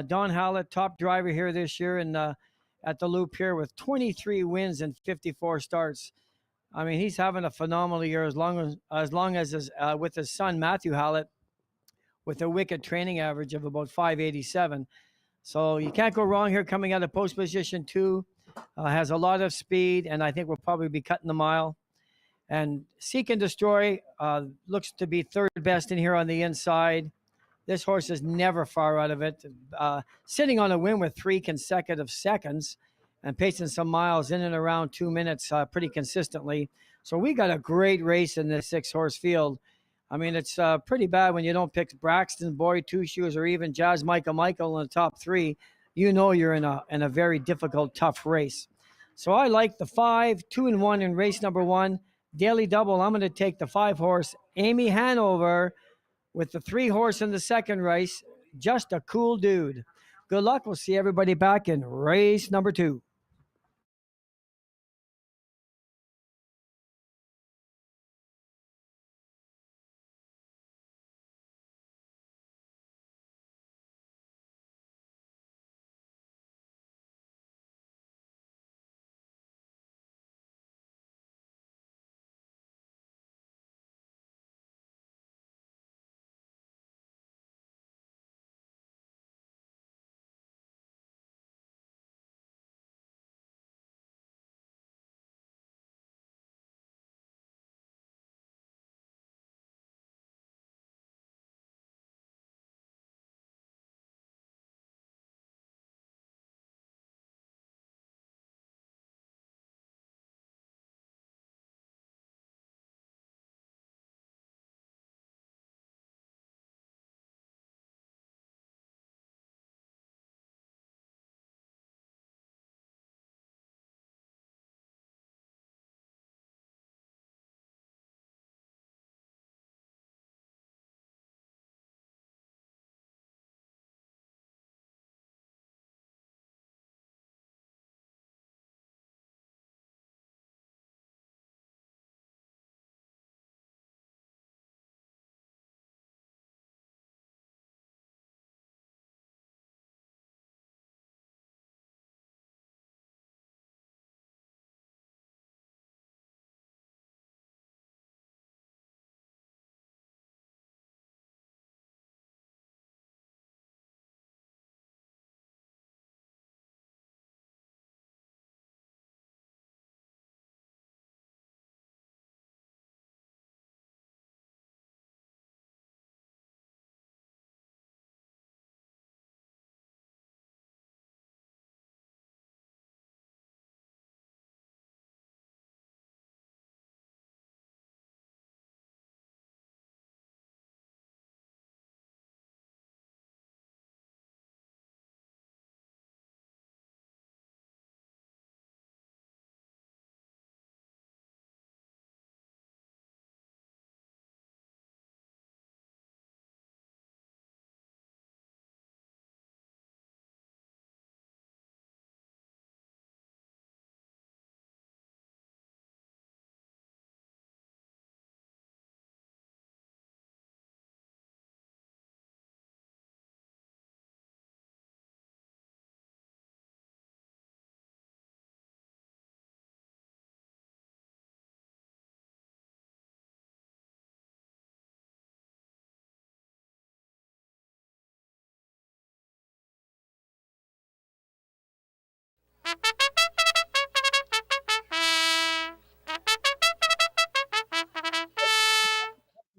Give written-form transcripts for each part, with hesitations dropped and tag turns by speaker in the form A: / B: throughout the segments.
A: Don Howlett, top driver here this year at the Loop here with 23 wins and 54 starts. I mean, he's having a phenomenal year as long as with his son Matthew Howlett with a wicked training average of about 587. So you can't go wrong here coming out of post position two. Has a lot of speed, and I think we'll probably be cutting the mile. And Seek and Destroy looks to be third best in here on the inside. This horse is never far out of it. Sitting on a win with 3 consecutive seconds and pacing some miles in and around 2 minutes pretty consistently. So we got a great race in this 6-horse field. I mean, it's pretty bad when you don't pick Braxton, Boy, Two Shoes, or even Jazz Michael in the top 3. You know you're in a very difficult, tough race. So I like the 5, 2-1 in race number 1. Daily double, I'm going to take the 5-horse Amy Hanover with the 3-horse in the second race. Just a cool dude. Good luck. We'll see everybody back in race number 2.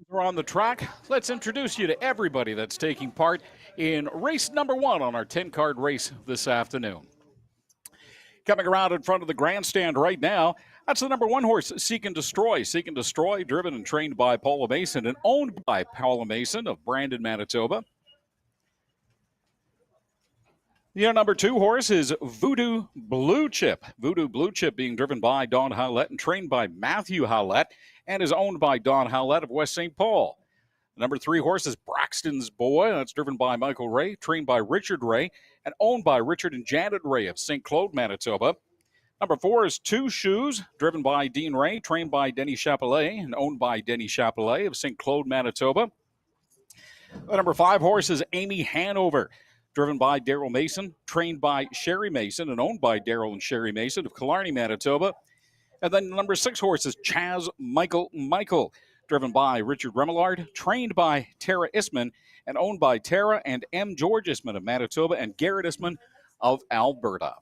B: We're on the track. Let's introduce you to everybody that's taking part in race number 1 on our 10-card race this afternoon. Coming around in front of the grandstand right now, that's the number 1 horse, Seek and Destroy. Seek and Destroy, driven and trained by Paula Mason and owned by Paula Mason of Brandon, Manitoba. The number 2 horse is Voodoo Blue Chip. Voodoo Blue Chip being driven by Don Howlett and trained by Matthew Howlett and is owned by Don Howlett of West St. Paul. The number 3 horse is Braxton's Boy. That's driven by Michael Ray, trained by Richard Ray, and owned by Richard and Janet Ray of St. Claude, Manitoba. Number 4 is Two Shoes, driven by Dean Ray, trained by Denny Chapelet, and owned by Denny Chapelet of St. Claude, Manitoba. The number 5 horse is Amy Hanover, driven by Daryl Mason, trained by Sherry Mason, and owned by Daryl and Sherry Mason of Killarney, Manitoba. And then the number 6 horse is Chaz Michael, driven by Richard Remillard, trained by Tara Isman, and owned by Tara and M. George Isman of Manitoba and Garrett Isman of Alberta.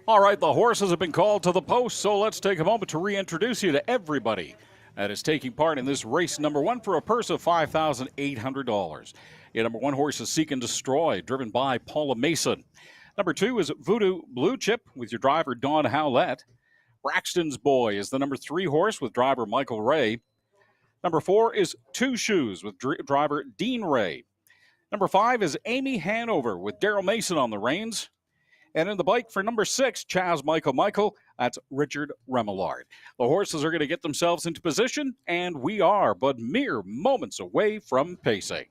B: All right, the horses have been called to the post, so let's take a moment to reintroduce you to everybody that is taking part in this race number 1 for a purse of $5,800. Your number 1 horse is Seek and Destroy, driven by Paula Mason. Number 2 is Voodoo Blue Chip with your driver Don Howlett. Braxton's Boy is the number 3 horse with driver Michael Ray. Number 4 is Two Shoes with driver Dean Ray. Number 5 is Amy Hanover with Daryl Mason on the reins. And in the bike for number 6, Chaz Michael, that's Richard Remillard. The horses are going to get themselves into position, and we are but mere moments away from pacing.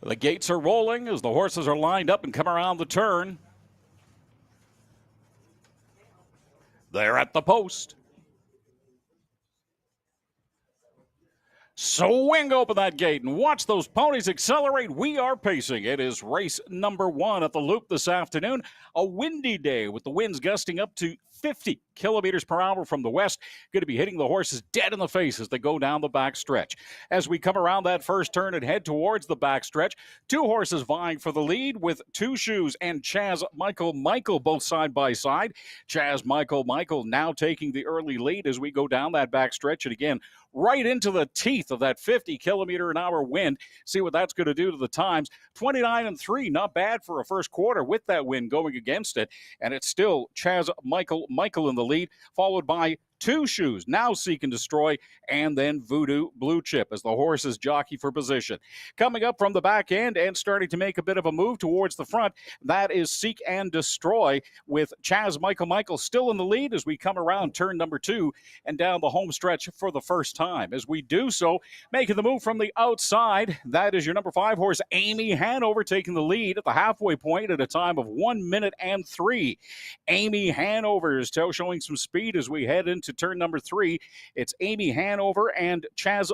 B: The gates are rolling as the horses are lined up and come around the turn. They're at the post. Swing open that gate and watch those ponies accelerate. We are pacing. It is race number 1 at the Loop this afternoon. A windy day with the winds gusting up to 50 kilometers per hour from the west. Going to be hitting the horses dead in the face as they go down the back stretch. As we come around that first turn and head towards the back stretch, 2 horses vying for the lead with Two Shoes and Chaz Michael both side by side. Chaz Michael now taking the early lead as we go down that back stretch. And again, right into the teeth of that 50 kilometer an hour wind. See what that's going to do to the times. 29-3, not bad for a first quarter with that wind going against it. And it's still Chaz Michael in the lead, followed by Two Shoes, now Seek and Destroy, and then Voodoo Blue Chip as the horses jockey for position. Coming up from the back end and starting to make a bit of a move towards the front, that is Seek and Destroy with Chaz Michael still in the lead as we come around turn number 2 and down the home stretch for the first time. As we do so, making the move from the outside, that is your number 5 horse, Amy Hanover, taking the lead at the halfway point at a time of 1 minute and 3. Amy Hanover is still showing some speed as we head into turn number 3. It's Amy Hanover and Chaz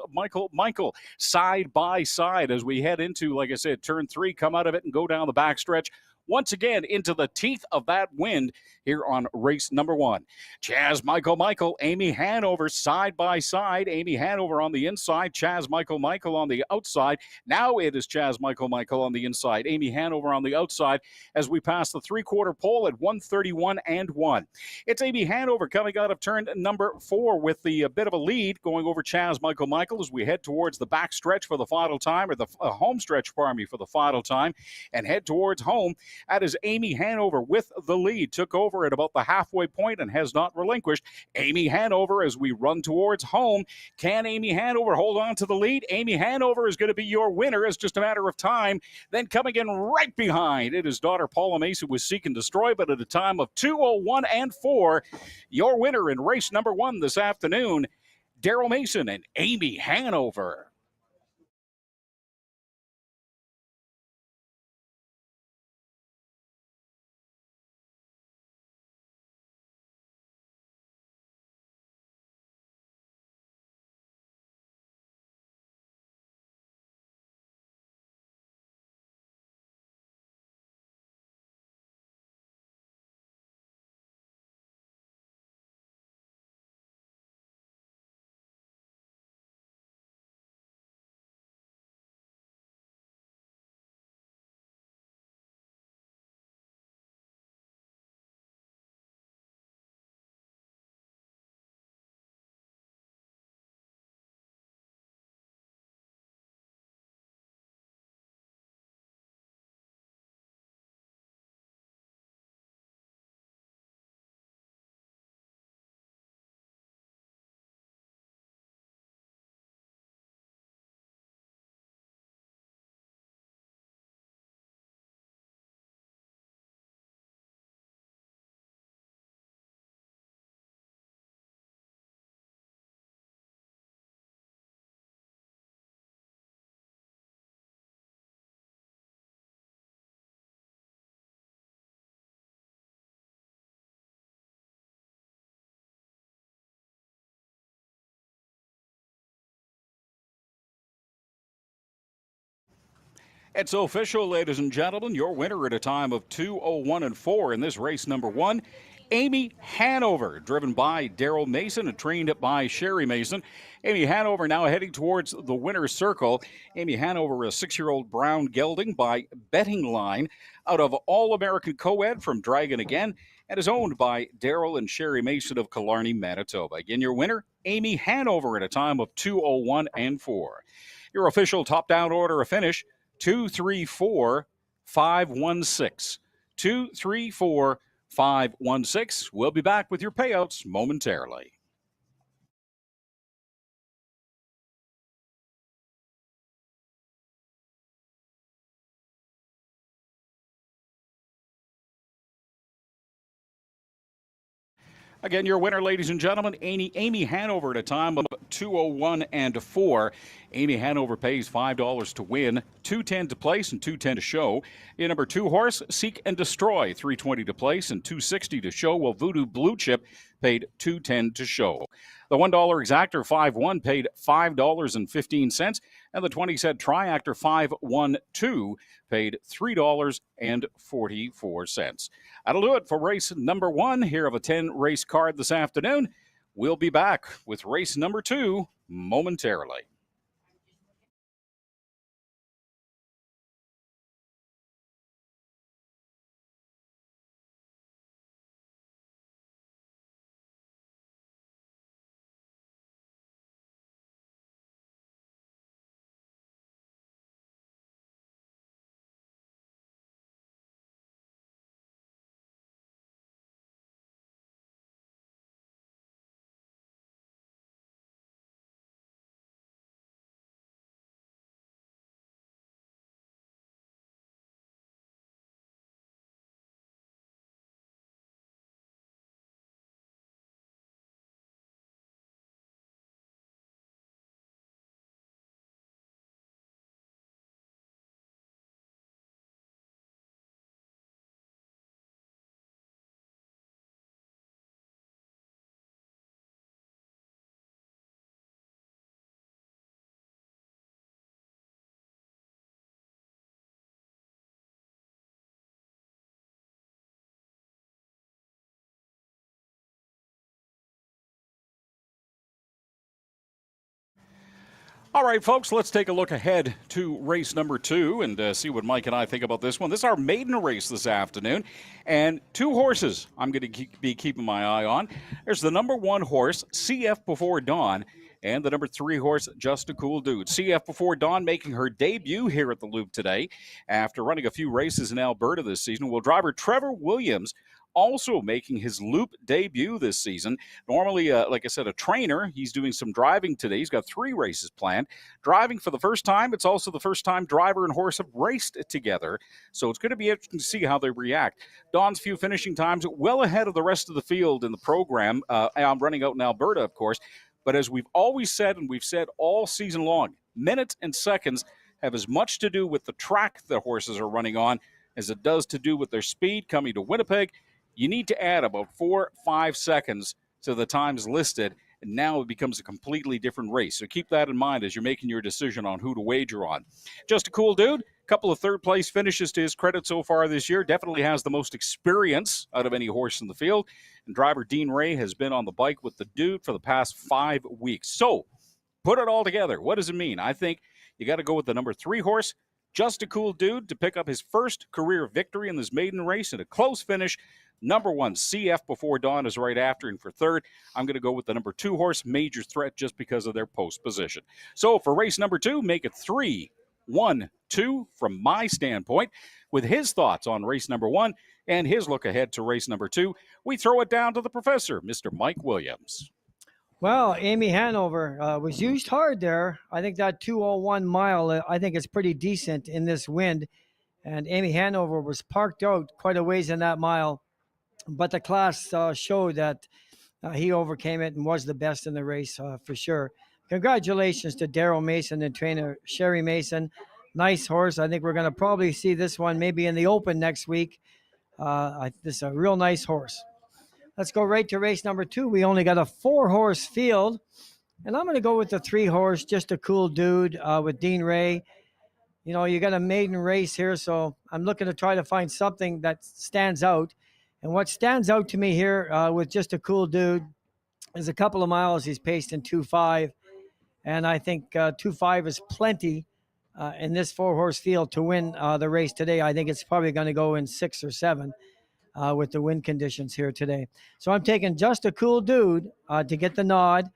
B: Michael side by side as we head into, like I said, turn 3, come out of it and go down the backstretch. Once again, into the teeth of that wind here on race number 1. Chaz Michael, Amy Hanover side by side. Amy Hanover on the inside, Chaz Michael on the outside. Now it is Chaz Michael on the inside, Amy Hanover on the outside as we pass the 3/4 pole at 1:31.1. It's Amy Hanover coming out of turn number 4 with the bit of a lead going over Chaz Michael as we head towards the back stretch for the final time, or the home stretch, pardon me, for the final time, and head towards home. That is Amy Hanover with the lead. Took over at about the halfway point and has not relinquished. Amy Hanover as we run towards home. Can Amy Hanover hold on to the lead? Amy Hanover is going to be your winner. It's just a matter of time. Then coming in right behind, it is daughter Paula Mason with Seek and Destroy, but at a time of 2:01.4. Your winner in race number 1 this afternoon, Daryl Mason and Amy Hanover. It's official, ladies and gentlemen. Your winner at a time of 2:01.4 in this race number 1, Amy Hanover, driven by Daryl Mason and trained by Sherry Mason. Amy Hanover now heading towards the winner's circle. Amy Hanover, a 6-year-old brown gelding by Betting Line out of All-American Co-Ed from Dragon again, and is owned by Daryl and Sherry Mason of Killarney, Manitoba. Again, your winner, Amy Hanover, at a time of 2:01.4. Your official top-down order of finish, 234-516. 234-516. We'll be back with your payouts momentarily. Again, your winner, ladies and gentlemen, Amy Hanover at a time of 2:01 and 4. Amy Hanover pays $5 to win, $2.10 to place, and $2.10 to show. Your number 2 horse, Seek and Destroy, $3.20 to place and $2.60 to show, while Voodoo Blue Chip paid $2.10 to show. The $1 exactor 5-1 paid $5.15, and the 20-cent triactor 5-1-2 paid $3.44. That'll do it for race number 1 here of a 10-race card this afternoon. We'll be back with race number 2 momentarily. All right, folks, let's take a look ahead to race number 2 and see what Mike and I think about this one. This is our maiden race this afternoon, and 2 horses I'm going to be keeping my eye on. There's the number 1 horse, CF Before Dawn, and the number 3 horse, Just a Cool Dude. CF Before Dawn making her debut here at the Loop today after running a few races in Alberta this season. Will driver Trevor Williams also making his Loop debut this season. Normally, like I said, a trainer. He's doing some driving today. He's got 3 races planned. Driving for the first time. It's also the first time driver and horse have raced together. So it's going to be interesting to see how they react. Dawn's few finishing times well ahead of the rest of the field in the program. I'm running out in Alberta, of course. But as we've always said, and we've said all season long, minutes and seconds have as much to do with the track the horses are running on as it does to do with their speed coming to Winnipeg. You need to add about 4-5 seconds to the times listed, and now it becomes a completely different race. So keep that in mind as you're making your decision on who to wager on. Just a Cool Dude, couple of third-place finishes to his credit so far this year. Definitely has the most experience out of any horse in the field. And driver Dean Ray has been on the bike with the dude for the past 5 weeks. So put it all together. What does it mean? I think you got to go with the number 3 horse, Just a Cool Dude, to pick up his first career victory in this maiden race in a close finish. Number 1, CF Before Dawn, is right after, and for third, I'm going to go with the number 2 horse, Major Threat, just because of their post position. So for race number 2, make it 3-1-2 from my standpoint. With his thoughts on race number 1 and his look ahead to race number 2, we throw it down to the professor, Mr. Mike Williams.
A: Well, Amy Hanover was used hard there. I think that 201 mile, I think it's pretty decent in this wind. And Amy Hanover was parked out quite a ways in that mile. But the class showed that he overcame it and was the best in the race for sure. Congratulations to Daryl Mason and trainer Sherry Mason. Nice horse. I think we're going to probably see this one maybe in the Open next week. This is a real nice horse. Let's go right to race number 2. We only got a 4-horse field. And I'm going to go with the 3 horse, Just a Cool Dude with Dean Ray. You know, you got a maiden race here, so I'm looking to try to find something that stands out. And what stands out to me here with Just a Cool Dude is a couple of miles he's paced in 2.5. And I think 2.5 is plenty in this 4-horse field to win the race today. I think it's probably going to go in 6 or 7 with the wind conditions here today. So I'm taking Just a Cool Dude to get the nod.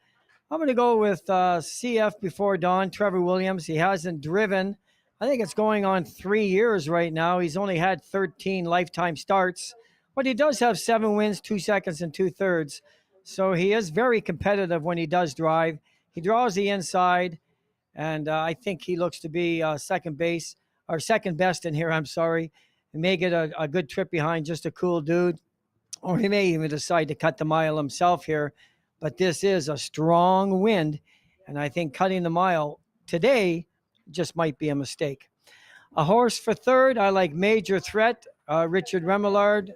A: I'm going to go with CF Before Dawn, Trevor Williams. He hasn't driven. I think it's going on 3 years right now. He's only had 13 lifetime starts. But he does have 7 wins, 2 seconds, and 2/3. So he is very competitive when he does drive. He draws the inside, and I think he looks to be second best in here. I'm sorry. He may get a good trip behind Just a Cool Dude. or he may even decide to cut the mile himself here. But this is a strong wind, and I think cutting the mile today just might be a mistake. A horse for third, I like Major Threat, Richard Remillard,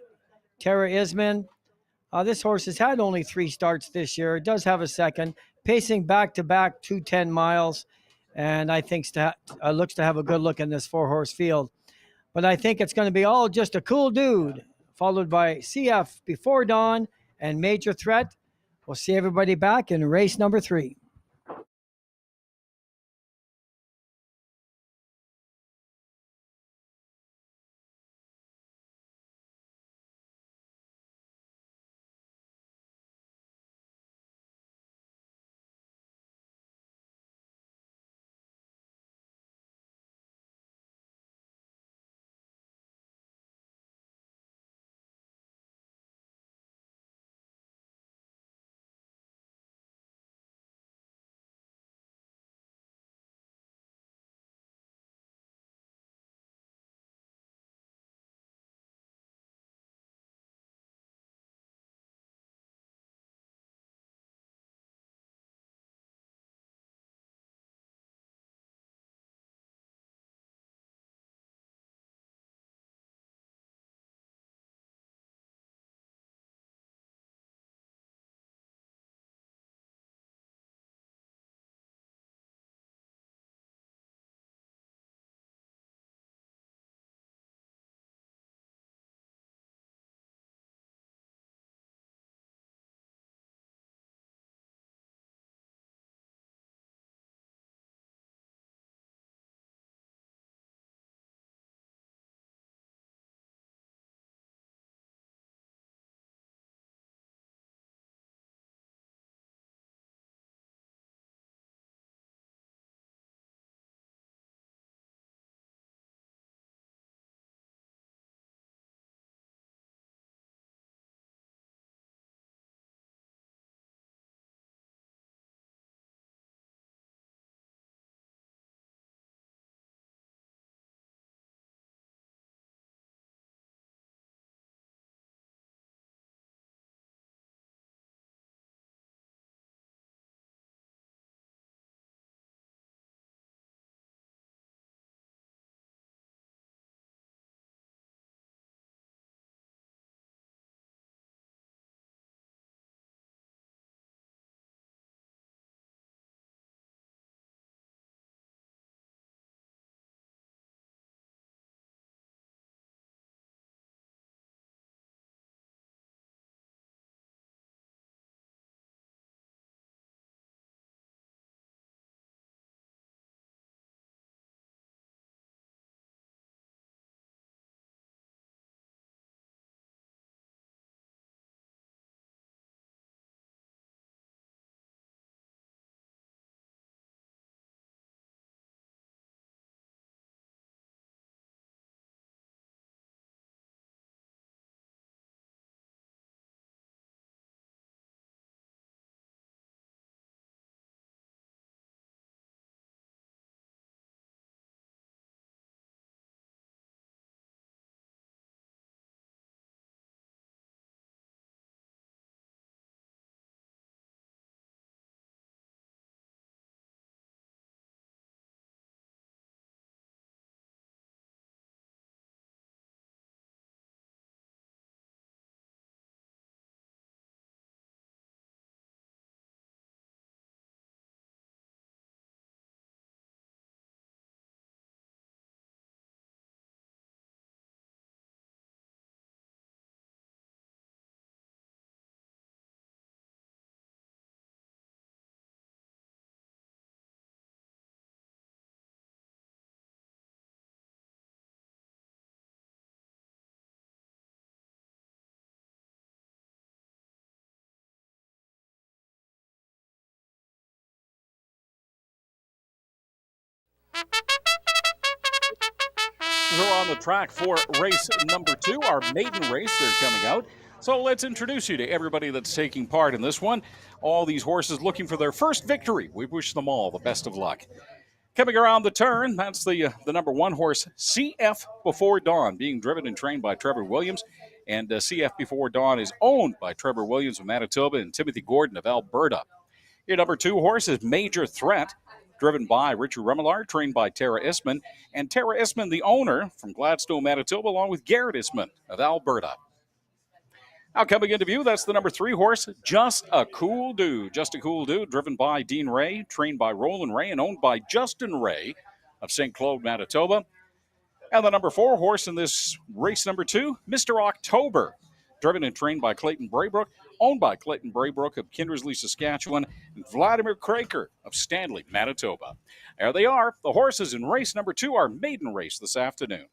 A: Tara Isman. This horse has had only 3 starts this year. It does have a second, pacing back-to-back 210 miles, and I think looks to have a good look in this 4-horse field. But I think it's going to be all just a cool dude, followed by CF Before Dawn and Major Threat. We'll see everybody back in race number 3.
B: We're on the track for race number 2, our maiden race. They're coming out. So let's introduce you to everybody that's taking part in this one. All these horses looking for their first victory. We wish them all the best of luck. Coming around the turn, that's the number 1 horse, CF Before Dawn, being driven and trained by Trevor Williams. And CF Before Dawn is owned by Trevor Williams of Manitoba and Timothy Gordon of Alberta. Your number 2 horse is Major Threat, driven by Richard Remillard, trained by Tara Isman. And Tara Isman, the owner from Gladstone, Manitoba, along with Garrett Isman of Alberta. Now coming into view, that's the number 3 horse, Just a Cool Dude. Just a Cool Dude, driven by Dean Ray, trained by Roland Ray, and owned by Justin Ray of St. Claude, Manitoba. And the number 4 horse in this race number 2, Mr. October, driven and trained by Clayton Braybrook, owned by Clayton Braybrook of Kindersley, Saskatchewan, and Vladimir Kraker of Stanley, Manitoba. There they are. The horses in race number 2, our maiden race this afternoon.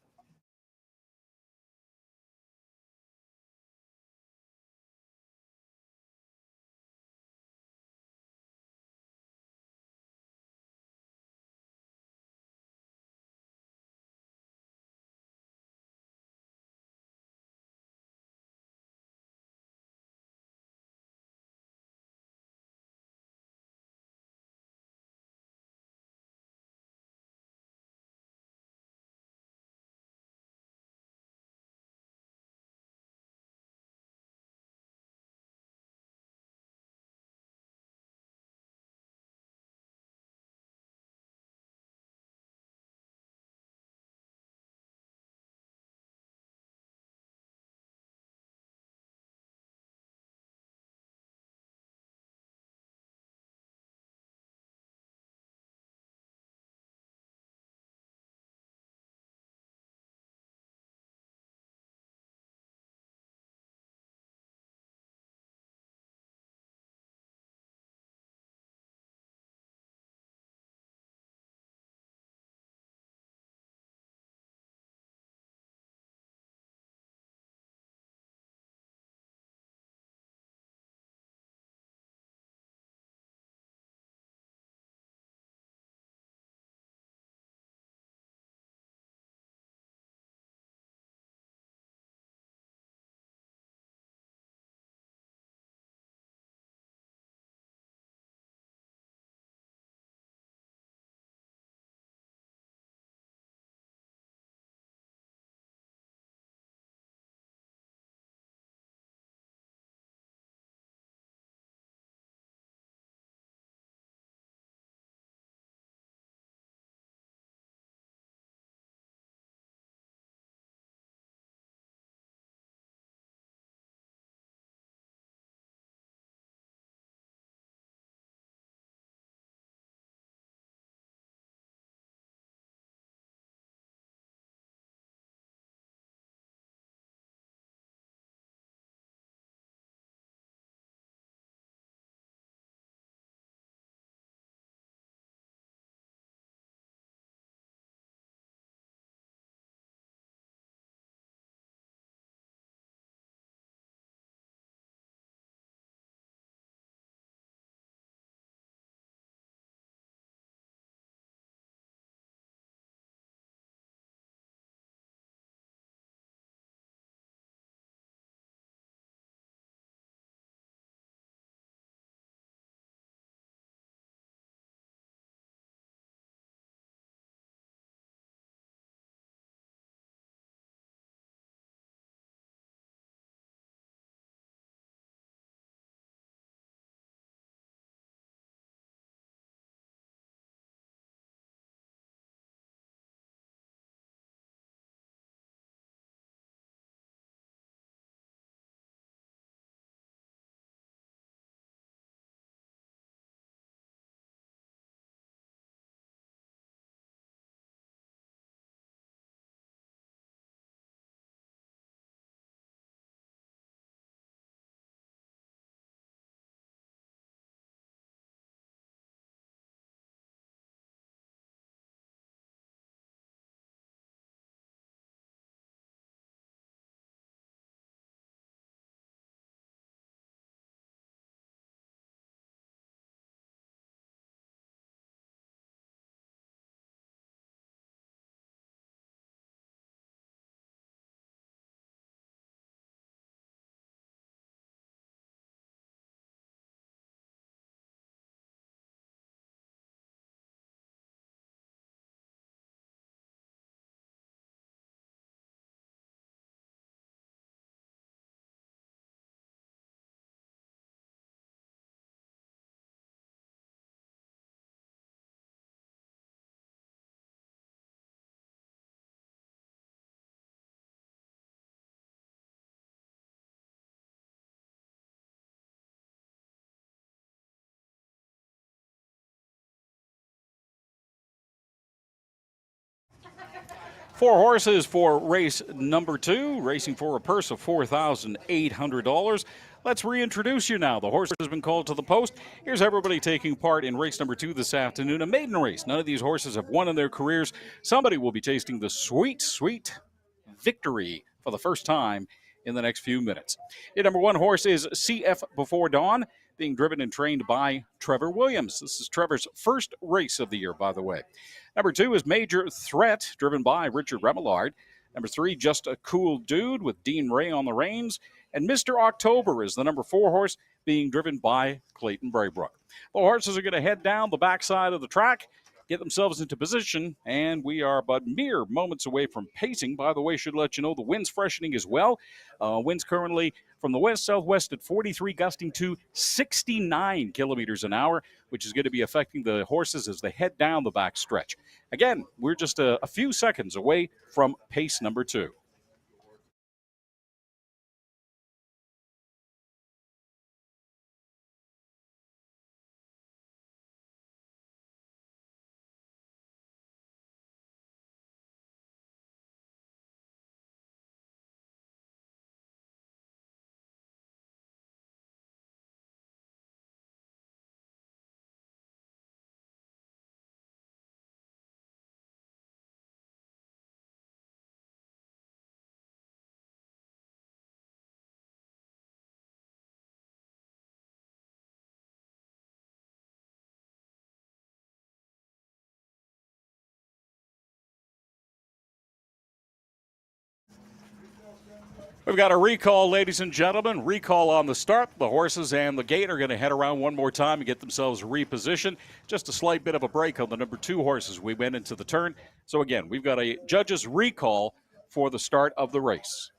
B: 4 horses for race number 2, racing for a purse of $4,800. Let's reintroduce you now. The horse has been called to the post. Here's everybody taking part in race number 2 this afternoon, a maiden race. None of these horses have won in their careers. Somebody will be tasting the sweet, sweet victory for the first time in the next few minutes. Your number 1 horse is CF Before Dawn, being driven and trained by Trevor Williams. This is Trevor's first race of the year, by the way. Number 2 is Major Threat, driven by Richard Remillard. Number 3, Just a Cool Dude, with Dean Ray on the reins. And Mr. October is the number 4 horse, being driven by Clayton Braybrook. The horses are going to head down the backside of the track, get themselves into position, and we are but mere moments away from pacing. By the way, should let you know the wind's freshening as well. Winds currently from the west-southwest at 43, gusting to 69 kilometers an hour, which is going to be affecting the horses as they head down the back stretch. Again, we're just a few seconds away from pace number 2. We've got a recall, ladies and gentlemen. Recall on the start. The horses and the gate are going to head around one more time and get themselves repositioned. Just a slight bit of a break on the number 2 horses. We went into the turn. So, again, we've got a judge's recall for the start of the race.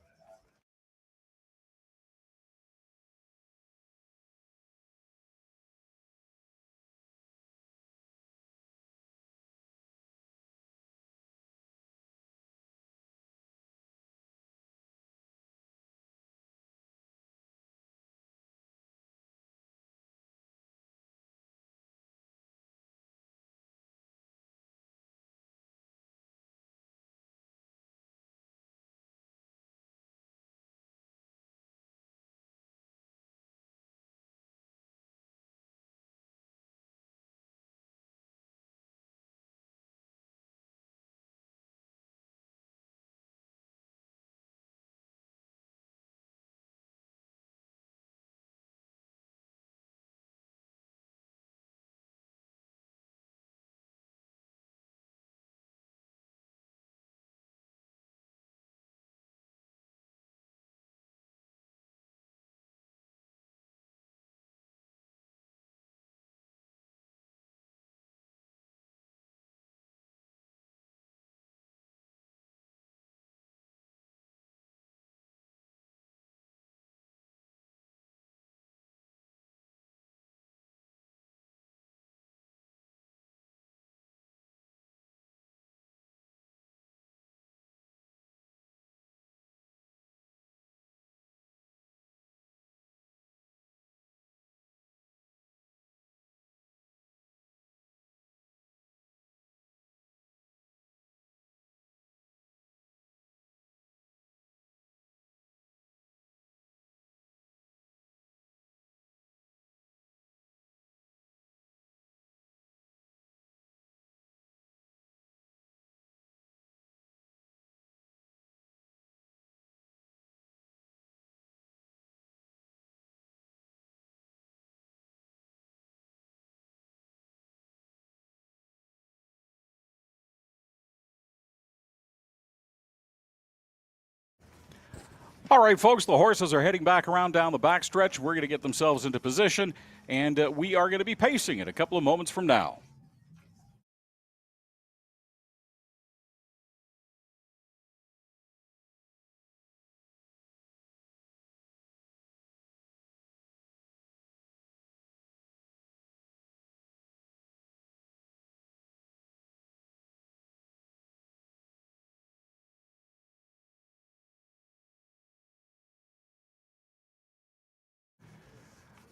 B: All right, folks, the horses are heading back around down the backstretch. We're going to get themselves into position, and we are going to be pacing it a couple of moments from now.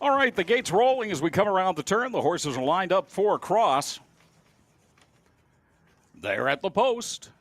B: All right, the gate's rolling as we come around the turn. The horses are lined up for a cross. They're at the post.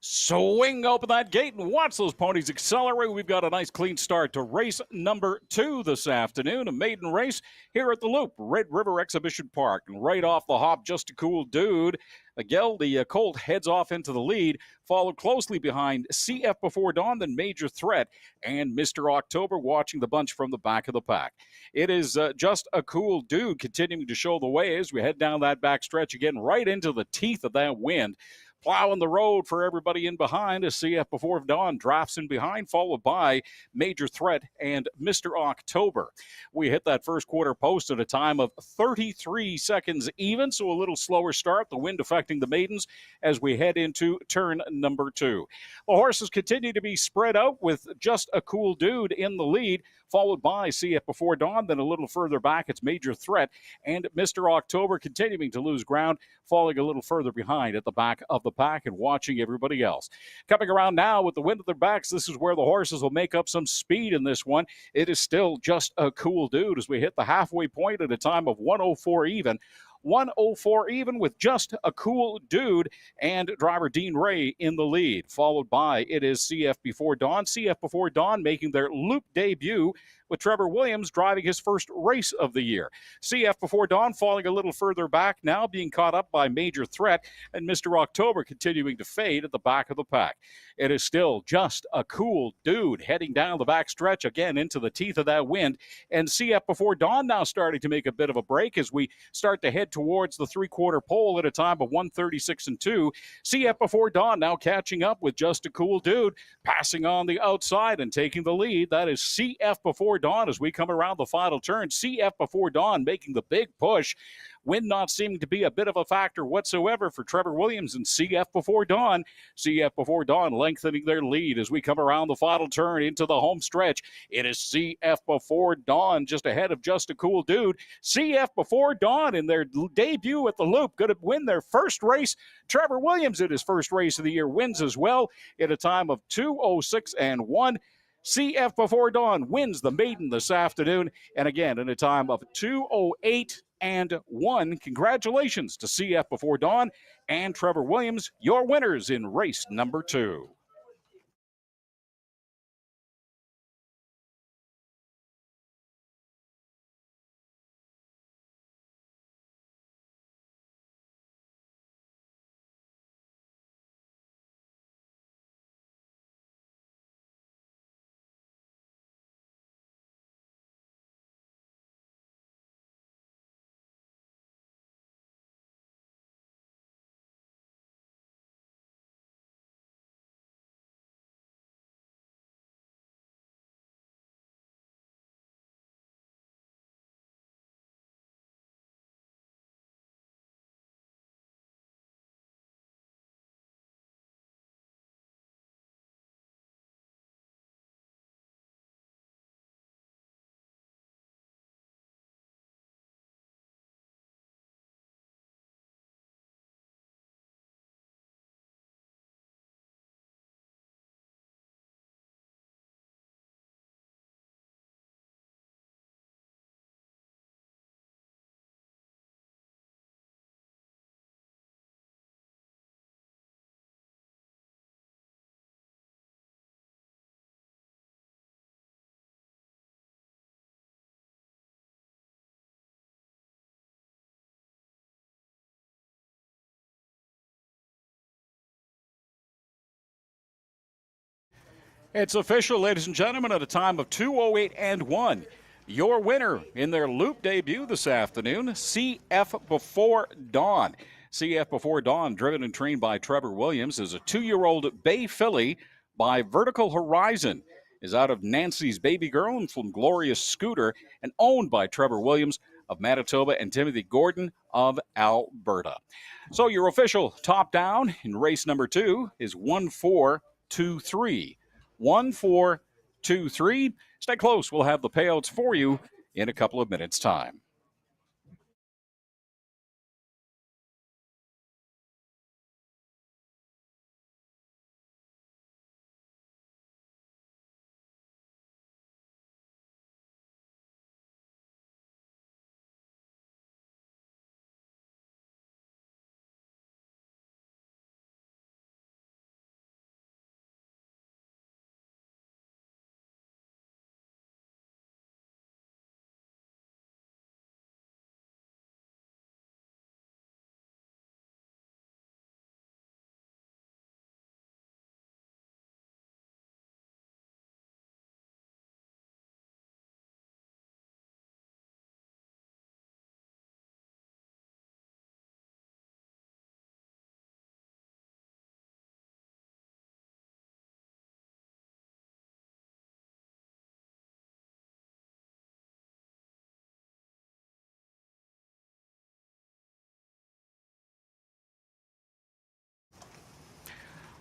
B: Swing open that gate and watch those ponies accelerate. We've got a nice clean start to race number 2 this afternoon, a maiden race here at the Loop, Red River Exhibition Park. And right off the hop, Just a Cool Dude. Miguel, the Colt, heads off into the lead, followed closely behind CF Before Dawn, then Major Threat, and Mr. October watching the bunch from the back of the pack. It is Just a Cool Dude continuing to show the way as we head down that back stretch again, right into the teeth of that wind. Plowing the road for everybody in behind as CF Before Dawn drafts in behind, followed by Major Threat and Mr. October. We hit that first quarter post at a time of 33 seconds even, so a little slower start. The wind affecting the maidens as we head into turn number 2. The horses continue to be spread out with Just a Cool Dude in the lead, followed by CF Before Dawn. Then a little further back, it's Major Threat and Mr. October continuing to lose ground, falling a little further behind at the back of the pack and watching everybody else. Coming around now with the wind at their backs, this is where the horses will make up some speed in this one. It is still Just a Cool Dude as we hit the halfway point at a time of 104 even. 104 even with Just a Cool Dude and driver Dean Ray in the lead. Followed by it is CF Before Dawn. CF Before Dawn making their Loop debut with Trevor Williams driving his first race of the year. CF Before Dawn falling a little further back now, being caught up by Major Threat, and Mr. October continuing to fade at the back of the pack. It is still Just a Cool Dude heading down the back stretch again into the teeth of that wind, and CF Before Dawn now starting to make a bit of a break as we start to head towards the three-quarter pole at a time of 136 and 2. CF Before Dawn now catching up with Just a Cool Dude, passing on the outside and taking the lead. That is CF Before Dawn as we come around the final turn. CF Before Dawn making the big push. Wind not seeming to be a bit of a factor whatsoever for Trevor Williams and CF Before Dawn. CF Before Dawn lengthening their lead as we come around the final turn into the home stretch. It is CF Before Dawn just ahead of Just a Cool Dude. CF Before Dawn in their debut at the Loop going to win their first race. Trevor Williams in his first race of the year wins as well at a time of 2:06 and 1. CF Before Dawn wins the maiden this afternoon, and again in a time of 2:08 and 1. Congratulations to CF Before Dawn and Trevor Williams, your winners in race number 2. It's official, ladies and gentlemen, at a time of 2:08 and 1. Your winner in their Loop debut this afternoon, CF Before Dawn. CF Before Dawn, driven and trained by Trevor Williams, is a 2-year-old bay filly by Vertical Horizon, is out of Nancy's Baby Girl and from Glorious Scooter, and owned by Trevor Williams of Manitoba and Timothy Gordon of Alberta. So your official top down in race number 2 is 1-4-2-3. 1-4-2-3. Stay close. We'll have the payouts for you in a couple of minutes' time.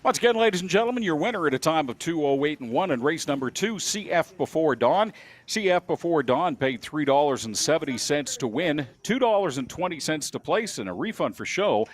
B: Once again, ladies and gentlemen, your winner at a time of 2:08.1 in race number 2, CF Before Dawn. CF Before Dawn paid $3.70 to win, $2.20 to place, and a refund for show.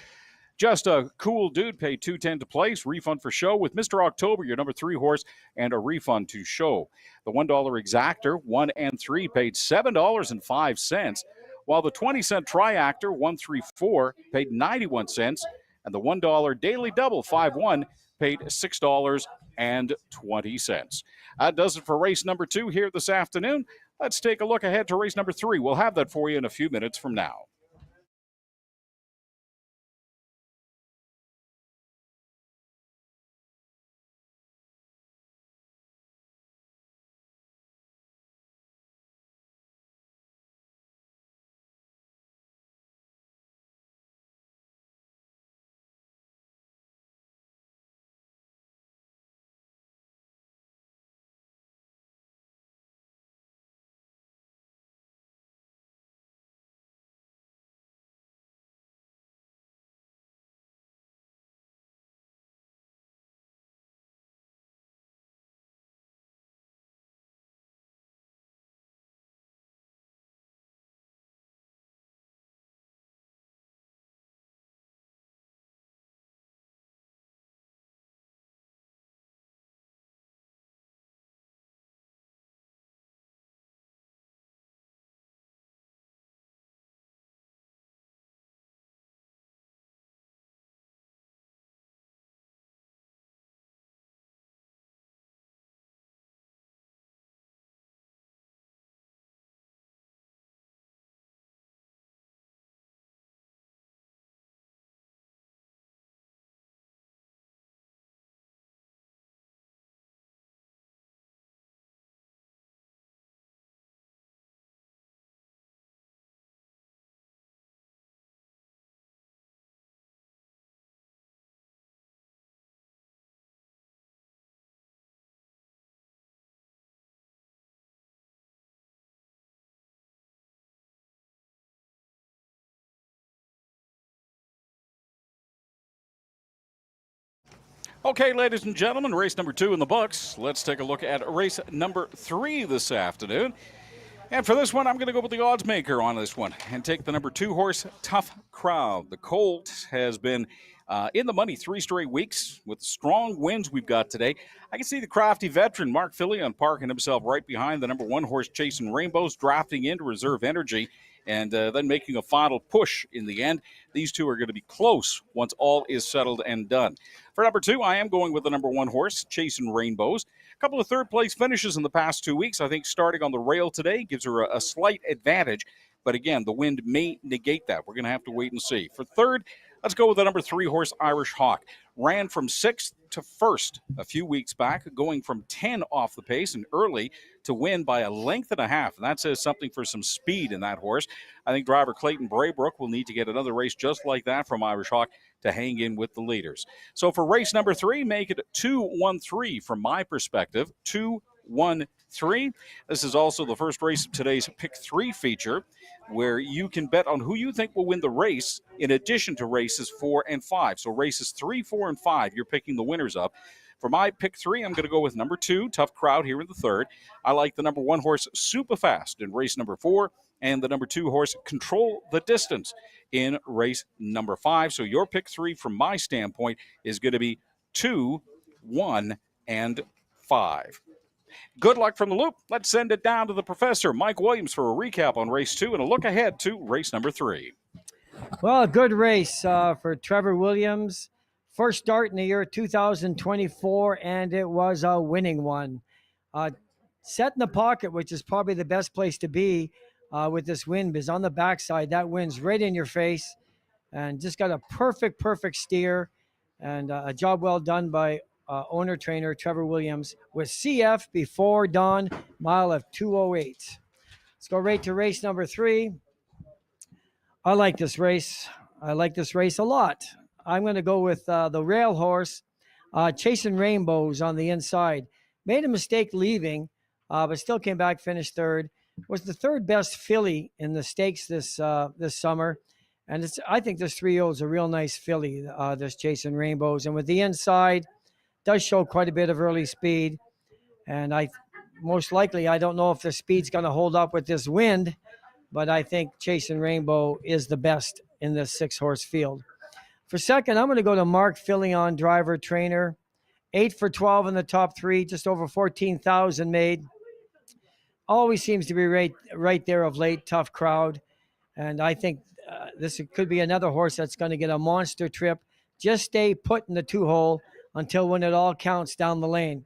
B: Just a Cool Dude paid $2.10 to place, refund for show with Mr. October, your number 3 horse, and a refund to show. The $1 Exactor, 1 and 3, paid $7.05, while the 20-cent Triactor, 134, paid 91 cents, and the $1 Daily Double, 5-1, paid $6.20. That does it for race number 2 here this afternoon. Let's take a look ahead to race number 3. We'll have that for you in a few minutes from now. Okay, ladies and gentlemen, race number 2 in the books. Let's take a look at race number 3 this afternoon. And for this one, I'm going to go with the odds maker on this one and take the number 2 horse, Tough Crowd. The colt has been in the money 3 straight weeks with the strong wins we've got today. I can see the crafty veteran, Mark Fillion, parking himself right behind the number 1 horse, Chasing Rainbows, drafting in to reserve energy, and then making a final push in the end. These two are going to be close once all is settled and done. For number 2, I am going with the number 1 horse, Chasing Rainbows. A couple of third-place finishes in the past 2 weeks. I think starting on the rail today gives her a slight advantage. But again, the wind may negate that. We're going to have to wait and see. For third, let's go with the number 3 horse, Irish Hawk. Ran from 6th to 1st a few weeks back, going from 10 off the pace and early to win by a length and a half. And that says something for some speed in that horse. I think driver Clayton Braybrook will need to get another race just like that from Irish Hawk to hang in with the leaders. So for race number 3, make it 2-1-3 from my perspective. 2-1-3. This is also the first race of today's Pick 3 feature, where you can bet on who you think will win the race in addition to races 4 and 5. So races 3, 4, and 5, you're picking the winners of. For my pick 3, I'm going to go with number 2, Tough Crowd, here in the third. I like the number 1 horse, Superfast, in race number 4, and the number 2 horse, Control the Distance, in race number 5. So your pick 3 from my standpoint is going to be 2, 1, and 5. Good luck from the loop. Let's send it down to the professor, Mike Williams, for a recap on race 2 and a look ahead to race number 3.
A: Well, a good race for Trevor Williams. First start in the year 2024, and it was a winning one. Set in the pocket, which is probably the best place to be with this win, because on the backside, that wind's right in your face, and just got a perfect steer, and a job well done by owner-trainer Trevor Williams with CF Before Dawn, mile of 2:08. Let's go right to race number 3. I like this race. I like this race a lot. I'm going to go with the rail horse, Chasing Rainbows on the inside. Made a mistake leaving, but still came back, finished third. Was the third best filly in the stakes this summer. And I think this 3-year-old is a real nice filly, this Chasing Rainbows. And with the inside, does show quite a bit of early speed. And most likely, I don't know if the speed's going to hold up with this wind, but I think Chasing Rainbow is the best in this 6-horse field. For second, I'm going to go to Mark Filion, driver, trainer. 8 for 12 in the top 3, just over 14,000 made. Always seems to be right there of late. Tough crowd, and I think this could be another horse that's going to get a monster trip. Just stay put in the 2-hole until when it all counts down the lane.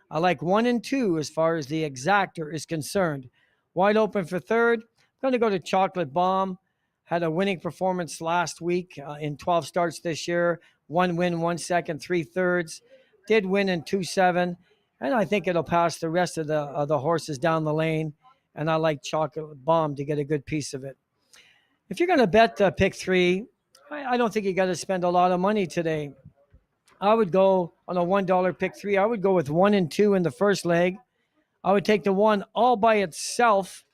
A: I like 1 and 2 as far as the exactor is concerned. Wide open for third. I'm going to go to Chocolate Bomb. Had a winning performance last week in 12 starts this year. 1 win, 1 second, 3/3. Did win in 2-7. And I think it'll pass the rest of the horses down the lane. And I like Chocolate Bomb to get a good piece of it. If you're going to bet pick 3, I don't think you got to spend a lot of money today. I would go on a $1 pick 3. I would go with 1 and 2 in the first leg. I would take the 1 all by itself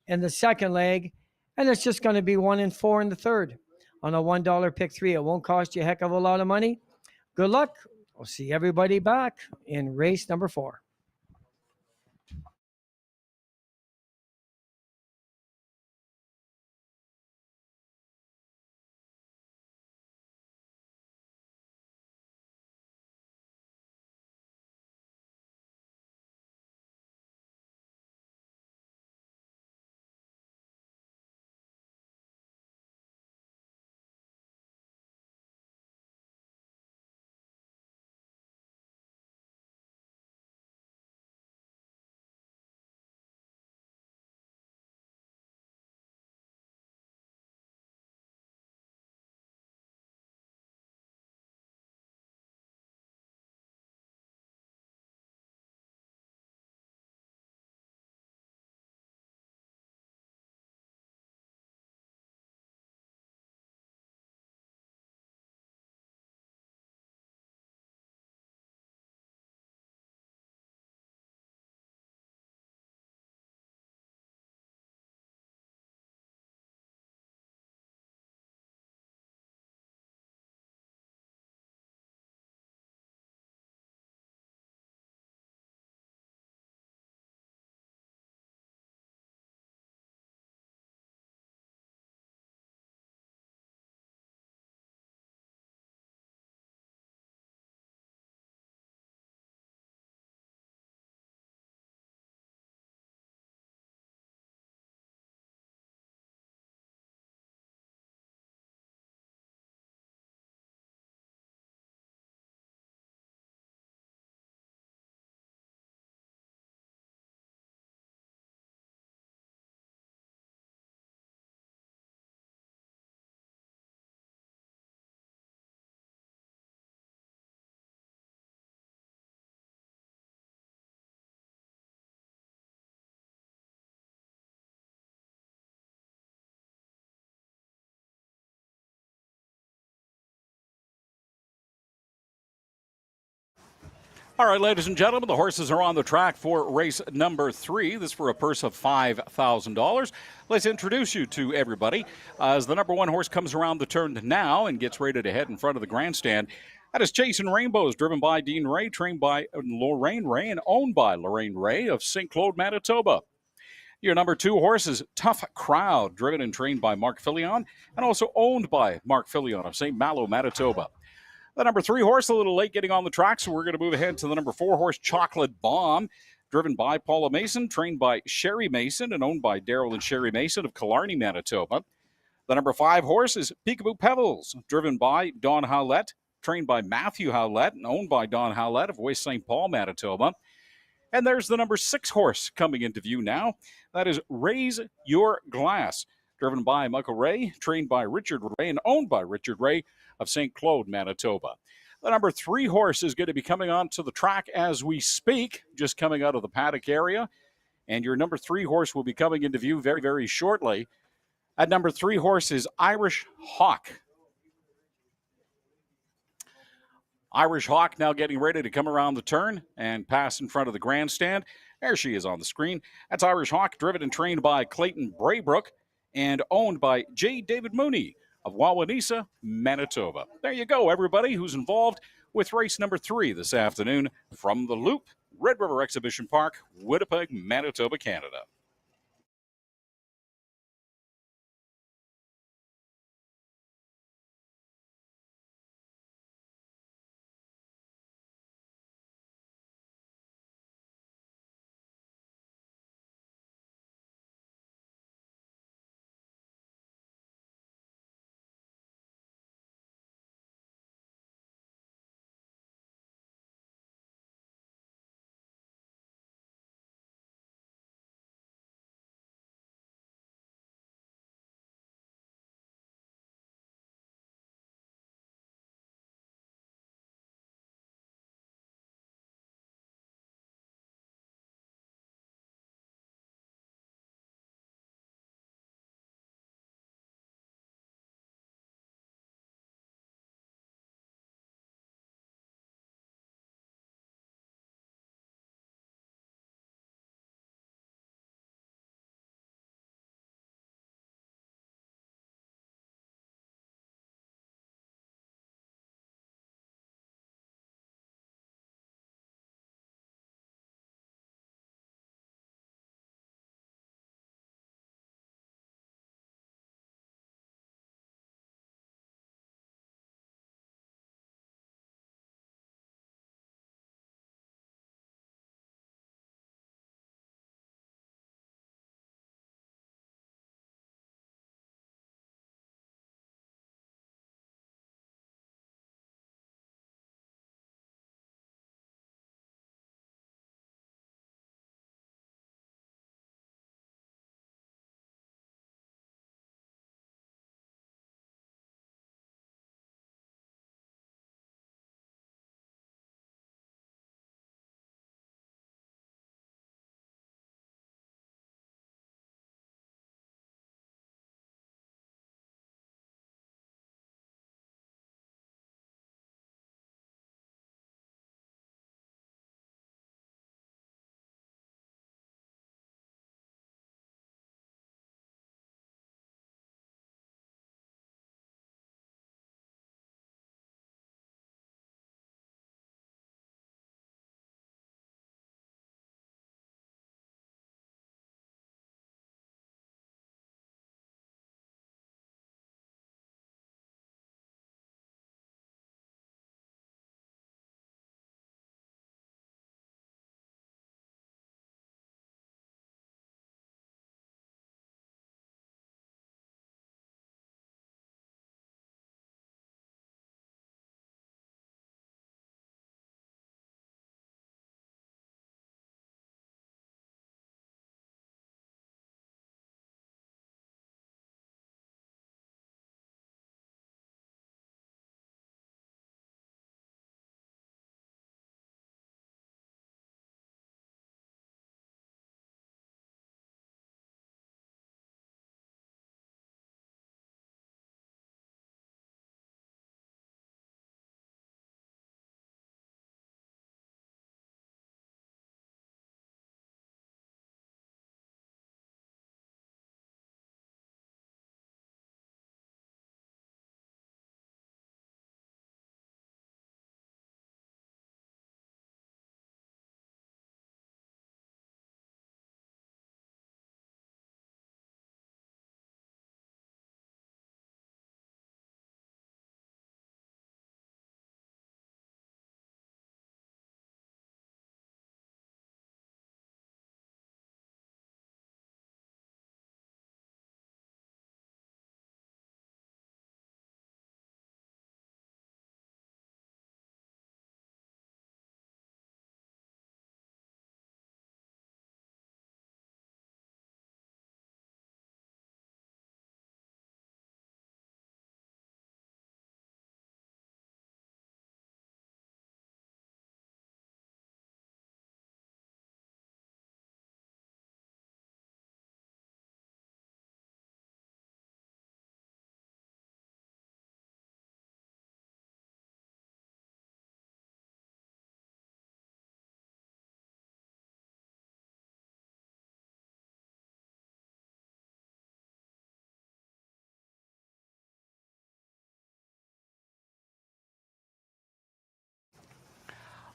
A: in the second leg. And it's just going to be 1 and 4 in the third on a $1 pick 3. It won't cost you a heck of a lot of money. Good luck. We'll see everybody back in race number 4.
B: All right, ladies and gentlemen, the horses are on the track for race number 3. This for a purse of $5,000. Let's introduce you to everybody as the number 1 horse comes around the turn now and gets ready to head in front of the grandstand. That is Chasing Rainbows, driven by Dean Ray, trained by Lorraine Ray, and owned by Lorraine Ray of St. Claude, Manitoba. Your number 2 horse is Tough Crowd, driven and trained by Mark Filion, and also owned by Mark Filion of St. Malo, Manitoba. The number 3 horse, a little late getting on the track, so we're going to move ahead to the number 4 horse, Chocolate Bomb, driven by Paula Mason, trained by Sherry Mason, and owned by Daryl and Sherry Mason of Killarney, Manitoba. The number 5 horse is Peekaboo Pebbles, driven by Don Howlett, trained by Matthew Howlett, and owned by Don Howlett of West St. Paul, Manitoba. And there's the number 6 horse coming into view now. That is Raise Your Glass, driven by Michael Ray, trained by Richard Ray, and owned by Richard Ray of St. Claude, Manitoba. The number 3 horse is going to be coming onto the track as we speak, just coming out of the paddock area. And your number 3 horse will be coming into view very, very shortly. At number 3 horse is Irish Hawk. Irish Hawk now getting ready to come around the turn and pass in front of the grandstand. There she is on the screen. That's Irish Hawk, driven and trained by Clayton Braybrook and owned by J. David Mooney of Wawanesa, Manitoba. There you go, everybody who's involved with race number 3 this afternoon from the Loop, Red River Exhibition Park, Winnipeg, Manitoba, Canada.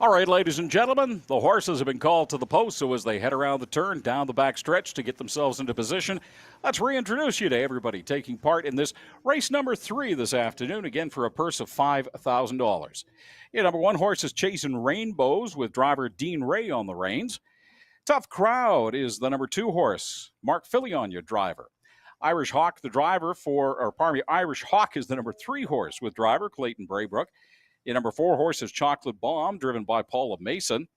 B: All right, ladies and gentlemen, the horses have been called to the post, so as they head around the turn down the back stretch to get themselves into position, let's reintroduce you to everybody taking part in this race number 3 this afternoon, again for a purse of $5,000. Yeah, number 1 horse is Chasing Rainbows with driver Dean Ray on the reins. Tough Crowd is the number 2 horse, Mark Filion, your driver. Irish Hawk is the number 3 horse with driver Clayton Braybrook. The number 4 horse is Chocolate Bomb, driven by Paula Mason.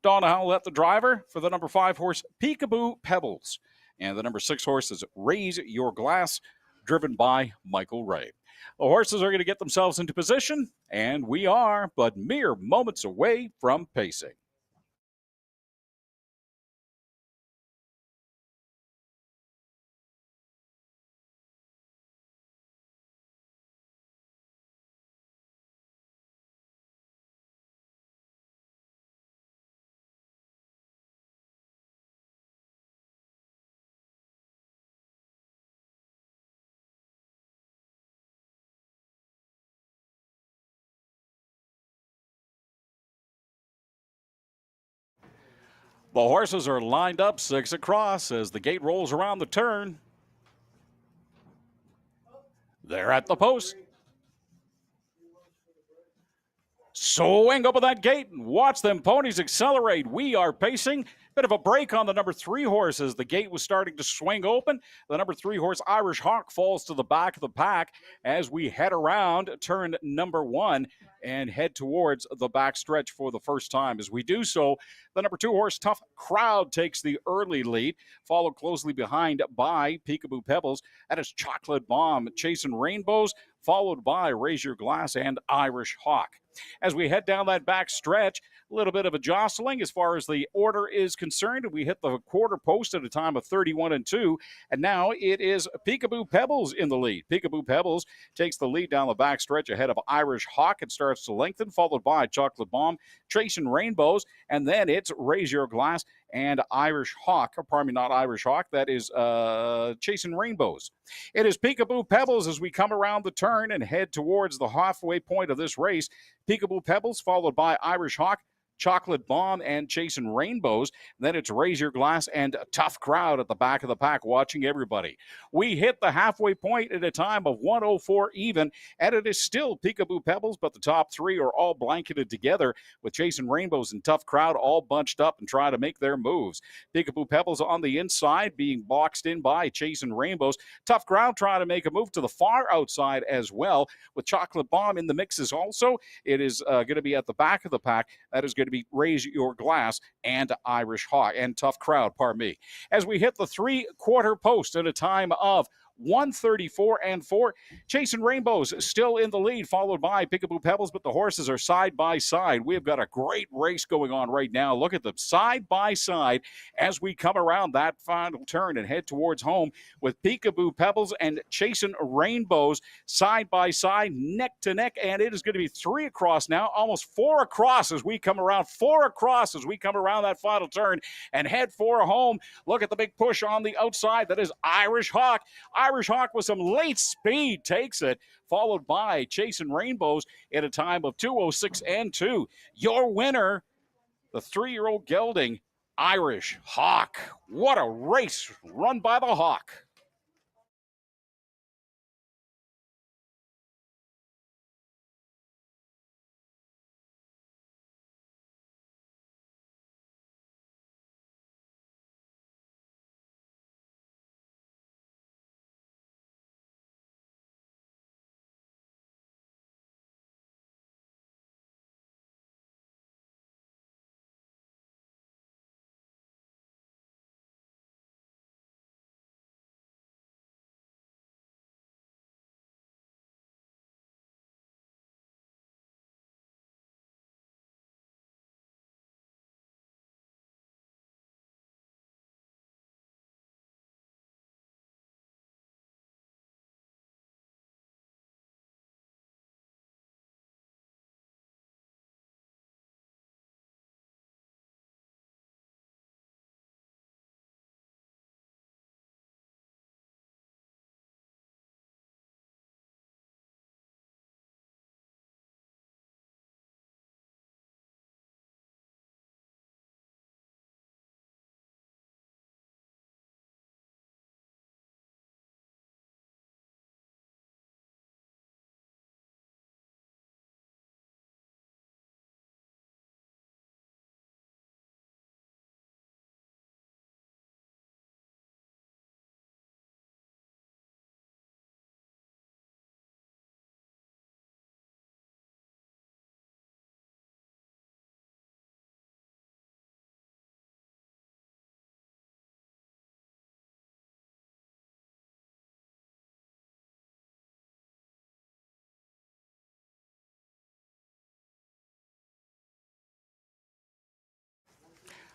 B: Donna Howlett, the driver, for the number 5 horse, Peekaboo Pebbles. And the number 6 horse is Raise Your Glass, driven by Michael Ray. The horses are going to get themselves into position, and we are but mere moments away from pacing. The horses are lined up 6 across as the gate rolls around the turn. They're at the post. Swing up of that gate and watch them ponies accelerate. We are pacing. Bit of a break on the number 3 horse as the gate was starting to swing open. The number 3 horse, Irish Hawk, falls to the back of the pack as we head around turn number 1 and head towards the back stretch for the first time. As we do so, the number 2 horse, Tough Crowd, takes the early lead, followed closely behind by Peekaboo Pebbles. That is Chocolate Bomb, Chasing Rainbows, followed by Raise Your Glass and Irish Hawk. As we head down that back stretch, a little bit of a jostling as far as the order is concerned. We hit the quarter post at a time of 31-2, and now it is Peekaboo Pebbles in the lead. Peekaboo Pebbles takes the lead down the back stretch ahead of Irish Hawk. It starts to lengthen, followed by Chocolate Bomb, Chasing Rainbows, and then it's Raise Your Glass and Irish Hawk. Pardon me, not Irish Hawk. That is Chasing Rainbows. It is Peekaboo Pebbles as we come around the turn and head towards the halfway point of this race. Peekaboo Pebbles, followed by Irish Hawk, Chocolate Bomb, and Chasing Rainbows. Then it's Raise Your Glass and Tough Crowd at the back of the pack watching everybody. We hit the halfway point at a time of 104 even, and it is still Peekaboo Pebbles, but the top 3 are all blanketed together with Chasing Rainbows and Tough Crowd all bunched up and trying to make their moves. Peekaboo Pebbles on the inside being boxed in by Chasing Rainbows. Tough Crowd trying to make a move to the far outside as well with Chocolate Bomb in the mixes also. It is going to be at the back of the pack. That is going to be Raise Your Glass and Irish Hawk and Tough Crowd, pardon me. As we hit the 3/4 post at a time of 134-4. Chasing Rainbows still in the lead, followed by Peekaboo Pebbles, but the horses are side by side. We have got a great race going on right now. Look at them side by side as we come around that final turn and head towards home with Peekaboo Pebbles and Chasing Rainbows side by side, neck to neck, and it is going to be 3 across now, almost 4 across as we come around, 4 across as we come around that final turn and head for home. Look at the big push on the outside. That is Irish Hawk. Irish Hawk with some late speed takes it, followed by Chasing Rainbows at a time of 2:06-2. Your winner, the 3-year-old gelding, Irish Hawk. What a race run by the Hawk.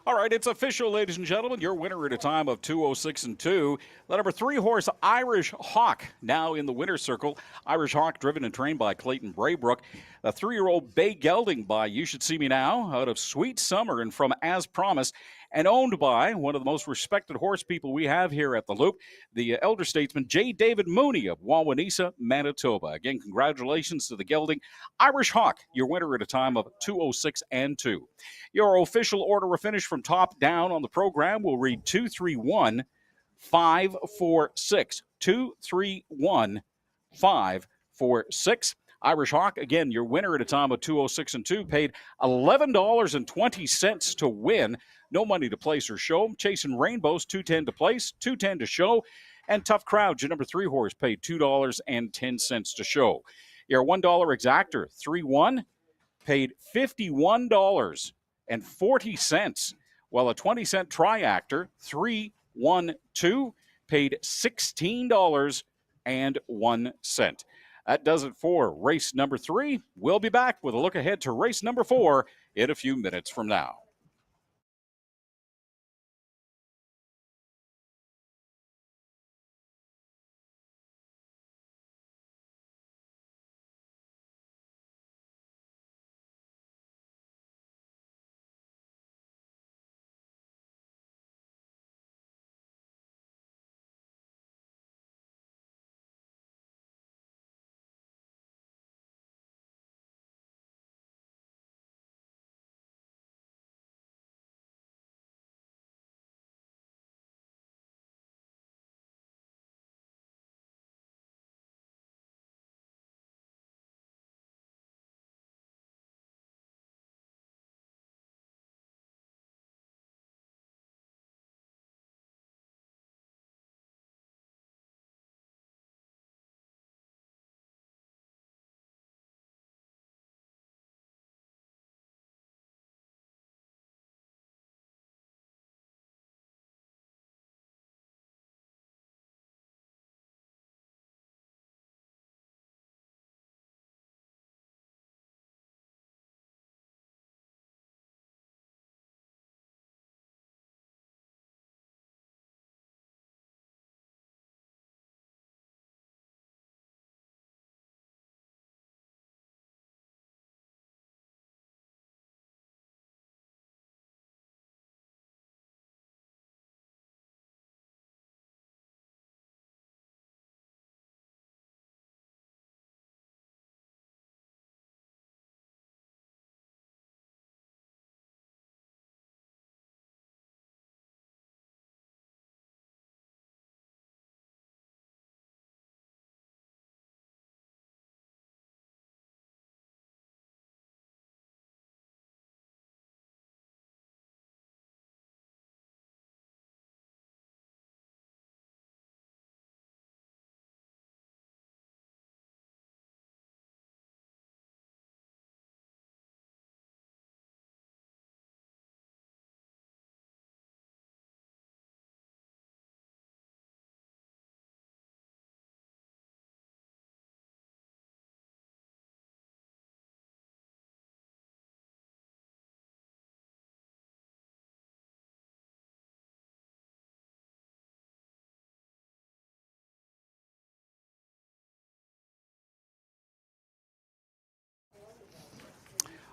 B: All right, it's official, ladies and gentlemen. Your winner at a time of 2:06 and 2. The number 3 horse, Irish Hawk, now in the winner's circle. Irish Hawk, driven and trained by Clayton Braybrook. A 3-year-old Bay Gelding by You Should See Me Now, out of Sweet Summer and from As Promised, and owned by one of the most respected horse people we have here at the Loop, the elder statesman J. David Mooney of Wawanesa, Manitoba. Again, congratulations to the gelding. Irish Hawk, your winner at a time of 2:06 and 2. Your official order of finish from top down on the program will read 231 546. 231 546. Irish Hawk, again, your winner at a time of 2:06 and 2, paid $11.20 to win. No money to place or show. Chasing Rainbows, $2.10 to place, $2.10 to show. And Tough Crowd, your number 3 horse, paid $2.10 to show. Your $1 exactor, 3-1, paid $51.40, while a 20-cent triactor, 3-1-2, paid $16.01. That does it for race number 3. We'll be back with a look ahead to race number 4 in a few minutes from now.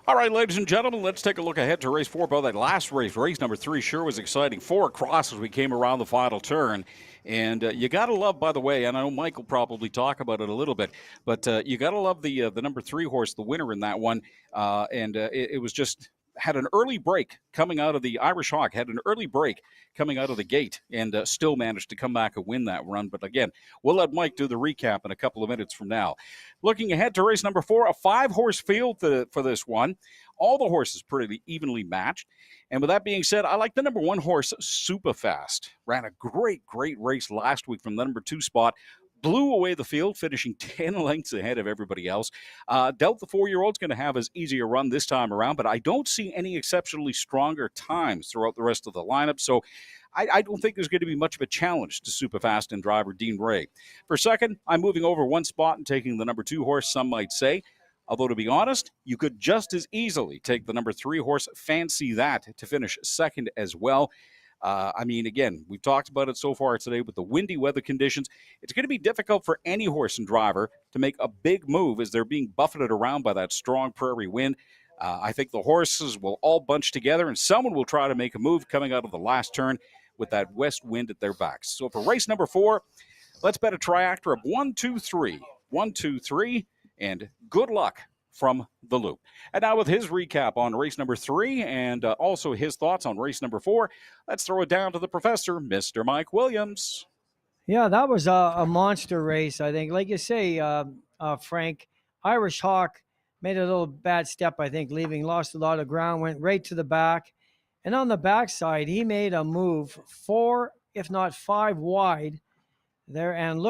B: All right, ladies and gentlemen, let's take a look ahead to race 4. But that last race, race number 3, sure was exciting. 4 across as we came around the final turn. And you got to love, by the way, and I know Mike will probably talk about it a little bit, but you got to love the number 3 horse, the winner in that one. It was just had an early break coming out of the Irish Hawk, had an early break coming out of the gate, and still managed to come back and win that run. But again, we'll let Mike do the recap in a couple of minutes from now. Looking ahead to race number 4, a 5-horse field for this one. All the horses pretty evenly matched. And with that being said, I like the number 1 horse, Superfast. Ran a great race last week from the number 2 spot. Blew away the field, finishing 10 lengths ahead of everybody else. Dealt the 4-year-old's going to have as easy a run this time around, but I don't see any exceptionally stronger times throughout the rest of the lineup. So I don't think there's going to be much of a challenge to Superfast and driver Dean Ray. For second, I'm moving over 1 spot and taking the number 2 horse, some might say. Although, to be honest, you could just as easily take the number 3 horse, Fancy That, to finish second as well. Again, we've talked about it so far today with the windy weather conditions. It's going to be difficult for any horse and driver to make a big move as they're being buffeted around by that strong prairie wind. I think the horses will all bunch together, and someone will try to make a move coming out of the last turn with that west wind at their backs. So for race number 4, let's bet a triactor of 1, 2, 3. 1, 2, 3, and good luck from the Loop. And now with his recap on race number 3 and also his thoughts on race number 4, let's throw it down to the professor, Mr. Mike Williams.
A: Yeah, that was a monster race, I think. Like you say, Frank, Irish Hawk made a little bad step, I think, leaving, lost a lot of ground, went right to the back. And on the backside, he made a move 4, if not 5 wide there, and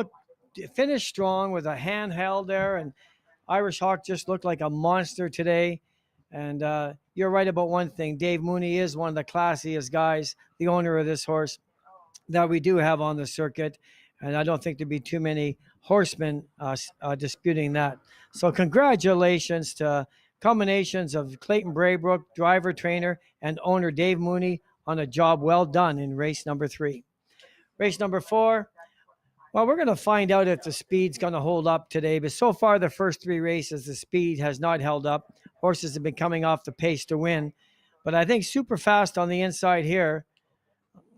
A: finished strong with a handheld there. And Irish Hawk just looked like a monster today. And you're right about one thing. Dave Mooney is one of the classiest guys, the owner of this horse that we do have on the circuit. And I don't think there'd be too many horsemen disputing that. So congratulations to combinations of Clayton Braybrook, driver, trainer, and owner Dave Mooney on a job well done in race number 3. Race number 4, well, we're going to find out if the speed's going to hold up today. But so far, the first 3 races, the speed has not held up. Horses have been coming off the pace to win. But I think super fast on the inside here,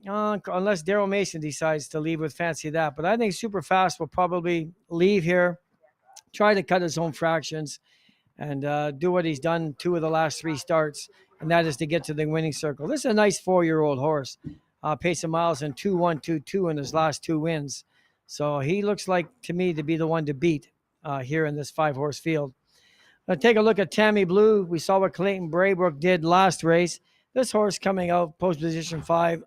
A: unless Daryl Mason decides to leave with Fancy That. But I think super fast will probably leave here, try to cut his own fractions, and do what he's done 2 of the last 3 starts, and that is to get to the winning circle. This is a nice 4-year-old horse. Pace of miles in 2-1-2-2 in his last 2 wins. So he looks like, to me, to be the one to beat here in this 5-horse field. Now take a look at Tammy Blue. We saw what Clayton Braybrook did last race. This horse coming out post position 5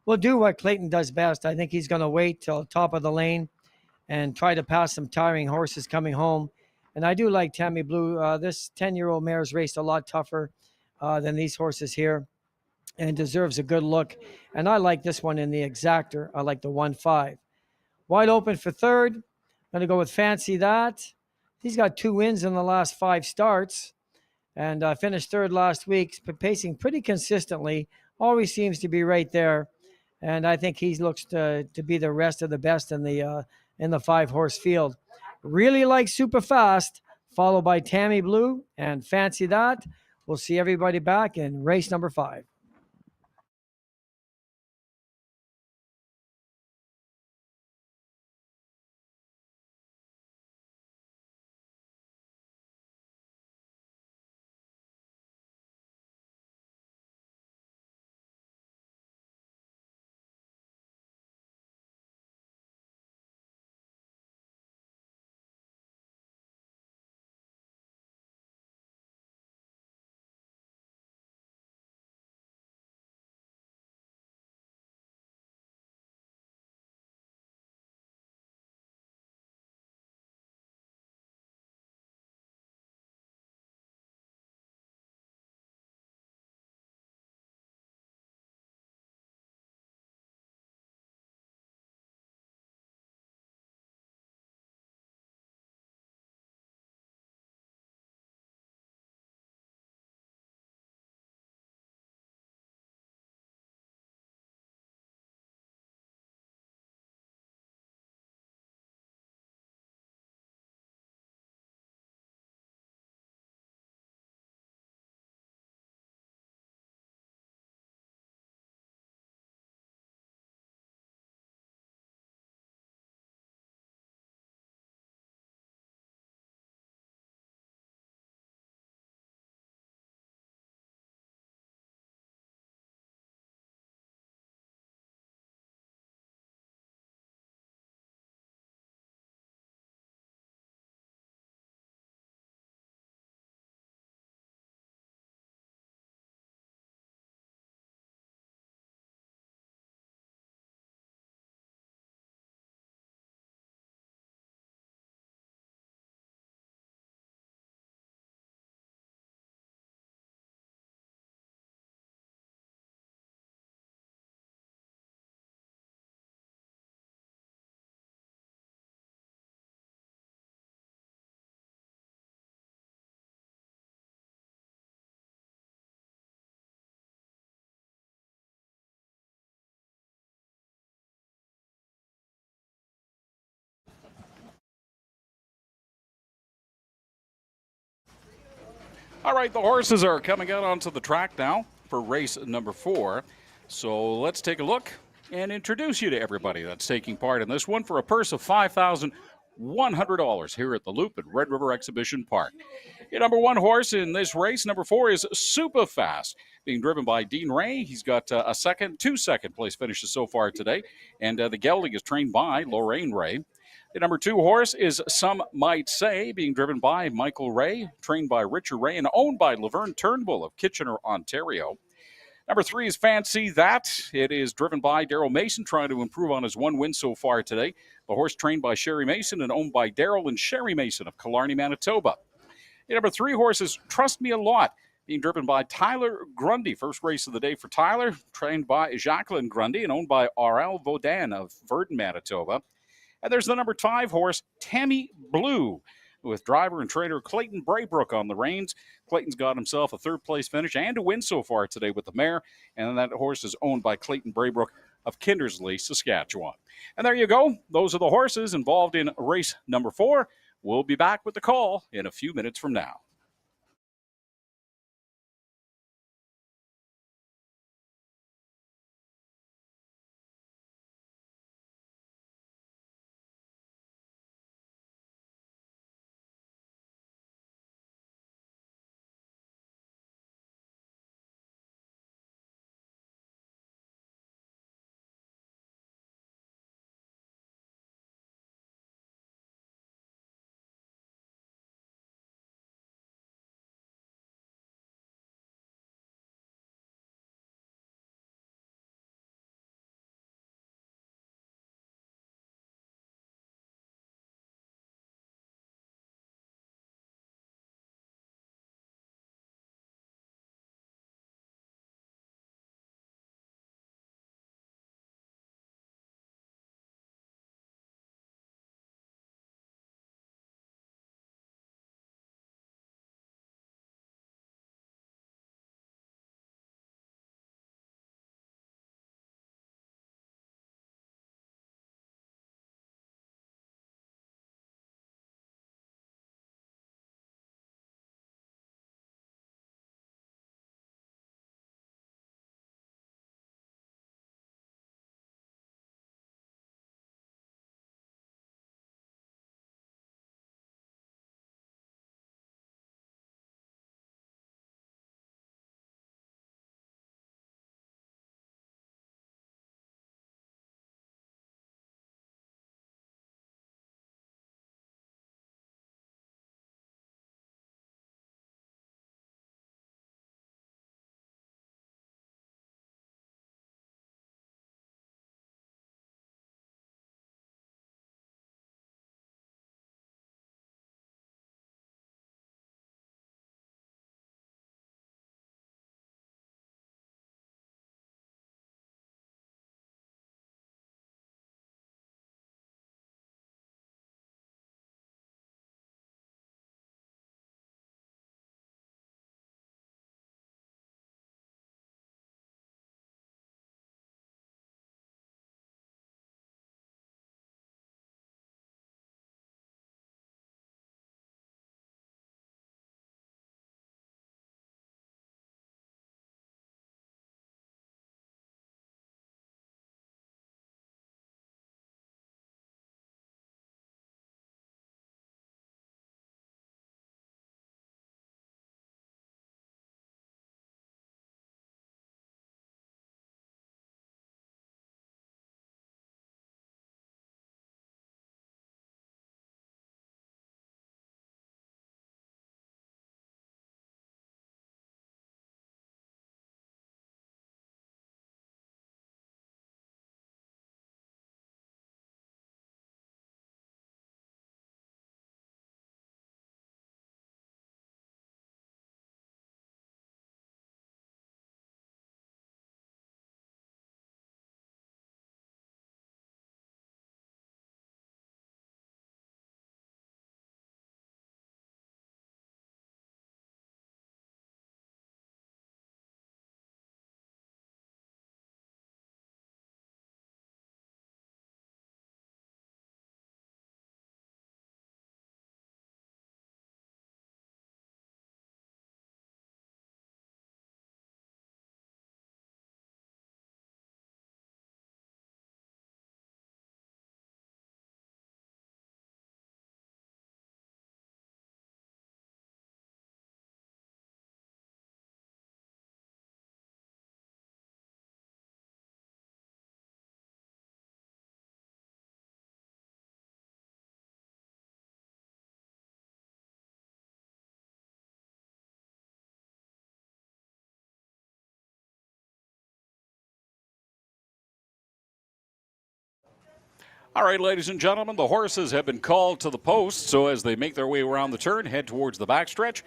A: will do what Clayton does best. I think he's going to wait till the top of the lane and try to pass some tiring horses coming home. And I do like Tammy Blue. This 10-year-old mare's raced a lot tougher than these horses here and deserves a good look. And I like this one in the exactor. I like the 1-5. Wide open for third. Going to go with Fancy That. He's got 2 wins in the last 5 starts and finished third last week, pacing pretty consistently. Always seems to be right there. And I think he looks to be the rest of the best in the 5-horse field. Really like super fast, followed by Tammy Blue and Fancy That. We'll see everybody back in race number 5.
B: All right, the horses are coming out onto the track now for race number 4. So let's take a look and introduce you to everybody that's taking part in this one for a purse of $5,100 here at the Loop at Red River Exhibition Park. Your number 1 horse in this race, number 4, is Super Fast, being driven by Dean Ray. He's got two second place finishes so far today, and the gelding is trained by Lorraine Ray. The number 2 horse is Some Might Say, being driven by Michael Ray, trained by Richard Ray, and owned by Laverne Turnbull of Kitchener, Ontario. Number 3 is Fancy That. It is driven by Daryl Mason, trying to improve on his 1 win so far today. The horse trained by Sherry Mason and owned by Daryl and Sherry Mason of Killarney, Manitoba. The number 3 horse is Trust Me a Lot, being driven by Tyler Grundy. First race of the day for Tyler, trained by Jacqueline Grundy and owned by R.L. Vaudan of Verdun, Manitoba. And there's the number 5 horse, Tammy Blue, with driver and trainer Clayton Braybrook on the reins. Clayton's got himself a 3rd place finish and a win so far today with the mare. And that horse is owned by Clayton Braybrook of Kindersley, Saskatchewan. And there you go. Those are the horses involved in race number 4. We'll be back with the call in a few minutes from now. All right, ladies and gentlemen, the horses have been called to the post, so as they make their way around the turn, head towards the backstretch,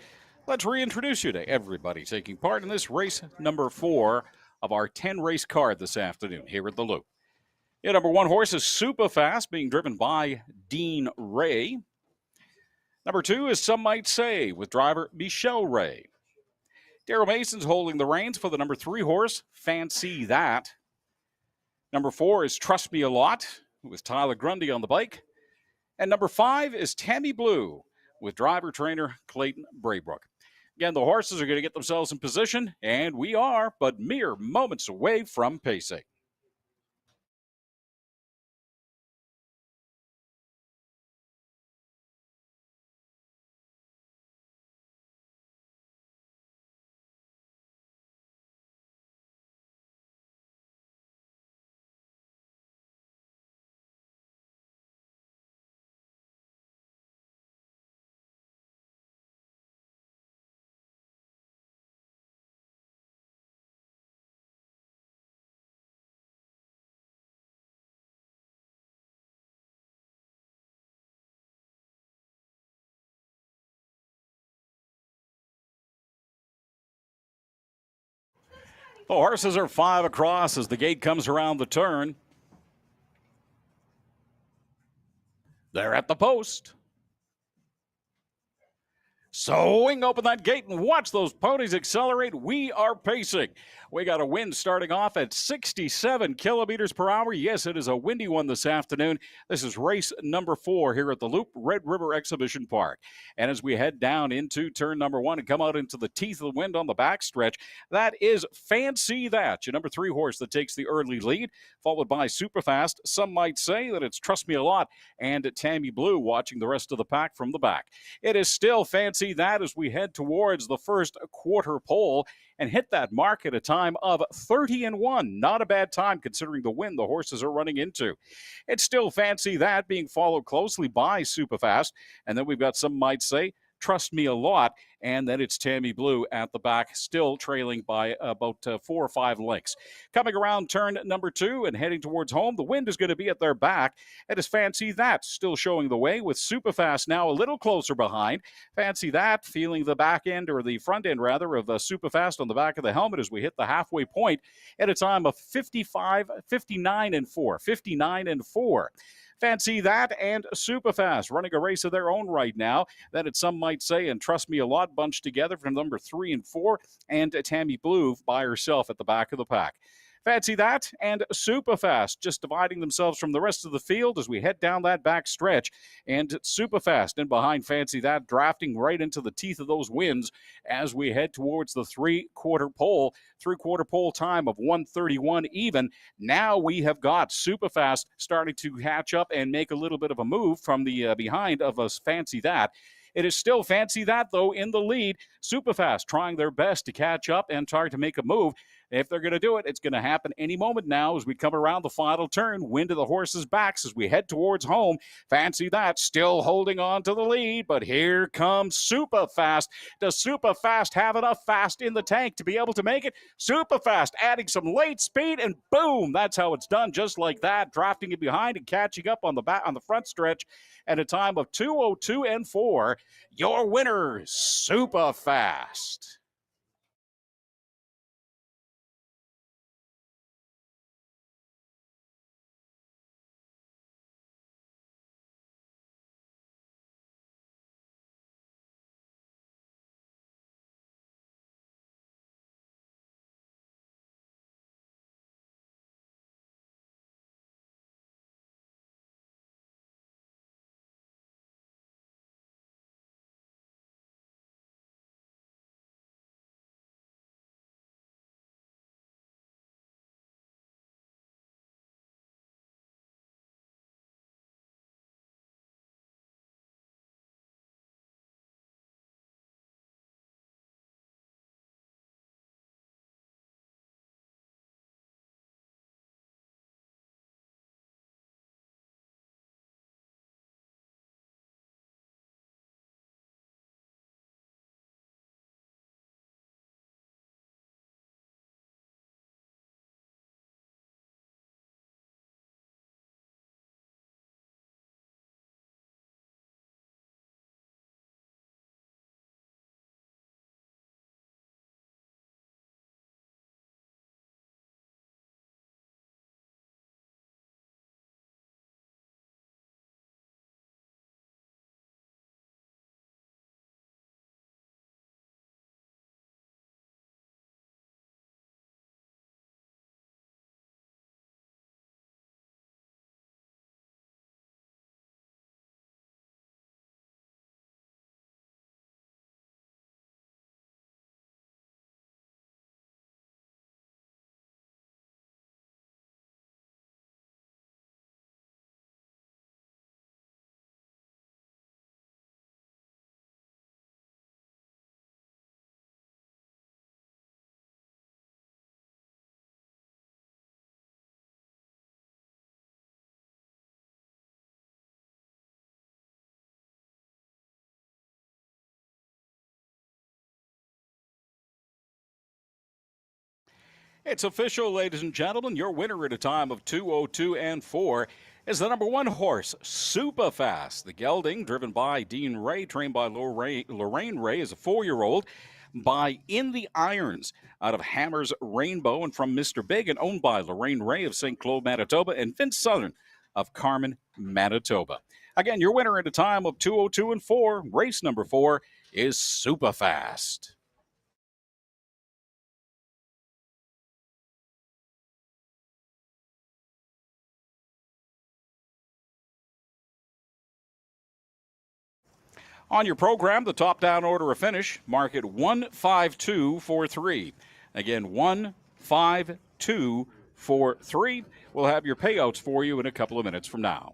B: let's reintroduce you to everybody taking part in this race number 4 of our 10-race card this afternoon here at the Loop. Your number 1 horse is Superfast, being driven by Dean Ray. Number 2 is Some Might Say, with driver Michelle Ray. Daryl Mason's holding the reins for the number 3 horse, Fancy That. Number 4 is Trust Me a Lot, with Tyler Grundy on the bike. And number 5 is Tammy Blue, with driver trainer Clayton Braybrook. Again, the horses are going to get themselves in position, and we are but mere moments away from pacing. The horses are 5 across as the gate comes around the turn. They're at the post. Swing open that gate and watch those ponies accelerate. We are pacing. We got a wind starting off at 67 kilometers per hour. Yes, it is a windy one this afternoon. This is race number 4 here at the Loop, Red River Exhibition Park. And as we head down into turn number 1 and come out into the teeth of the wind on the backstretch, that is Fancy That, your number 3 horse that takes the early lead, followed by Superfast. Some might say that it's Trust Me a Lot and Tammy Blue watching the rest of the pack from the back. It is still Fancy That as we head towards the first quarter pole and hit that mark at a time of 30-1. Not a bad time considering the wind the horses are running into. It's still Fancy That being followed closely by Superfast. And then we've got Some Might Say, Trust Me a Lot, and then it's Tammy Blue at the back, still trailing by about 4 or 5 lengths. Coming around turn number 2 and heading towards home, the wind is going to be at their back. It is Fancy That still showing the way, with Superfast now a little closer behind. Fancy That feeling the back end, or the front end rather, of Superfast on the back of the helmet as we hit the halfway point at a time of 59-4. Fancy That and Superfast running a race of their own right now. Then it's Some Might Say and Trust Me a Lot bunched together from number 3 and 4, and Tammy Blue by herself at the back of the pack. Fancy That and Superfast just dividing themselves from the rest of the field as we head down that back stretch. And Superfast in behind Fancy That, drafting right into the teeth of those winds as we head towards the three-quarter pole time of 1:31 even. Now we have got Superfast starting to hatch up and make a little bit of a move from the behind of us Fancy That. It is still Fancy That, though, in the lead. Superfast trying their best to catch up and try to make a move. If they're going to do it, it's going to happen any moment now as we come around the final turn. Wind to the horses' backs as we head towards home. Fancy That still holding on to the lead, but here comes Superfast. Does Superfast have enough fast in the tank to be able to make it? Superfast adding some late speed, and boom, that's how it's done, just like that, drafting it behind and catching up on the front stretch at a time of 2:02.4. Your winner, Superfast. It's official, ladies and gentlemen. Your winner at a time of 2:02 and 4 is the number 1 horse, Superfast. The gelding, driven by Dean Ray, trained by Lorraine Ray, is a 4-year-old. By In the Irons out of Hammers Rainbow and from Mr. Big, and owned by Lorraine Ray of St. Claude, Manitoba, and Vince Southern of Carmen, Manitoba. Again, your winner at a time of 2:02 and 4, race number 4, is Superfast. On your program, the top-down order of finish, mark it 15243. Again, 15243. We'll have your payouts for you in a couple of minutes from now.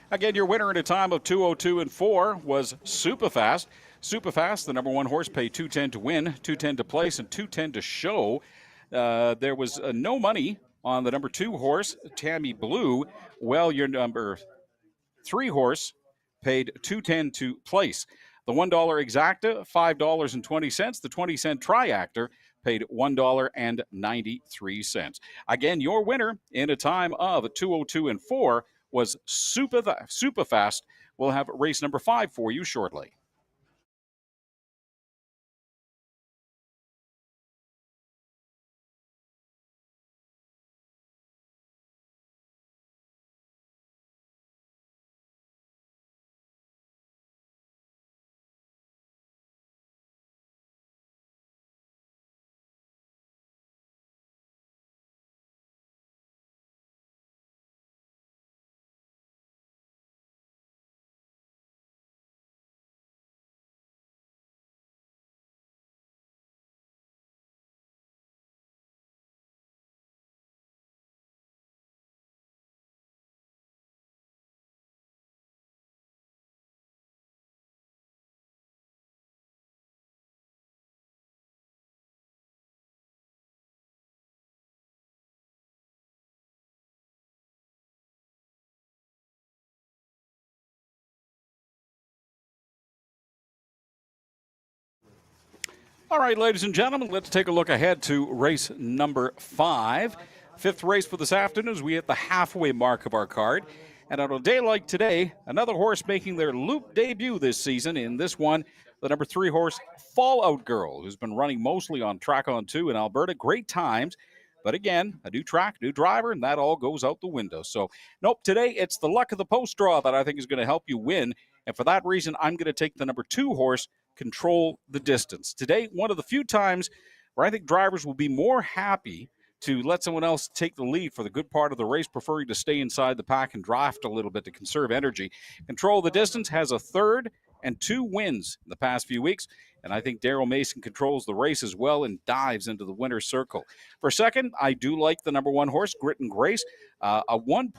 B: Again, your winner at a time of 2:02 and 4 was Superfast. Superfast, the number 1 horse, paid $210 to win, $210 to place, and $210 to show. There was no money on the number 2 horse, Tammy Blue. Well, your number 3 horse paid $210 to place. The $1 exacta, $5.20. The 20-cent triactor paid $1.93. Again, your winner in a time of 2:02 and 4 was Superfast. We'll have race number 5 for you shortly. All right, ladies and gentlemen, let's take a look ahead to race number 5. 5th race for this afternoon as we hit the halfway mark of our card. And on a day like today, another horse making their Loop debut this season. In this one, the number 3 horse, Fallout Girl, who's been running mostly on Track On 2 in Alberta. Great times. But again, a new track, new driver, and that all goes out the window. So, nope, today it's the luck of the post draw that I think is going to help you win. And for that reason, I'm going to take the number 2 horse, Control the Distance. Today, one of the few times where I think drivers will be more happy to let someone else take the lead for the good part of the race, preferring to stay inside the pack and draft a little bit to conserve energy. Control the Distance has a 3rd and 2 wins in the past few weeks, and I think Daryl Mason controls the race as well and dives into the winner's circle. For second, I do like the number 1 horse, Grit and Grace. At one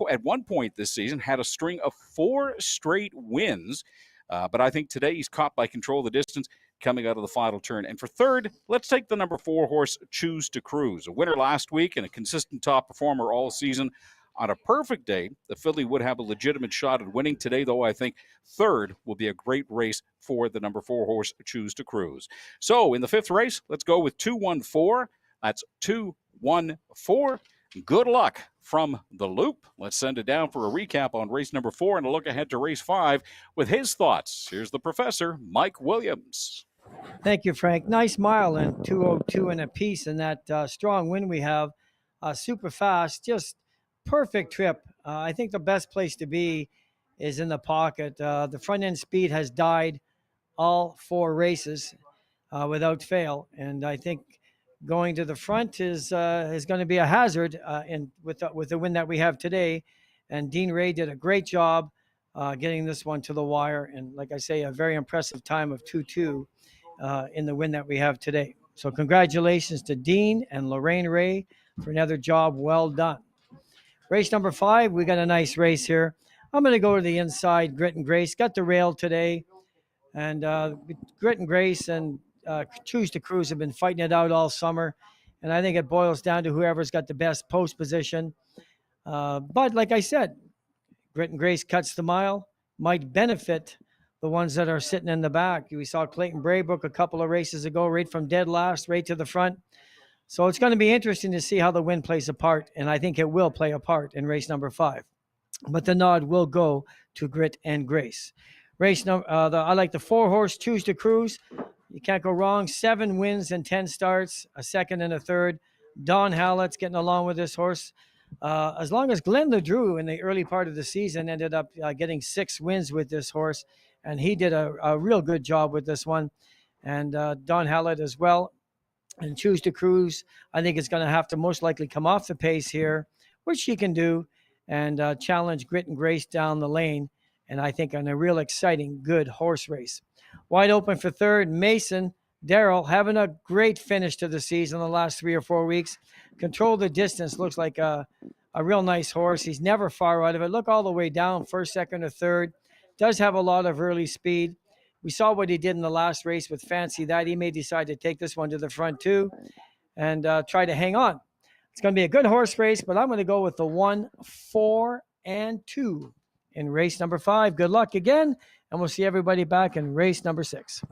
B: point this season, had a string of 4 straight wins. But I think today he's caught by Control the Distance coming out of the final turn. And for third, let's take the number 4 horse, Choose to Cruise. A winner last week and a consistent top performer all season. On a perfect day, the filly would have a legitimate shot at winning. Today, though, I think third will be a great race for the number 4 horse, Choose to Cruise. So in the 5th race, let's go with 2-1-4. That's 2-1-4. Good luck from the Loop. Let's send it down for a recap on race number 4 and a look ahead to race 5 with his thoughts. Here's the professor, Mike Williams.
A: Thank you, Frank. Nice mile and 2:02 and a piece in that strong win we have. Super fast, just perfect trip. I think the best place to be is in the pocket. The front end speed has died all 4 races without fail, and I think going to the front is going to be a hazard with the win that we have today. And Dean Ray did a great job getting this one to the wire, and like I say, a very impressive time of 2-2 in the win that we have today. So congratulations to Dean and Lorraine Ray for another job well done. Race number 5, we got a nice race here. I'm going to go to the inside. Grit and Grace got the rail today, and Grit and Grace and Choose to Cruise have been fighting it out all summer, and I think it boils down to whoever's got the best post position. But like I said, Grit and Grace cuts the mile might benefit the ones that are sitting in the back. We saw Clayton Braybrook a couple of races ago, right from dead last, right to the front. So it's going to be interesting to see how the wind plays a part, and I think it will play a part in race number 5. But the nod will go to Grit and Grace. Race number, I like the 4-horse Choose to Cruise. You can't go wrong. 7 wins and 10 starts, a second and a third. Don Hallett's getting along with this horse. As long as Glenn LeDrew in the early part of the season ended up getting 6 wins with this horse, and he did a real good job with this one. And Don Hallett as well. And Choose to Cruise, I think it's going to have to most likely come off the pace here, which she can do, and challenge Grit and Grace down the lane. And I think on a real exciting, good horse race. Wide open for third, Mason Darrell having a great finish to the season the last 3 or 4 weeks. Control the distance, looks like a real nice horse. He's never far out of it. Look all the way down, first, second, or third. Does have a lot of early speed. We saw what he did in the last race with Fancy That. He may decide to take this one to the front too and try to hang on. It's going to be a good horse race, but I'm going to go with the 1, 4, and 2 in race number 5. Good luck again, and we'll see everybody back in race number 6.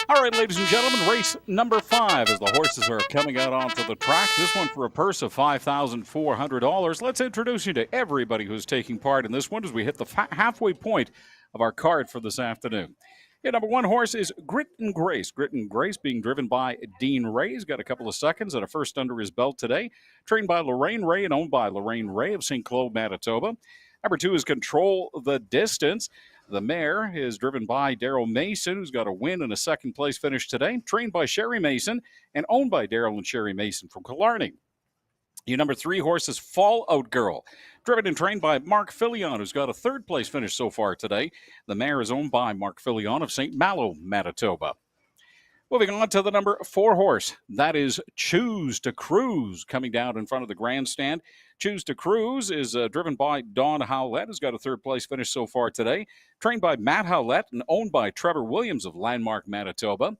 B: All right, ladies and gentlemen, race number 5 as the horses are coming out onto the track. This one for a purse of $5,400. Let's introduce you to everybody who's taking part in this one as we hit the halfway point of our card for this afternoon. Yeah, number 1 horse is Grit and Grace. Grit and Grace being driven by Dean Ray. He's got a couple of seconds and a first under his belt today. Trained by Lorraine Ray and owned by Lorraine Ray of St. Claude, Manitoba. Number 2 is Control the Distance. The mare is driven by Daryl Mason, who's got a win and a second place finish today. Trained by Sherry Mason and owned by Daryl and Sherry Mason from Killarney. Your number 3 horse is Fallout Girl, driven and trained by Mark Filion, who's got a third place finish so far today. The mare is owned by Mark Filion of St. Malo, Manitoba. Moving on to the number 4 horse, that is Choose to Cruise, coming down in front of the grandstand. Choose to Cruise is driven by Don Howlett, who's got a third place finish so far today. Trained by Matt Howlett and owned by Trevor Williams of Landmark, Manitoba.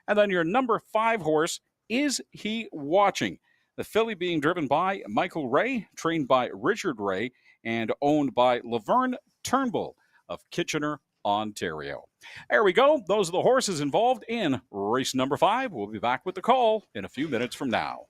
B: And then your number 5 horse, Is He Watching? The filly being driven by Michael Ray, trained by Richard Ray, and owned by Laverne Turnbull of Kitchener, Ontario. There we go. Those are the horses involved in race number 5. We'll be back with the call in a few minutes from now.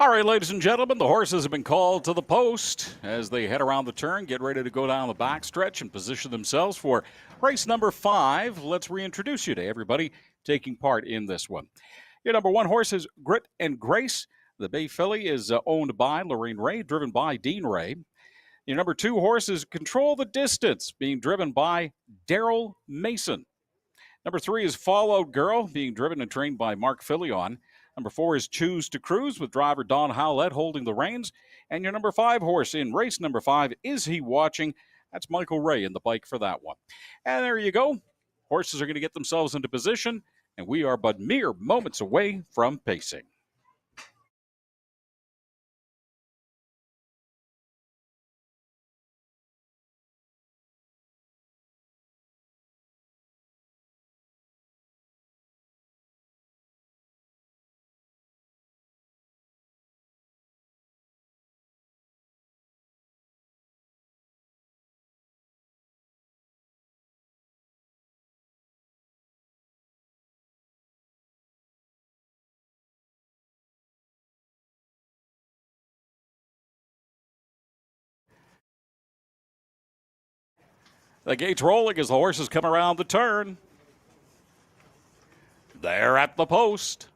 B: All right, ladies and gentlemen, the horses have been called to the post as they head around the turn, get ready to go down the backstretch and position themselves for race number 5. Let's reintroduce you to everybody taking part in this one. Your number 1 horse is Grit and Grace. The Bay Filly is owned by Lorraine Ray, driven by Dean Ray. Your number 2 horse is Control the Distance, being driven by Daryl Mason. Number 3 is Fallout Girl, being driven and trained by Mark Filion. Number 4 is Choose to Cruise, with driver Don Howlett holding the reins. And your number 5 horse in race number 5, Is He Watching? That's Michael Ray in the bike for that one. And there you go. Horses are going to get themselves into position, and we are but mere moments away from pacing. The gate's rolling as the horses come around the turn. They're at the post.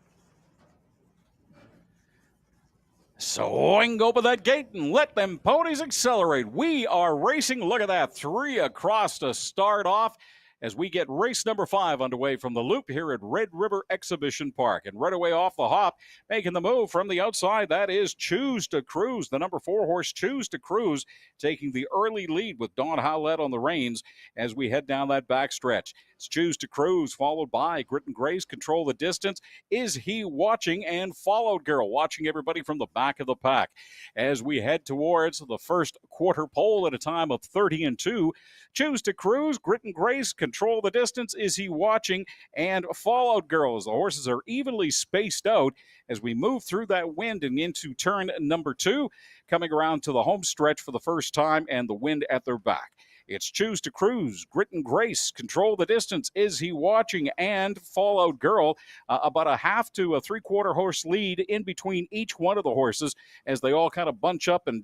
B: Swing open that gate and let them ponies accelerate. We are racing. Look at that. 3 across to start off as we get race number 5 underway from the loop here at Red River Exhibition Park. And right away off the hop, making the move from the outside, that is Choose to Cruise. The number 4 horse, Choose to Cruise, taking the early lead with Don Howlett on the reins as we head down that backstretch. It's Choose to Cruise, followed by Grit and Grace, Control the Distance. Is He Watching? And Followed Girl, watching everybody from the back of the pack. As we head towards the first quarter pole at a time of 30-2, Choose to Cruise, Grit and Grace, Control the Distance, Is He Watching? And Fallout Girls. The horses are evenly spaced out as we move through that wind and into turn number 2, coming around to the home stretch for the first time and the wind at their back. It's Choose to Cruise, Grit and Grace, Control the Distance, Is He Watching? And Fallout Girl, about a half to a three-quarter horse lead in between each one of the horses as they all kind of bunch up and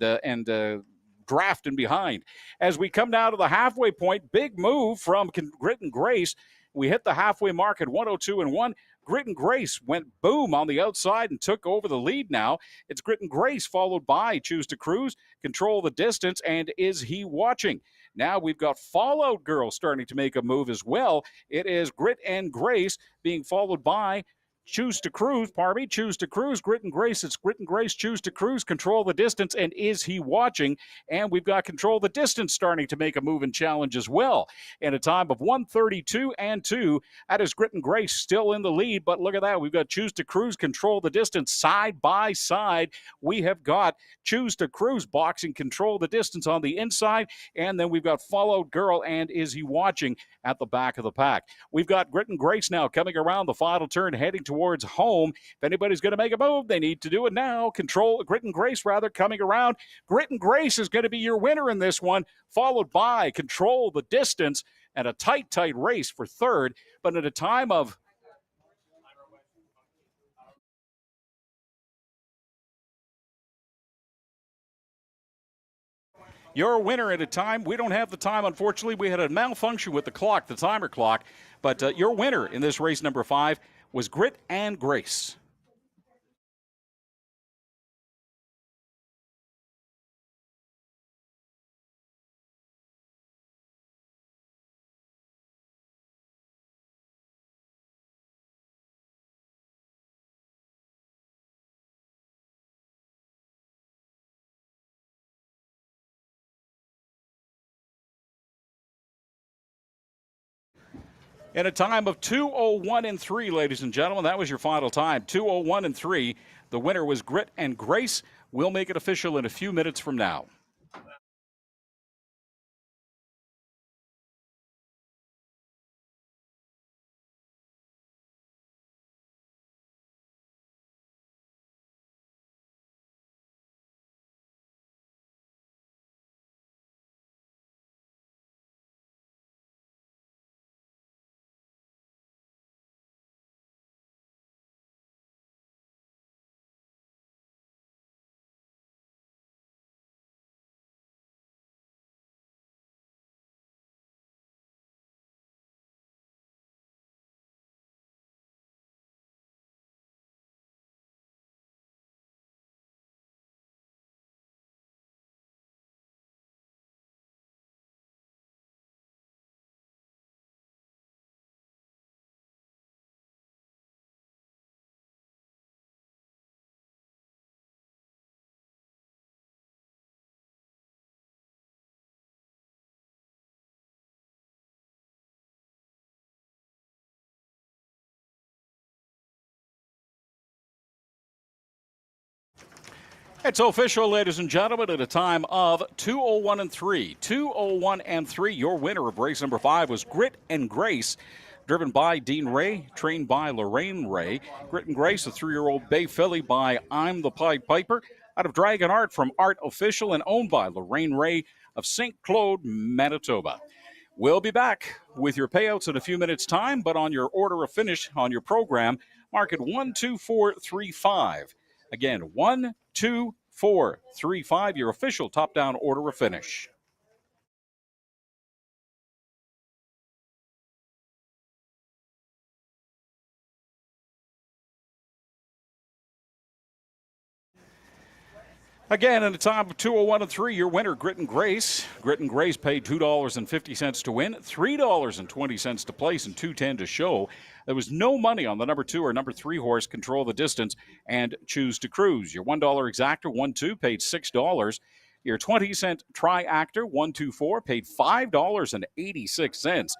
B: draft in behind. As we come down to the halfway point, big move from Grit and Grace. We hit the halfway mark at 102-1. Grit and Grace went boom on the outside and took over the lead now. It's Grit and Grace followed by Choose to Cruise, Control the Distance, and Is He Watching? Now we've got Fallout Girl starting to make a move as well. It is Grit and Grace being followed by Choose to Cruise, Choose to Cruise, Grit and Grace. It's Grit and Grace, Choose to Cruise, Control the Distance, and Is He Watching? And we've got Control the Distance starting to make a move and challenge as well. In a time of 1:32-2, that is Grit and Grace still in the lead, but look at that. We've got Choose to Cruise, Control the Distance side by side. We have got Choose to Cruise boxing Control the Distance on the inside, and then we've got Followed Girl and Is He Watching at the back of the pack. We've got Grit and Grace now coming around the final turn, heading towards home. If anybody's going to make a move, they need to do it now. Grit and Grace, coming around. Grit and Grace is going to be your winner in this one, followed by Control the Distance, and a tight race for third. But at a time of your winner at a time. We don't have the time, unfortunately. We had a malfunction with the clock, the timer clock. But your winner in this race number 5 was Grit and Grace. In a time of 2:01-3, ladies and gentlemen, that was your final time. 2:01-3. The winner was Grit and Grace. We'll make it official in a few minutes from now. It's official, ladies and gentlemen, at a time of 2:01 and 3. 2:01 and 3. Your winner of race number 5 was Grit and Grace, driven by Dean Ray, trained by Lorraine Ray. Grit and Grace, a 3-year-old bay filly by I'm the Pied Piper, out of Dragon Art from Art Official and owned by Lorraine Ray of St. Claude, Manitoba. We'll be back with your payouts in a few minutes' time, but on your order of finish on your program, mark it 12435. Again, 12435, your official top-down order of finish. Again, in the time of 2:01 and 3, your winner, Grit and Grace. Grit and Grace paid $2.50 to win, $3.20 to place, and $2.10 to show. There was no money on the number 2 or number 3 horse, Control the Distance, and Choose to Cruise. Your $1 exactor, 1-2, paid $6. Your 20-cent tri-actor, 1-2-4, paid $5.86.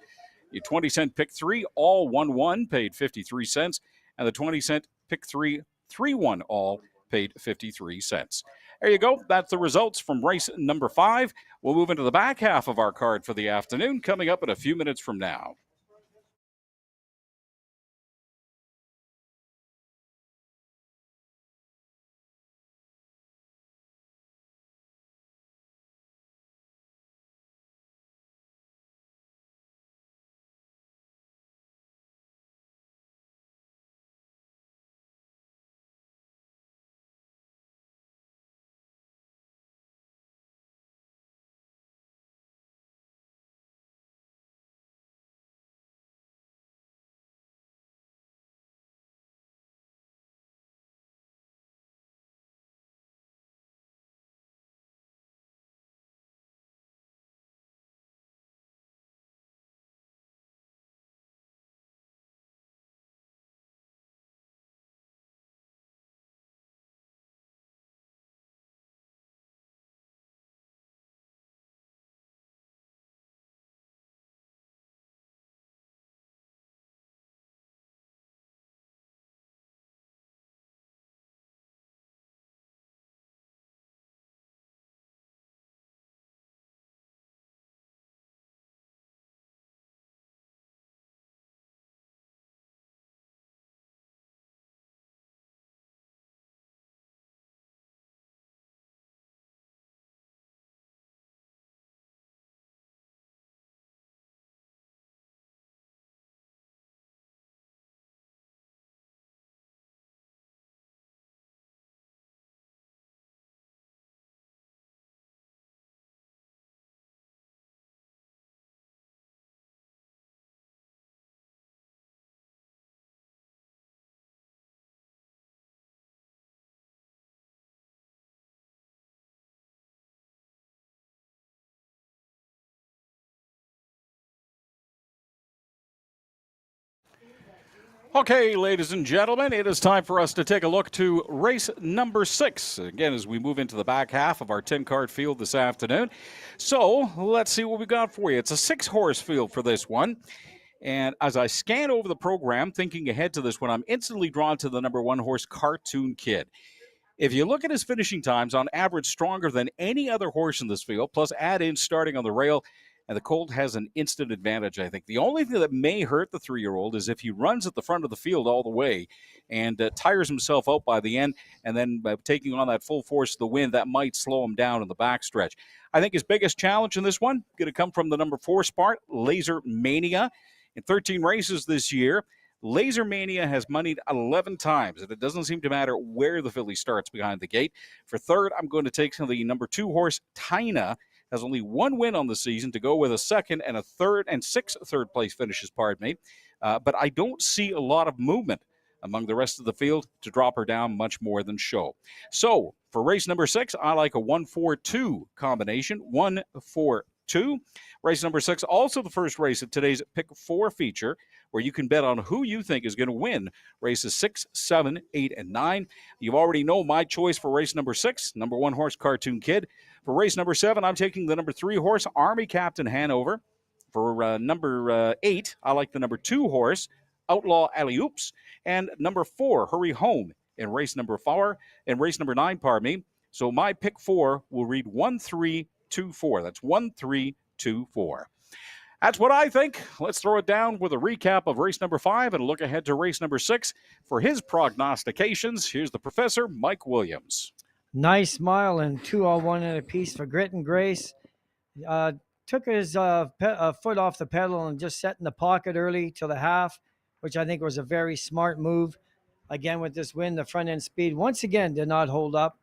B: Your 20-cent pick 3, all 1-1, paid 53 cents. And the 20-cent pick 3, 3-1 all, paid 53 cents. There you go. That's the results from race number 5. We'll move into the back half of our card for the afternoon, coming up in a few minutes from now. Okay, ladies and gentlemen, it is time for us to take a look to race number 6. Again, as we move into the back half of our 10-card field this afternoon. So, let's see what we got for you. It's a 6-horse field for this one. And as I scan over the program, thinking ahead to this one, I'm instantly drawn to the number 1 horse, Cartoon Kid. If you look at his finishing times, on average, stronger than any other horse in this field, plus add in starting on the rail, and the colt has an instant advantage, I think. The only thing that may hurt the 3-year-old is if he runs at the front of the field all the way and tires himself out by the end, and then taking on that full force of the wind, that might slow him down in the backstretch. I think his biggest challenge in this one going to come from the number 4 spot, Laser Mania. In 13 races this year, Laser Mania has moneyed 11 times, and it doesn't seem to matter where the filly starts behind the gate. For third, I'm going to take the number 2 horse, Tina. Has only 1 win on the season to go with a second and a third and 6 third-place finishes, pardon me. But I don't see a lot of movement among the rest of the field to drop her down much more than show. So, for race number 6, I like a 1-4-2 combination. 1-4-2. Race number 6, also the first race of today's Pick 4 feature, where you can bet on who you think is going to win races 6, 7, 8, and 9. You already know my choice for race number 6, number 1 horse, Cartoon Kid. For race number 7, I'm taking the number 3 horse, Army Captain Hanover. For number 8, I like the number 2 horse, Outlaw Alley Oops. And number 4, Hurry Home in race number 4. In race number 9, pardon me, So my pick 4 will read 1324. That's 1324. That's what I think. Let's throw it down with a recap of race number 5 and a look ahead to race number 6. For his prognostications, here's the professor, Mike Williams.
A: Nice mile and 2:01 and a piece for Grit and Grace. Took his foot off the pedal and just set in the pocket early to the half, which I think was a very smart move. Again, with this win, the front end speed once again did not hold up,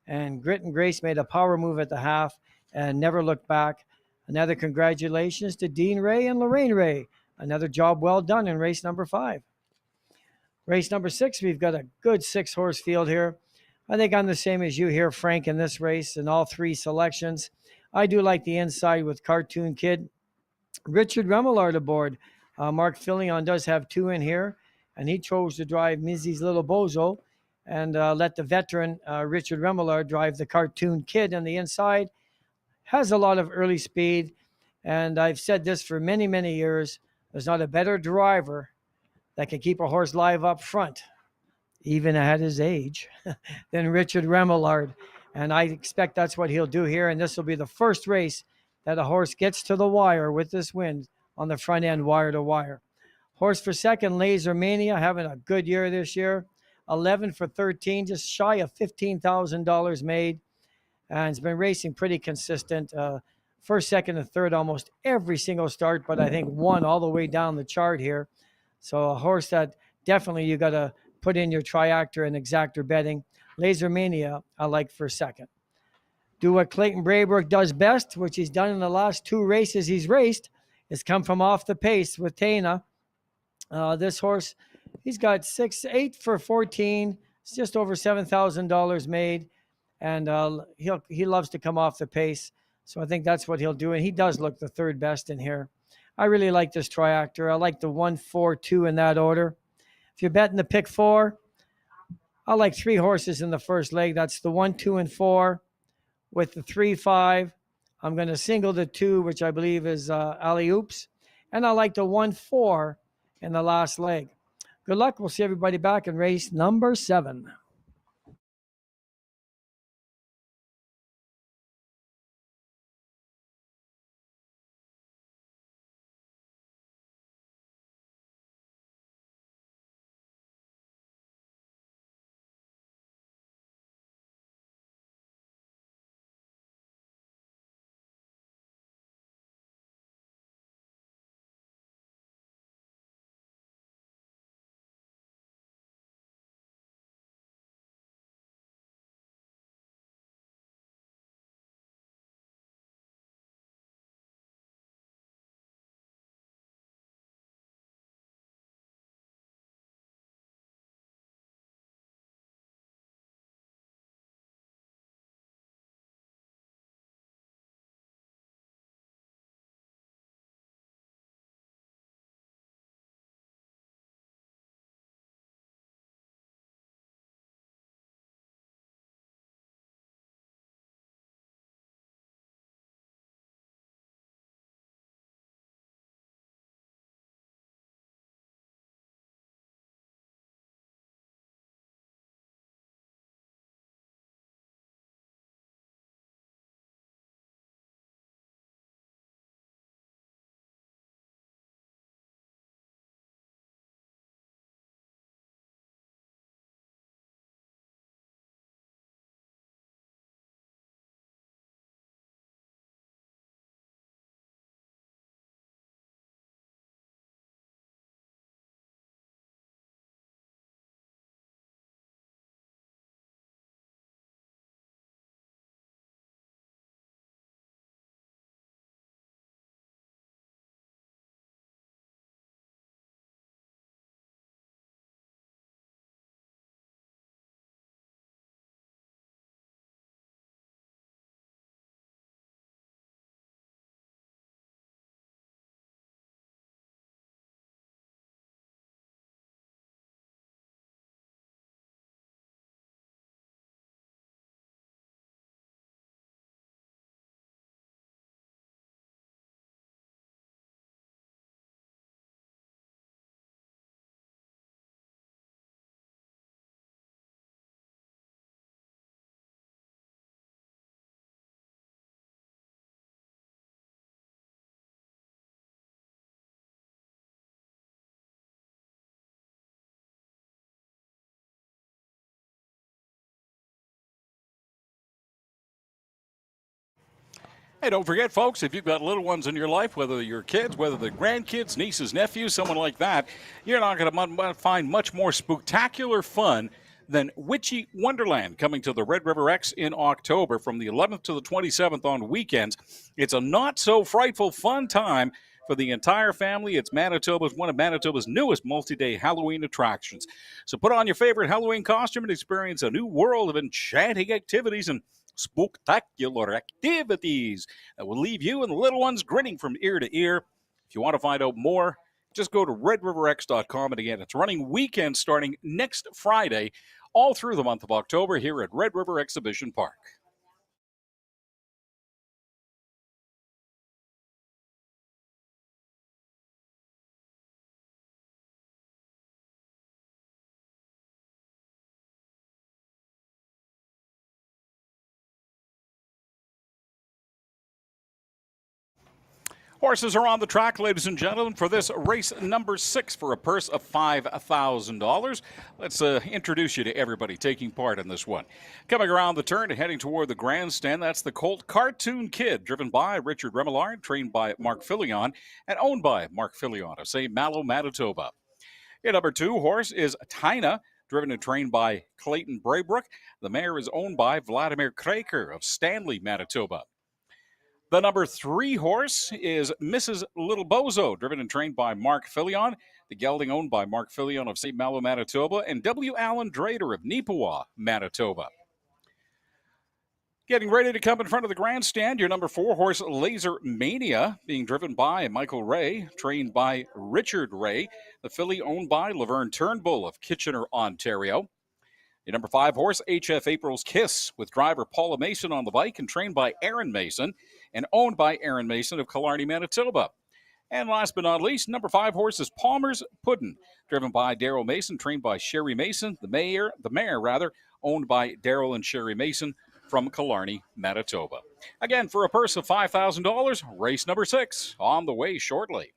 A: and Grit and Grace made a power move at the half and never looked back. Another congratulations to Dean Ray and Lorraine Ray. Another job well done in race number 5. Race number 6, we've got a good 6-horse field here. I think I'm the same as you here, Frank, in this race in all 3 selections. I do like the inside with Cartoon Kid. Richard Remillard aboard. Mark Fillion does have 2 in here, and he chose to drive Mizzy's Little Bozo and let the veteran Richard Remillard drive the Cartoon Kid on the inside. Has a lot of early speed, and I've said this for many, many years. There's not a better driver that can keep a horse live up front, even at his age, than Richard Remillard. And I expect that's what he'll do here. And this will be the first race that a horse gets to the wire with this win on the front end, wire to wire. Horse for second, Laser Mania, having a good year this year. 11 for 13, just shy of $15,000 made. And it's been racing pretty consistent. First, second, and third almost every single start, but I think won all the way down the chart here. So a horse that definitely you got to put in your triactor and exactor betting. Laser Mania, I like for second. Do what Clayton Braybrook does best, which he's done in the last 2 races he's raced, is come from off the pace with Tana. This horse, he's got 8 for 14. It's just over $7,000 made, and he loves to come off the pace. So I think that's what he'll do, and he does look the 3rd best in here. I really like this triactor. I like the 1, 4, 2 in that order. If you're betting the pick 4, I like 3 horses in the first leg. That's the 1, 2, and 4 with the 3, 5. I'm going to single the 2, which I believe is Alley Oops. And I like the 1, 4 in the last leg. Good luck. We'll see everybody back in race number 7.
B: Hey, don't forget, folks, if you've got little ones in your life, whether they're your kids, whether they're grandkids, nieces, nephews, someone like that, you're not going to find much more spectacular fun than Witchy Wonderland coming to the Red River X in October from the 11th to the 27th on weekends. It's a not so frightful fun time for the entire family. It's one of Manitoba's newest multi-day Halloween attractions. So put on your favorite Halloween costume and experience a new world of enchanting activities and spectacular activities that will leave you and the little ones grinning from ear to ear. If you want to find out more, just go to redriverx.com. And again, it's running weekends starting next Friday, all through the month of October here at Red River Exhibition Park. Horses are on the track, ladies and gentlemen, for this race number 6 for a purse of $5,000. Let's introduce you to everybody taking part in this one. Coming around the turn and heading toward the grandstand, that's the colt Cartoon Kid, driven by Richard Remillard, trained by Mark Fillion, and owned by Mark Fillion of St. Malo, Manitoba. Your number 2 horse is Tina, driven and trained by Clayton Braybrook. The mare is owned by Vladimir Kraker of Stanley, Manitoba. The number 3 horse is Mrs. Little Bozo, driven and trained by Mark Fillion. The gelding owned by Mark Fillion of St. Malo, Manitoba, and W. Allen Drader of Neepawa, Manitoba. Getting ready to come in front of the grandstand, your number 4 horse, Laser Mania, being driven by Michael Ray, trained by Richard Ray. The filly owned by Laverne Turnbull of Kitchener, Ontario. Your number 5 horse, HF April's Kiss, with driver Paula Mason on the bike and trained by Aaron Mason and owned by Aaron Mason of Killarney, Manitoba. And last but not least, number 5 horse is Palmer's Puddin', driven by Daryl Mason, trained by Sherry Mason, the mare, owned by Daryl and Sherry Mason from Killarney, Manitoba. Again, for a purse of $5,000, race number 6 on the way shortly.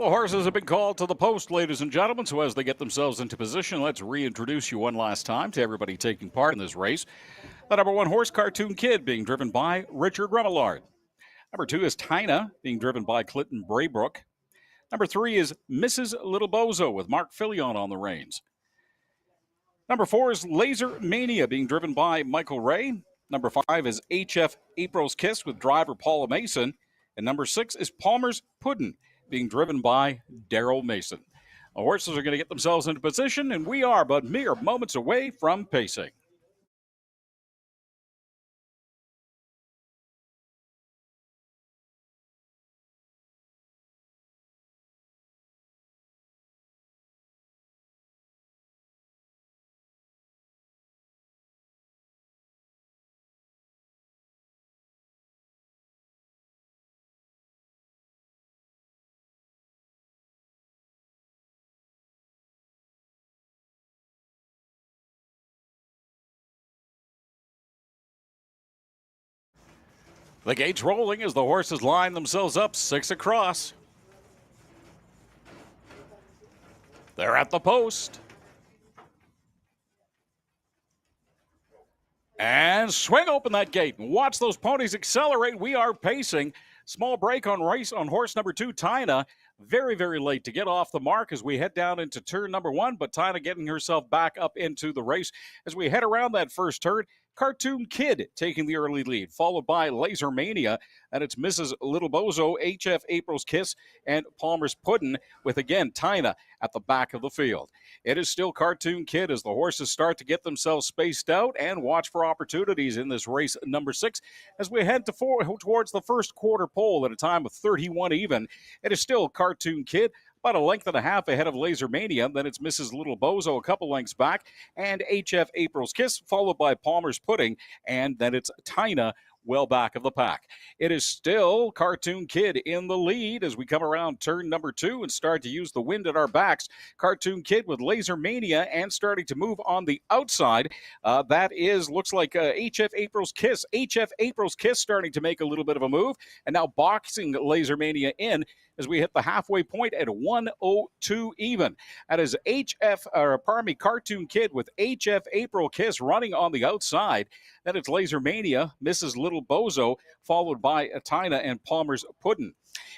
B: The horses have been called to the post, ladies and gentlemen, so as they get themselves into position, let's reintroduce you one last time to everybody taking part in this race. The number 1 horse, Cartoon Kid, being driven by Richard Remillard. Number 2 is Tina, being driven by Clinton Braybrook. Number 3 is Mrs. Little Bozo with Mark Filion on the reins. Number 4 is Laser Mania, being driven by Michael Ray. Number 5 is HF April's Kiss with driver Paula Mason. And number 6 is Palmer's Puddin', being driven by Daryl Mason. The horses are going to get themselves into position, and we are but mere moments away from pacing. The gates rolling as the horses line themselves up 6 across. They're at the post. And swing open that gate and watch those ponies accelerate. We are pacing. Small break on horse number 2, Tina. Very, very late to get off the mark as we head down into turn number 1, but Tina getting herself back up into the race. As we head around that first turn, Cartoon Kid taking the early lead, followed by Laser Mania, and it's Mrs. Little Bozo, HF April's Kiss, and Palmer's Puddin', with again Tina at the back of the field. It is still Cartoon Kid as the horses start to get themselves spaced out and watch for opportunities in this race number 6 as we head towards the first quarter pole at a time of 31 even. It is still Cartoon Kid, about a length and a half ahead of Laser Mania. Then it's Mrs. Little Bozo a couple lengths back, and HF April's Kiss, followed by Palmer's Pudding, and then it's Tina well back of the pack. It is still Cartoon Kid in the lead as we come around turn number 2 and start to use the wind at our backs. Cartoon Kid with Laser Mania and starting to move on the outside. Looks like HF April's Kiss. HF April's Kiss starting to make a little bit of a move, and now boxing Laser Mania in as we hit the halfway point at 102 even. That is Cartoon Kid with HF April Kiss running on the outside. Then it's Laser Mania, Mrs. Little Bozo, followed by Tina and Palmer's Puddin'.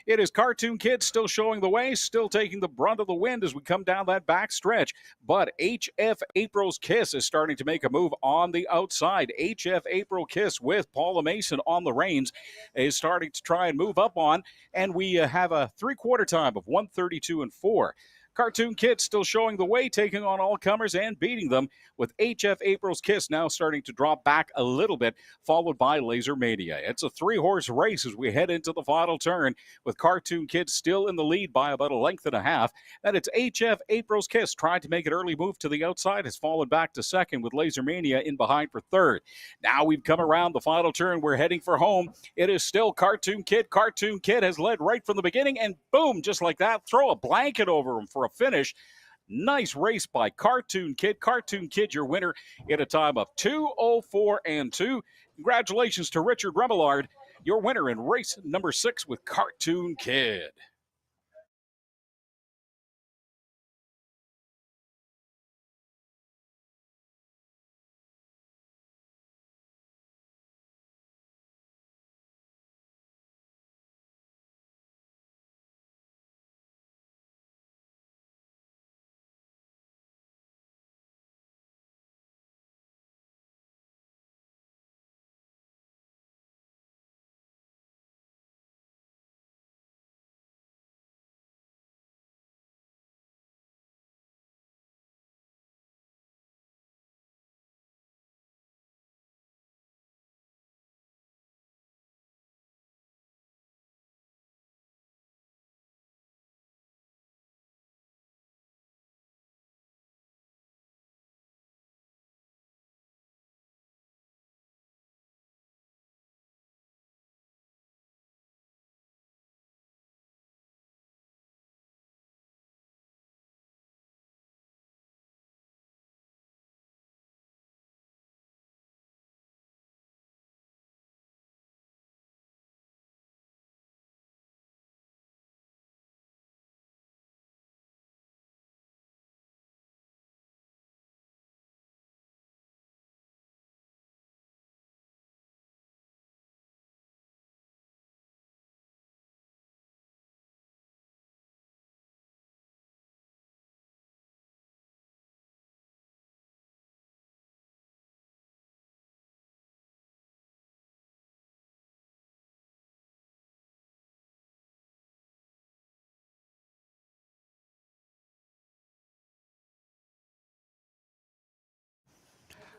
B: It is Cartoon Kid still showing the way, still taking the brunt of the wind as we come down that back stretch. But HF April's Kiss is starting to make a move on the outside. HF April Kiss with Paula Mason on the reins is starting to try and move up on. And we have a three-quarter time of 132 and 4. Cartoon Kid still showing the way, taking on all comers and beating them, with HF April's Kiss now starting to drop back a little bit, followed by Laser Mania. It's a 3-horse race as we head into the final turn, with Cartoon Kid still in the lead by about a length and a half. And it's HF April's Kiss trying to make an early move to the outside, has fallen back to second, with Laser Mania in behind for third. Now we've come around the final turn. We're heading for home. It is still Cartoon Kid. Cartoon Kid has led right from the beginning, and boom, just like that, throw a blanket over him for a finish. Nice race by Cartoon Kid. Cartoon Kid, your winner in a time of 2:04 and 2. Congratulations to Richard Remillard, your winner in race number 6 with Cartoon Kid.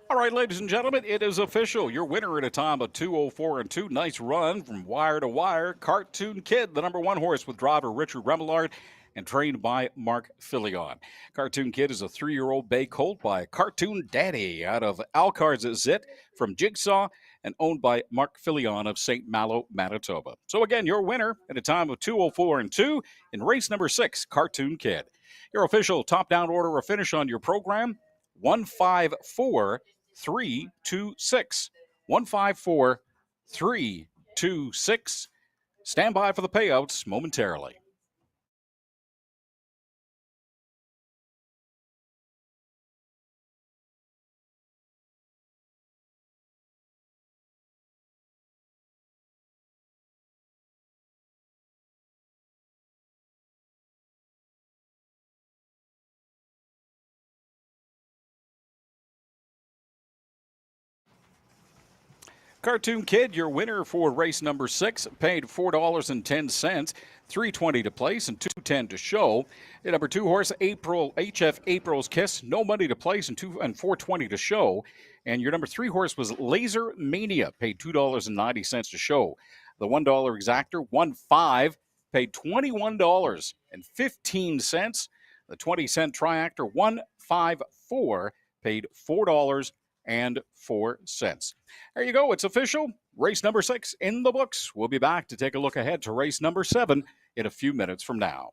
B: All right, ladies and gentlemen, it is official. Your winner at a time of 2:04 and 2. Nice run from wire to wire. Cartoon Kid, the number 1 horse with driver Richard Remillard and trained by Mark Filion. Cartoon Kid is a 3-year-old bay colt by Cartoon Daddy out of Alcar's Zit from Jigsaw and owned by Mark Filion of St. Malo, Manitoba. So again, your winner at a time of 2:04 and 2 in race number 6, Cartoon Kid. Your official top-down order of finish on your program, 154-326. 154-326. Stand by for the payouts momentarily. Cartoon Kid, your winner for race number 6, paid $4.10, $3.20 to place and $2.10 to show. The number 2 horse, HF April's Kiss, no money to place and $4.20 to show. And your number 3 horse was Laser Mania, paid $2.90 to show. The $1 exactor, 1.5, paid $21.15. The 20-cent triactor, 154, paid $4.04. There you go. It's official. Race number 6 in the books. We'll be back to take a look ahead to race number 7 in a few minutes from now.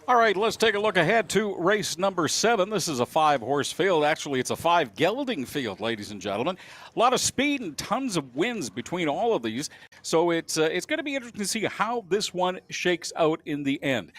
B: All right, let's take a look ahead to race number 7. This is a 5-horse field. Actually, it's a 5-gelding field, ladies and gentlemen. A lot of speed and tons of wins between all of these. So it's going to be interesting to see how this one shakes out in the end.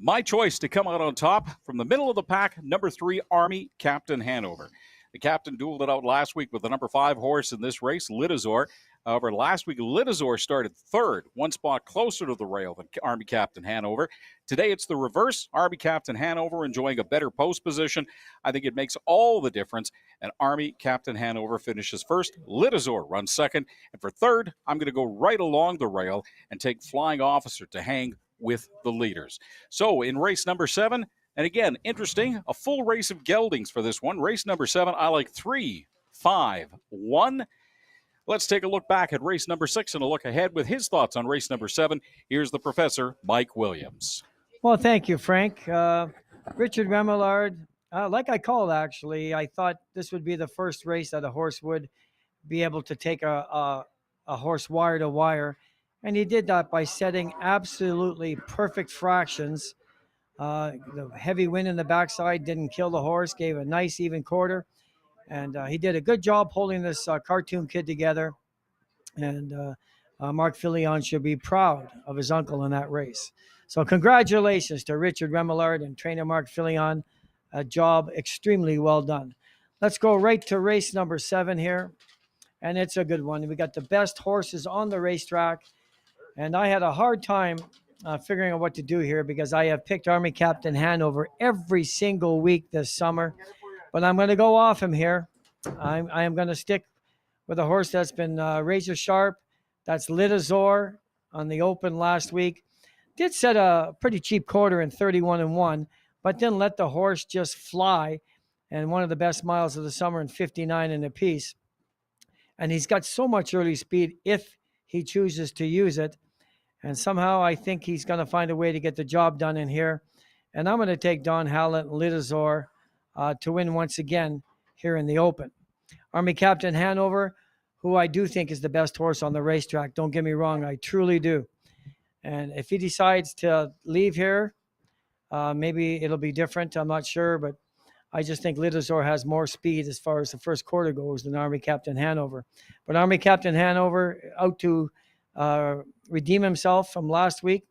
B: My choice to come out on top from the middle of the pack, number 3, Army Captain Hanover. The captain dueled it out last week with the number 5 horse in this race, Litazor. However, last week, Litazor started third, one spot closer to the rail than Army Captain Hanover. Today, it's the reverse. Army Captain Hanover enjoying a better post position. I think it makes all the difference. And Army Captain Hanover finishes first. Litazor runs second. And for third, I'm going to go right along the rail and take Flying Officer to hang with the leaders. So in race number 7, and again, interesting, a full race of geldings for this one. Race number 7, I like 3, 5, 1. Let's take a look back at race number 6 and a look ahead with his thoughts on race number 7. Here's the professor, Mike Williams.
A: Well, thank you, Frank. Richard Remillard, like I called, actually, I thought this would be the first race that a horse would be able to take a horse wire to wire. And he did that by setting absolutely perfect fractions. The heavy wind in the backside didn't kill the horse, gave a nice even quarter. And he did a good job holding this cartoon kid together. And Mark Filion should be proud of his uncle in that race. So congratulations to Richard Remillard and trainer Mark Filion. A job extremely well done. Let's go right to race number 7 here. And it's a good one. We got the best horses on the racetrack. And I had a hard time figuring out what to do here because I have picked Army Captain Hanover every single week this summer. But I'm going to go off him here. I am going to stick with a horse that's been razor sharp. That's Litazor on the Open last week. Did set a pretty cheap quarter in 31-1, but didn't let the horse just fly. And one of the best miles of the summer in 59 and a piece. And he's got so much early speed if he chooses to use it. And somehow I think he's going to find a way to get the job done in here. And I'm going to take Don Hallett and Litazor to win once again here in the Open. Army Captain Hanover, who I do think is the best horse on the racetrack. Don't get me wrong, I truly do. And if he decides to leave here, maybe it'll be different. I'm not sure, but I just think Litazor has more speed as far as the first quarter goes than Army Captain Hanover. But Army Captain Hanover out to redeem himself from last week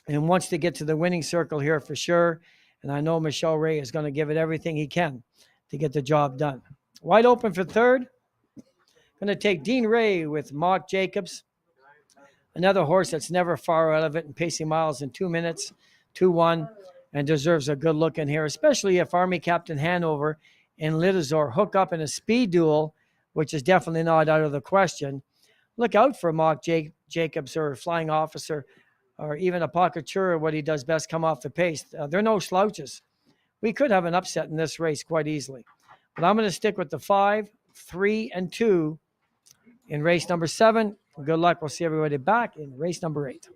A: and wants to get to the winning circle here for sure. And I know Michelle Ray is going to give it everything he can to get the job done. Wide open for third. Going to take Dean Ray with Mark Jacobs. Another horse that's never far out of it and pacing miles in 2 minutes, 2-1, and deserves a good look in here, especially if Army Captain Hanover and Litazor hook up in a speed duel, which is definitely not out of the question. Look out for Mark Jacobs or Flying Officer or even a Apocatura, what he does best, come off the pace. They're no slouches. We could have an upset in this race quite easily. But I'm going to stick with the 5, 3, and 2 in race number 7. Good luck. We'll see everybody back in race number 8.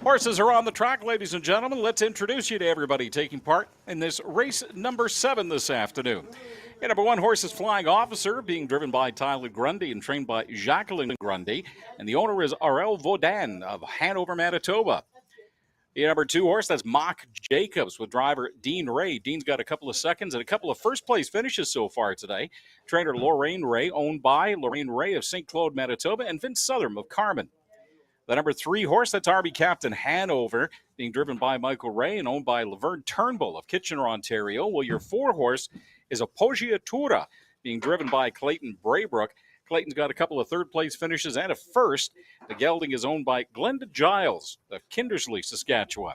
B: Horses are on the track, ladies and gentlemen. Let's introduce you to everybody taking part in this race number 7 this afternoon. Your number 1 horse is Flying Officer, being driven by Tyler Grundy and trained by Jacqueline Grundy. And the owner is Arel Vaudan of Hanover, Manitoba. The number 2 horse, that's Mock Jacobs with driver Dean Ray. Dean's got a couple of seconds and a couple of first-place finishes so far today. Trainer Lorraine Ray, owned by Lorraine Ray of St. Claude, Manitoba, and Vince Southern of Carmen. The number 3 horse, that's Army Captain Hanover, being driven by Michael Ray and owned by Laverne Turnbull of Kitchener, Ontario. Well, your 4 horse is Appoggiatura, being driven by Clayton Braybrook. Clayton's got a couple of third-place finishes and a first. The gelding is owned by Glenda Giles of Kindersley, Saskatchewan.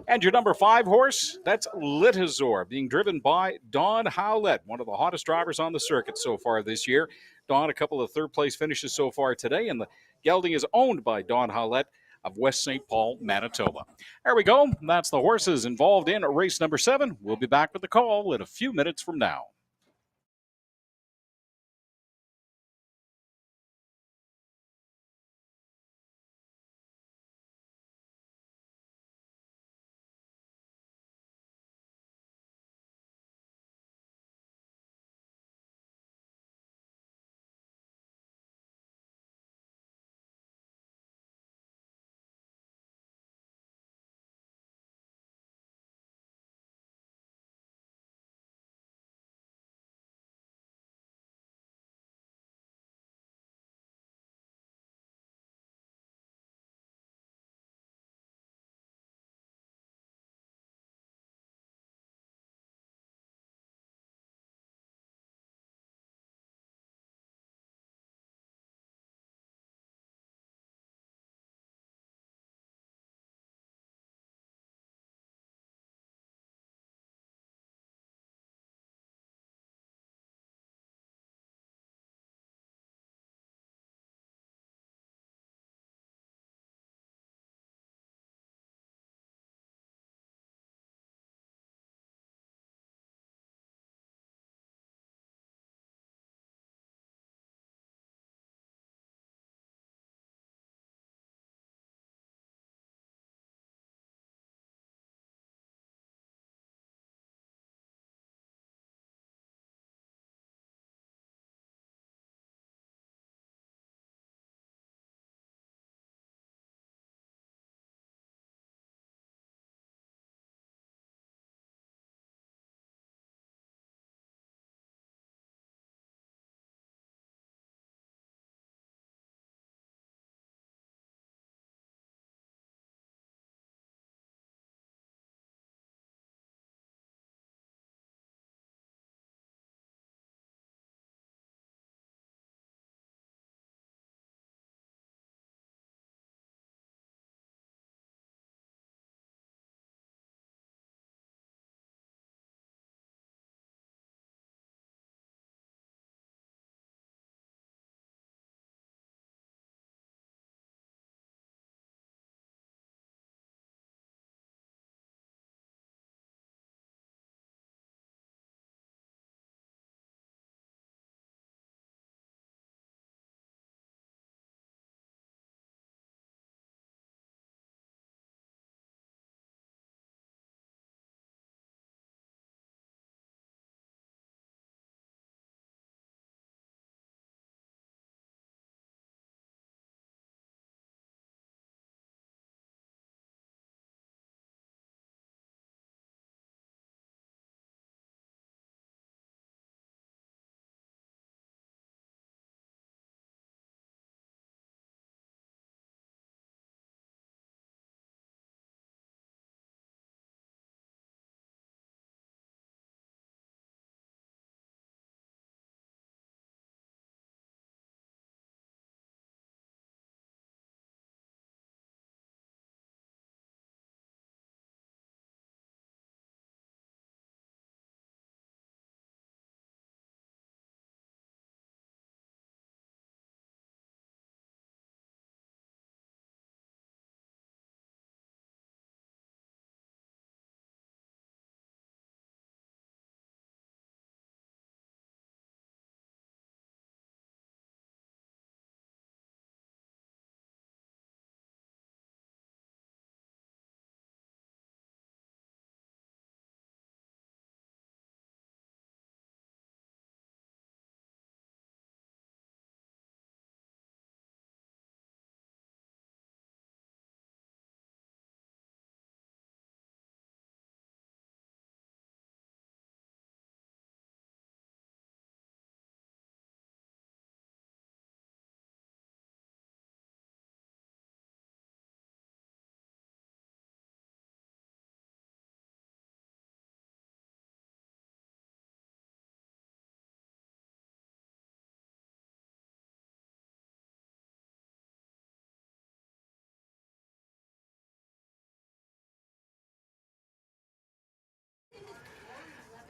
B: And your number 5 horse, that's Litazor, being driven by Don Howlett, one of the hottest drivers on the circuit so far this year. Don, a couple of third-place finishes so far today, and the gelding is owned by Don Howlett of West St. Paul, Manitoba. There we go. That's the horses involved in race number 7. We'll be back with the call in a few minutes from now.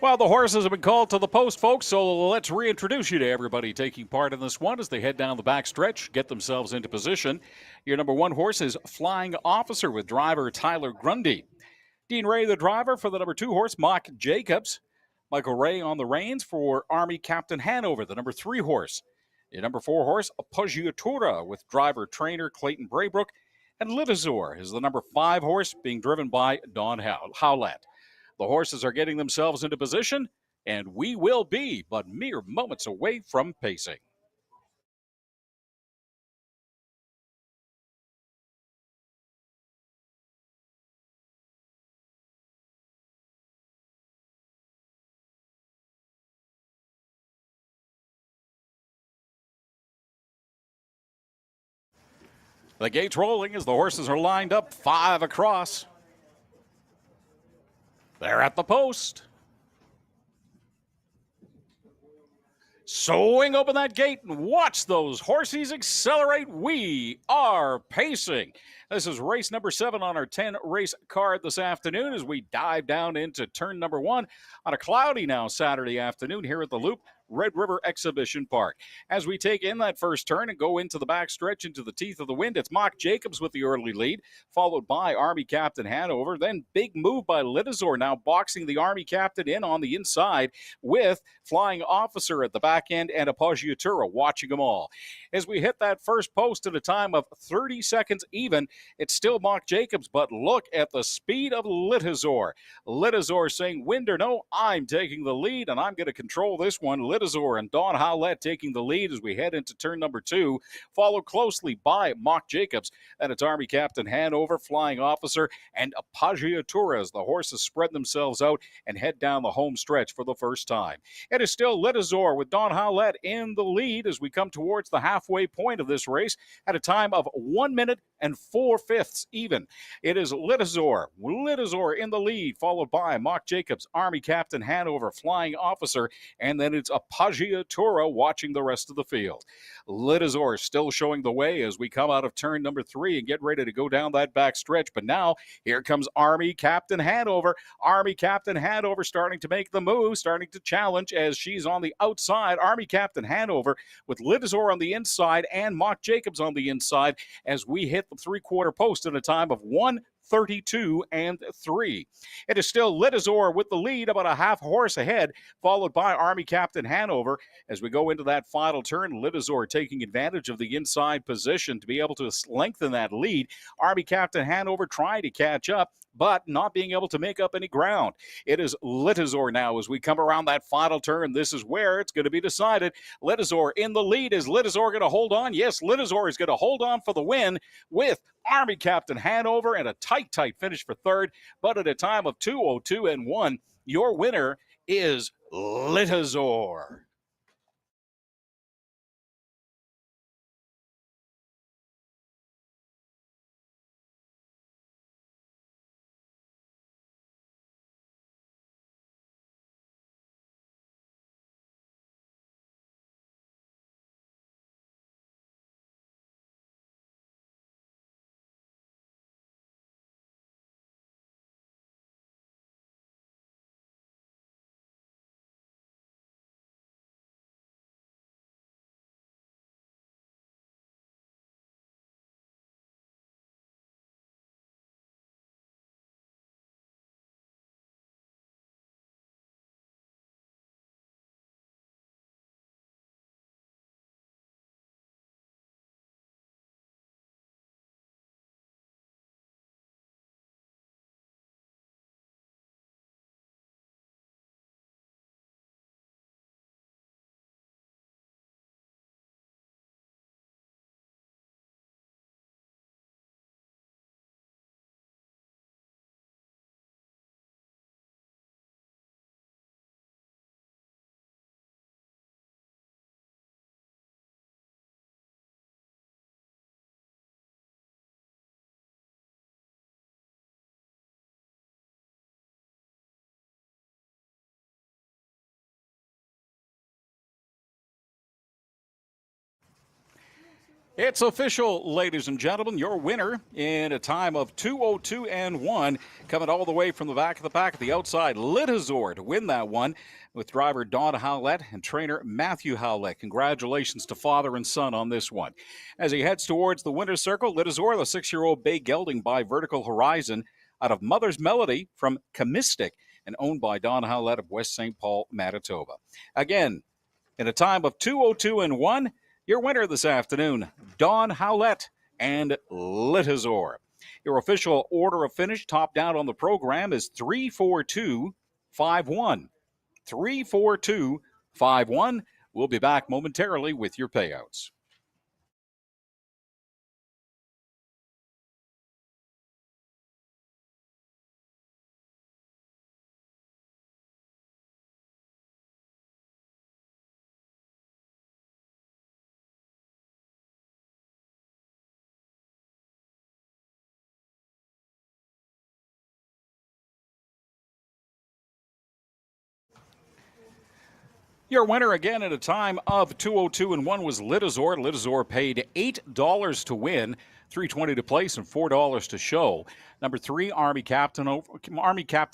B: Well, the horses have been called to the post, folks, so let's reintroduce you to everybody taking part in this one as they head down the back stretch, get themselves into position. Your number one horse is Flying Officer with driver Tyler Grundy. Dean Ray, the driver for the number two horse, Mock Jacobs. Michael Ray on the reins for Army Captain Hanover, the number three horse. Your number four horse, Appoggiatura, with driver trainer Clayton Braybrook. And Litazor is the number five horse, being driven by Don Howlett. The horses are getting themselves into position, and we will be but mere moments away from pacing. The gates rolling as the horses are lined up, five across. They're at the post. Swing open that gate and watch those horses accelerate. We are pacing. This is race number 7 on our 10 race card this afternoon as we dive down into turn number 1 on a cloudy now Saturday afternoon here at the Loop Red River Exhibition Park. As we take in that first turn and go into the backstretch into the teeth of the wind, it's Mock Jacobs with the early lead, followed by Army Captain Hanover. Then big move by Litazor, now boxing the Army Captain in on the inside with Flying Officer at the back end and Appoggiatura watching them all. As we hit that first post at a time of 30 seconds even, it's still Mock Jacobs, but look at the speed of Litazor. Litazor saying, wind or no, I'm taking the lead, and I'm going to control this one. Litazor and Don Howlett taking the lead as we head into turn number 2, followed closely by Mock Jacobs. And it's Army Captain Hanover, Flying Officer, and Appoggiatura as the horses spread themselves out and head down the home stretch for the first time. It is still Litazor with Don Howlett in the lead as we come towards the halfway point of this race at a time of 1 minute and 4/5 even. It is Litazor in the lead, followed by Mock Jacobs, Army Captain Hanover, Flying Officer, and then it's Appoggiatura watching the rest of the field. Litazor still showing the way as we come out of turn number 3 and get ready to go down that back stretch. But now here comes Army Captain Hanover. Army Captain Hanover starting to make the move, starting to challenge as she's on the outside. Army Captain Hanover with Litazor on the inside and Mock Jacobs on the inside as we hit the three-quarter post at a time of 1:32 and 3. It is still Litazor with the lead, about a half horse ahead, followed by Army Captain Hanover. As we go into that final turn, Litazor taking advantage of the inside position to be able to lengthen that lead. Army Captain Hanover trying to catch up, but not being able to make up any ground. It is Litazor now as we come around that final turn. This is where it's going to be decided. Litazor in the lead. Is Litazor going to hold on? Yes, Litazor is going to hold on for the win with Army Captain Hanover and a tight finish for third. But at a time of 2:02 and 1, your winner is Litazor. It's official, ladies and gentlemen. Your winner in a time of 2:02 and 1, coming all the way from the back of the pack at the outside, Litazor to win that one with driver Don Howlett and trainer Matthew Howlett. Congratulations to father and son on this one. As he heads towards the winner's circle, Litazor, the 6-year-old bay gelding by Vertical Horizon out of Mother's Melody from Comistic and owned by Don Howlett of West St. Paul, Manitoba. Again, in a time of 2:02 and 1, your winner this afternoon, Don Howlett and Litazor. Your official order of finish, top down on the program, is 34251. 34251. We'll be back momentarily with your payouts. Your winner again at a time of 2:02 and 1 was Litazor. Litazor paid $8 to win, $3.20 to place, and $4 to show. Number 3, Army Captain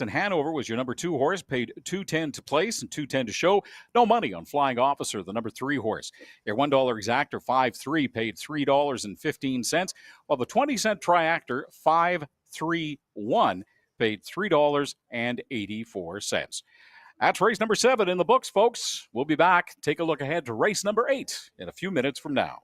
B: Hanover was your number 2 horse, paid $2.10 to place and $2.10 to show. No money on Flying Officer, the number 3 horse. Your $1 exactor 5-3 paid $3.15, while the 20-cent triactor 5-3-1 paid $3.84. That's race number 7 in the books, folks. We'll be back. Take a look ahead to race number 8 in a few minutes from now.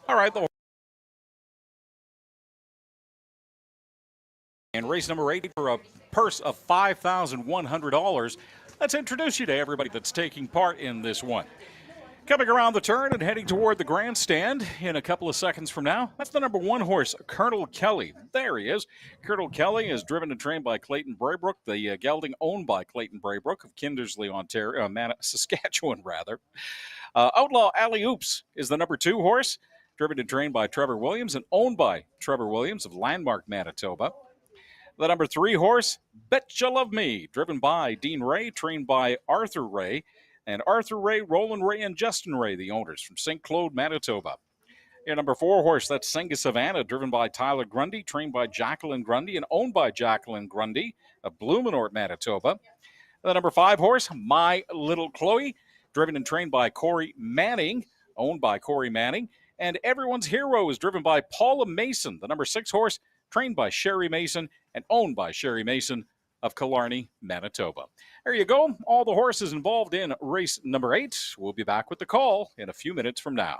B: All right, and race number 8 for a purse of $5,100. Let's introduce you to everybody that's taking part in this one. Coming around the turn and heading toward the grandstand in a couple of seconds from now, that's the number 1 horse, Colonel Kelly. There he is. Colonel Kelly is driven and trained by Clayton Braybrook, the gelding owned by Clayton Braybrook of Kindersley, Ontario, Saskatchewan, rather. Outlaw Alley Oops is the number 2 horse, driven and trained by Trevor Williams and owned by Trevor Williams of Landmark, Manitoba. The number 3 horse, Bet You Love Me, driven by Dean Ray, trained by Arthur Ray, and Arthur Ray, Roland Ray, and Justin Ray, the owners from St. Claude, Manitoba. Your number 4 horse, that's Senga Savannah, driven by Tyler Grundy, trained by Jacqueline Grundy, and owned by Jacqueline Grundy of Blumenort, Manitoba. The number 5 horse, My Little Chloe, driven and trained by Corey Manning, owned by Corey Manning. And Everyone's Hero is driven by Paula Mason, the number 6 horse, trained by Sherry Mason and owned by Sherry Mason of Killarney, Manitoba. There you go. All the horses involved in race number 8. We'll be back with the call in a few minutes from now.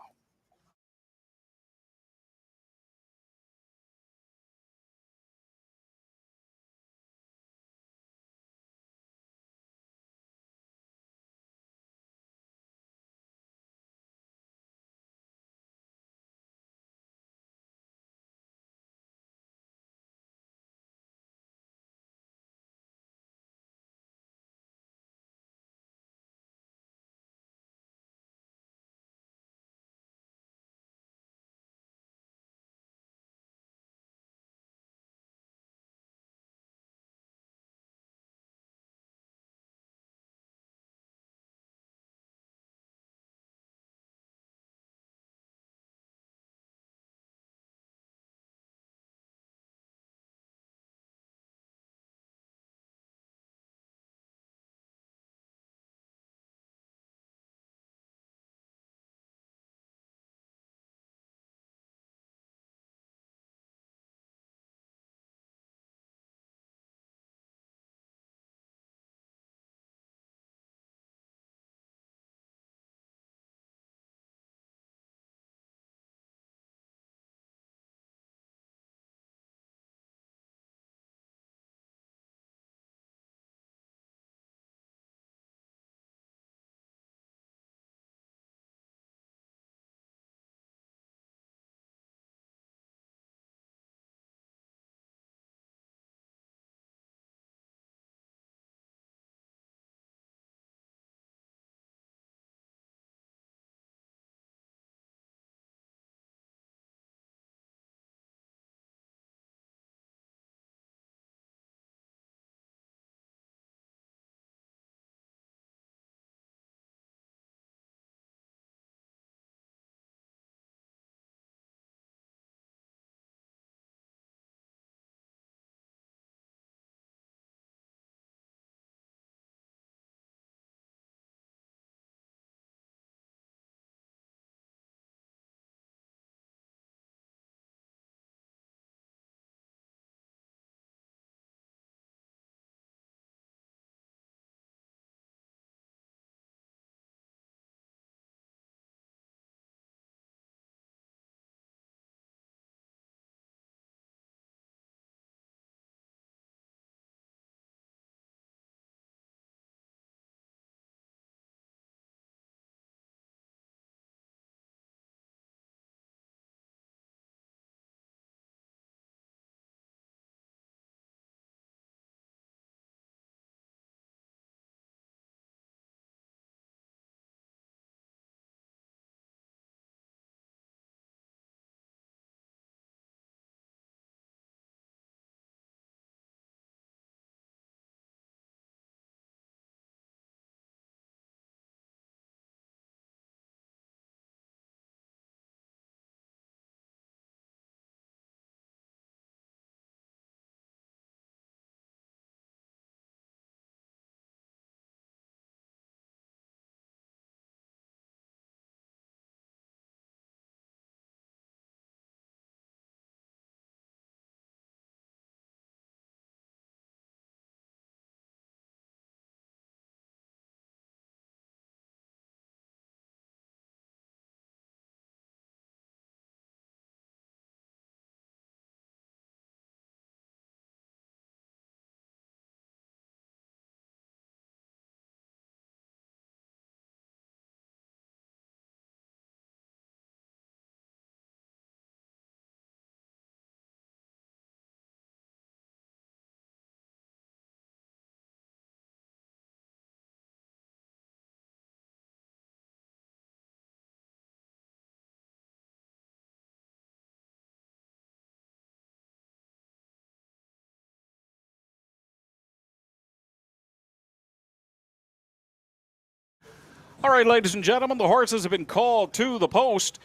B: All right, ladies and gentlemen, the horses have been called to the post.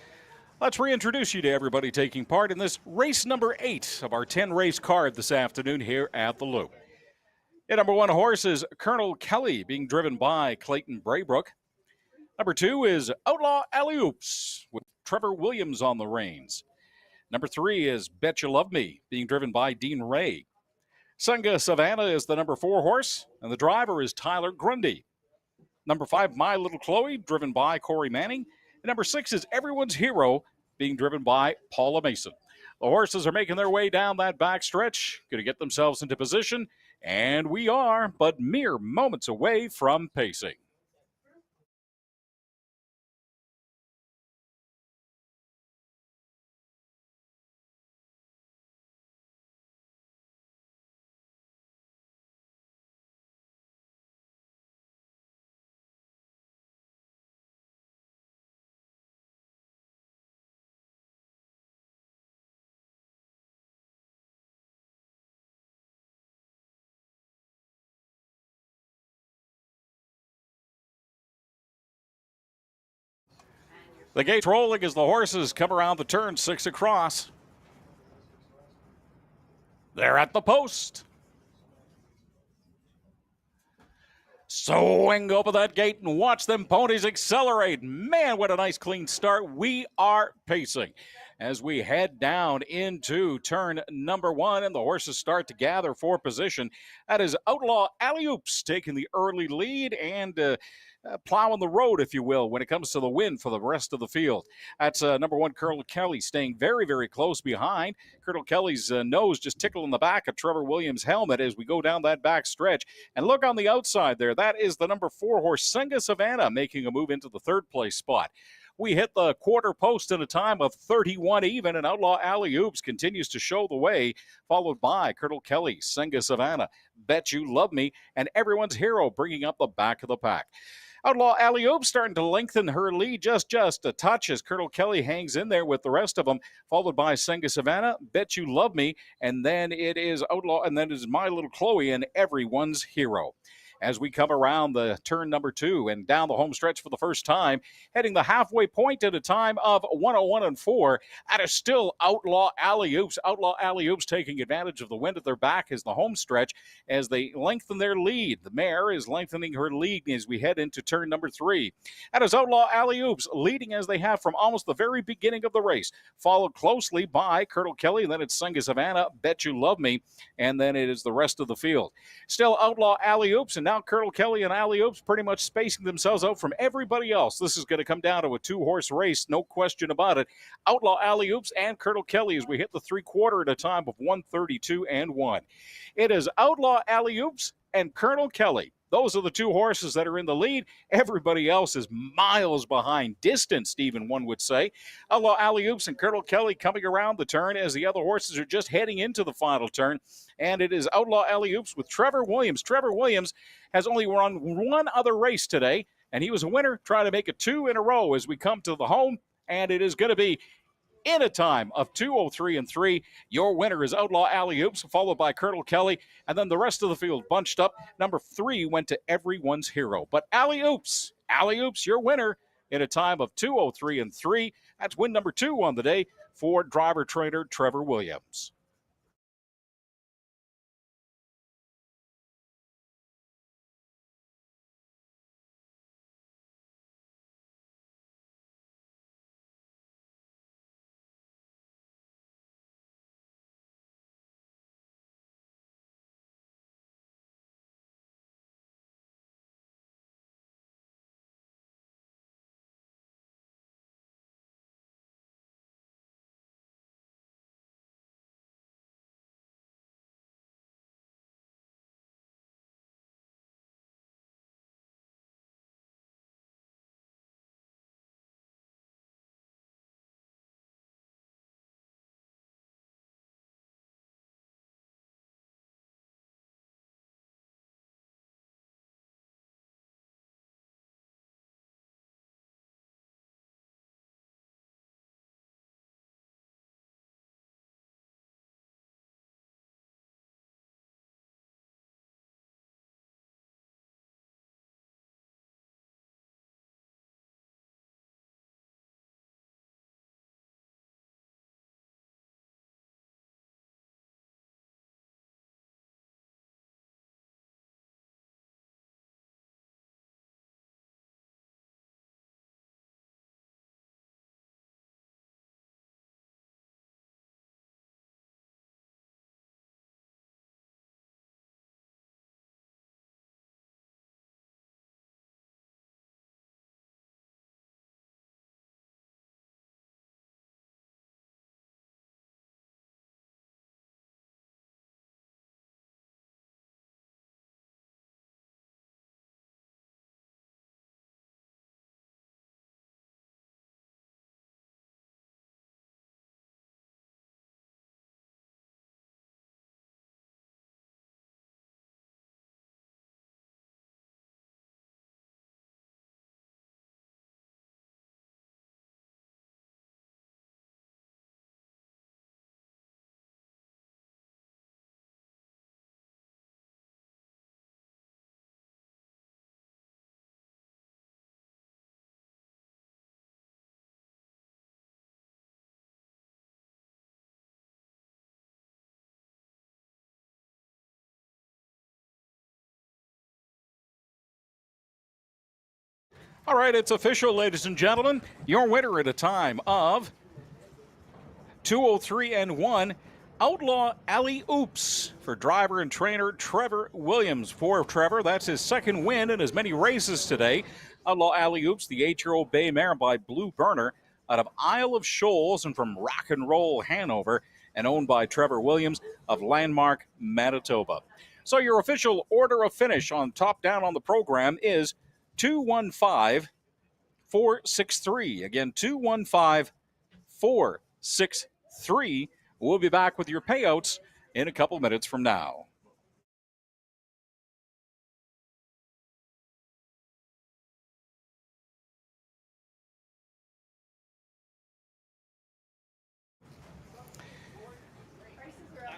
B: Let's reintroduce you to everybody taking part in this race number 8 of our 10-race card this afternoon here at the Loop. The number 1 horse is Colonel Kelly, being driven by Clayton Braybrook. Number 2 is Outlaw Alley-Oops, with Trevor Williams on the reins. Number 3 is Bet You Love Me, being driven by Dean Ray. Sunga Savannah is the number 4 horse, and the driver is Tyler Grundy. Number 5, My Little Chloe, driven by Corey Manning. And number 6 is Everyone's Hero, being driven by Paula Mason. The horses are making their way down that back stretch, going to get themselves into position, and we are but mere moments away from pacing. The gate's rolling as the horses come around the turn 6 across. They're at the post. Swing open that gate and watch them ponies accelerate. Man, what a nice clean start. We are pacing as we head down into turn number 1, and the horses start to gather for position. That is Outlaw Alley-Oops taking the early lead and plowing the road, if you will, when it comes to the win for the rest of the field. That's number 1, Colonel Kelly, staying very, very close behind. Colonel Kelly's nose just tickling the back of Trevor Williams' helmet as we go down that back stretch. And look on the outside there. That is the number 4 horse, Sunga Savannah, making a move into the 3rd place spot. We hit the quarter post in a time of 31 even, and Outlaw Alley-Oops continues to show the way, followed by Colonel Kelly, Sunga Savannah, Bet You Love Me, and Everyone's Hero bringing up the back of the pack. Outlaw Alley-Oops starting to lengthen her lead just a touch as Colonel Kelly hangs in there with the rest of them, followed by Sunga Savannah, Bet You Love Me, and then it is Outlaw, and then it is My Little Chloe and Everyone's Hero. As we come around the turn number 2 and down the home stretch for the first time, heading the halfway point at a time of 101-4. That is still Outlaw Alley-Oops. Outlaw Alley-Oops taking advantage of the wind at their back as the home stretch as they lengthen their lead. The mare is lengthening her lead as we head into turn number 3. That is Outlaw Alley-Oops leading as they have from almost the very beginning of the race, followed closely by Colonel Kelly, then it's Sunga Savannah, Bet You Love Me, and then it is the rest of the field. Still Outlaw Alley-Oops, and now Colonel Kelly and Alley-Oops pretty much spacing themselves out from everybody else. This is going to come down to a 2-horse race, no question about it. Outlaw Alley-Oops and Colonel Kelly as we hit the 3/4 at a time of 1:32.1. It is Outlaw Alley-Oops and Colonel Kelly. Those are the 2 horses that are in the lead. Everybody else is miles behind, distanced even, one would say. Outlaw Alley-Oops and Colonel Kelly coming around the turn as the other horses are just heading into the final turn. And it is Outlaw Alley-Oops with Trevor Williams. Trevor Williams has only run one other race today, and he was a winner, trying to make it 2 in a row as we come to the home. And it is going to be in a time of 2:03.3. Your winner is Outlaw Alley-Oops, followed by Colonel Kelly, and then the rest of the field bunched up. Number 3 went to Everyone's Hero. But Alley-Oops, your winner in a time of 2:03.3. That's win number 2 on the day for driver trainer Trevor Williams. All right, it's official, ladies and gentlemen. Your winner at a time of 2:03 and 1. Outlaw Alley Oops for driver and trainer Trevor Williams. For Trevor, that's his second win in as many races today. Outlaw Alley Oops, the 8-year-old bay mare by Blue Burner out of Isle of Shoals and from Rock and Roll, Hanover, and owned by Trevor Williams of Landmark, Manitoba. So your official order of finish on top down on the program is 215-463. Again, 215-463. We'll be back with your payouts in a couple minutes from now.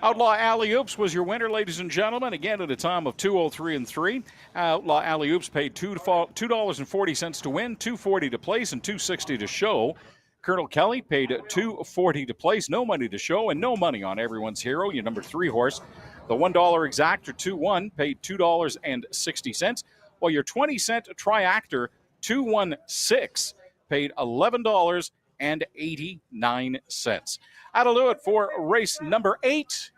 B: Outlaw Alley Oops was your winner, ladies and gentlemen. Again, at a time of 2:03 and 3. Outlaw Alley Oops paid $2.40 to win, $2.40 to place, and $2.60 to show. Colonel Kelly paid $2.40 to place, no money to show, and no money on Everyone's Hero, your number 3 horse. The $1 exactor 2-1 paid $2.60, while your 20-cent triactor 2-1-6 paid $11.89. That'll do it for race number 8.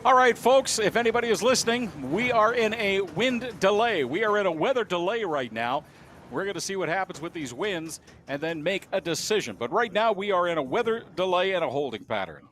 B: All right, folks, if anybody is listening, we are in a wind delay. We are in a weather delay right now. We're going to see what happens with these winds and then make a decision. But right now, we are in a weather delay and a holding pattern.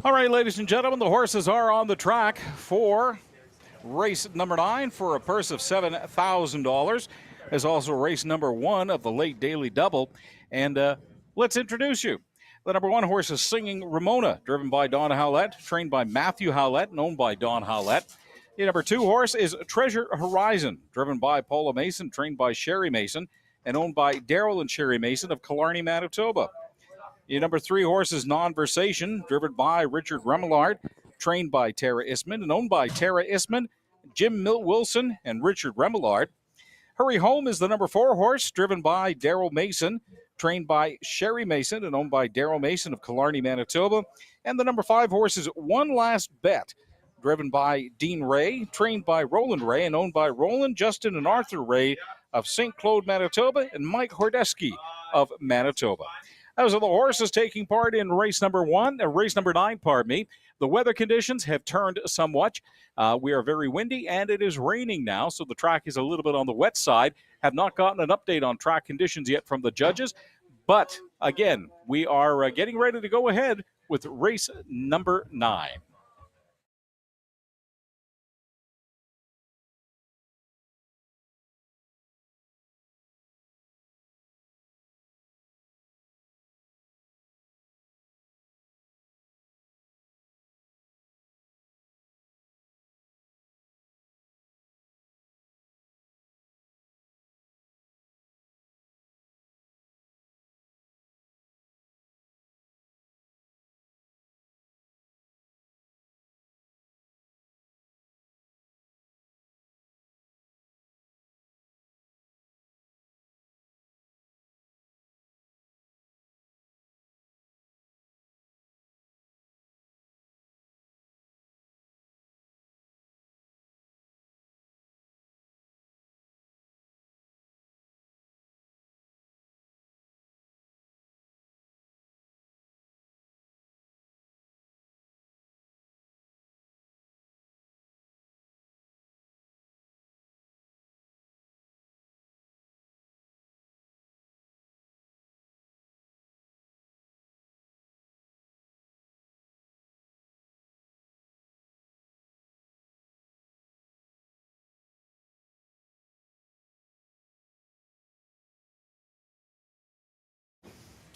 B: All right, ladies and gentlemen, the horses are on the track for race number 9 for a purse of $7,000. There's also race number 1 of the late daily double. And let's introduce you. The number 1 horse is Singing Ramona, driven by Don Howlett, trained by Matthew Howlett, and owned by Don Howlett. The number 2 horse is Treasure Horizon, driven by Paula Mason, trained by Sherry Mason, and owned by Daryl and Sherry Mason of Killarney, Manitoba. The number 3 horse is Non-Versation, driven by Richard Remillard, trained by Tara Isman, and owned by Tara Isman, Jim Wilson, and Richard Remillard. Hurry Home is the number 4 horse, driven by Daryl Mason, trained by Sherry Mason, and owned by Daryl Mason of Killarney, Manitoba. And the number 5 horse is One Last Bet, driven by Dean Ray, trained by Roland Ray, and owned by Roland, Justin, and Arthur Ray of St. Claude, Manitoba, and Mike Hordeski of Manitoba. Those are the horses taking part in race number 9, pardon me. The weather conditions have turned somewhat. We are very windy, and it is raining now, so the track is a little bit on the wet side. Have not gotten an update on track conditions yet from the judges. But, again, we are getting ready to go ahead with race number 9.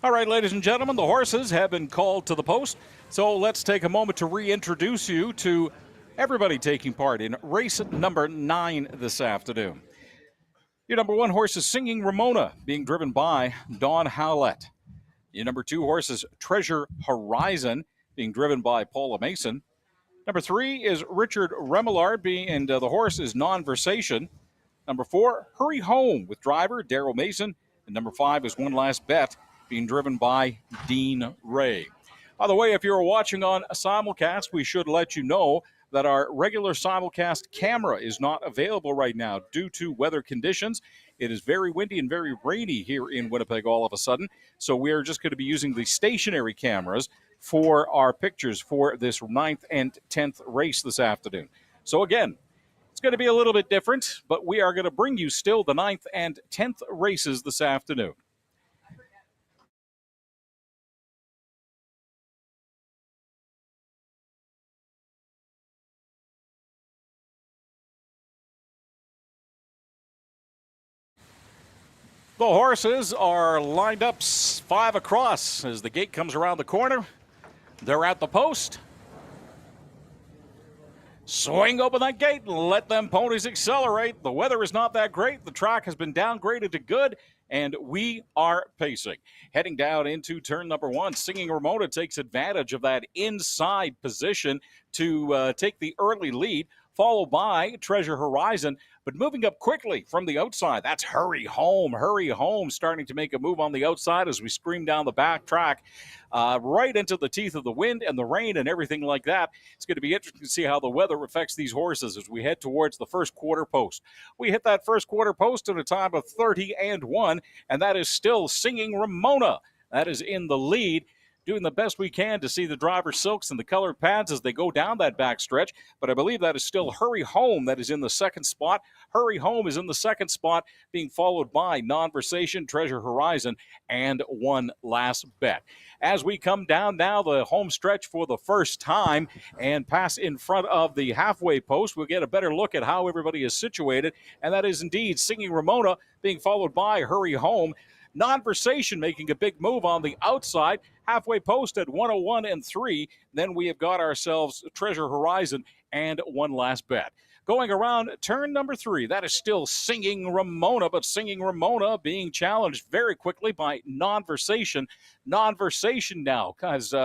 B: All right, ladies and gentlemen, the horses have been called to the post. So let's take a moment to reintroduce you to everybody taking part in race number 9 this afternoon. Your number 1 horse is Singing Ramona, being driven by Don Howlett. Your number 2 horse is Treasure Horizon, being driven by Paula Mason. Number 3 is Richard Remillard, and the horse is Non-Versation. Number 4, Hurry Home, with driver Daryl Mason. And number 5 is One Last Bet, being driven by Dean Ray. By the way, if you're watching on a simulcast, we should let you know that our regular simulcast camera is not available right now due to weather conditions. It is very windy and very rainy here in Winnipeg all of a sudden, so we're just going to be using the stationary cameras for our pictures for this 9th and 10th race this afternoon. So again, it's going to be a little bit different, but we are going to bring you still the 9th and 10th races this afternoon. The horses are lined up 5 across as the gate comes around the corner. They're at the post. Swing open that gate and let them ponies accelerate. The weather is not that great. The track has been downgraded to good, and we are pacing. Heading down into turn number 1, Singing Ramona takes advantage of that inside position to take the early lead, followed by Treasure Horizon. But moving up quickly from the outside, that's Hurry Home. Hurry Home starting to make a move on the outside as we scream down the back track, right into the teeth of the wind and the rain and everything like that. It's going to be interesting to see how the weather affects these horses as we head towards the first quarter post. We hit that first quarter post at a time of 30-1, and that is still Singing Ramona. That is in the lead. doing the best we can to see the driver silks and the colored pads as they go down that back stretch. But I believe that is still Hurry Home that is in the second spot. Hurry Home is in the second spot, being followed by Non-Versation, Treasure Horizon, and One Last Bet. As we come down now the home stretch for the first time and pass in front of the halfway post, we'll get a better look at how everybody is situated, and that is indeed Singing Ramona being followed by Hurry Home. Non-Versation making a big move on the outside, halfway post at 101 and 3. Then we have got ourselves Treasure Horizon and One Last Bet. Going around turn number 3, that is still Singing Ramona, but Singing Ramona being challenged very quickly by Non-Versation. Non-Versation now, because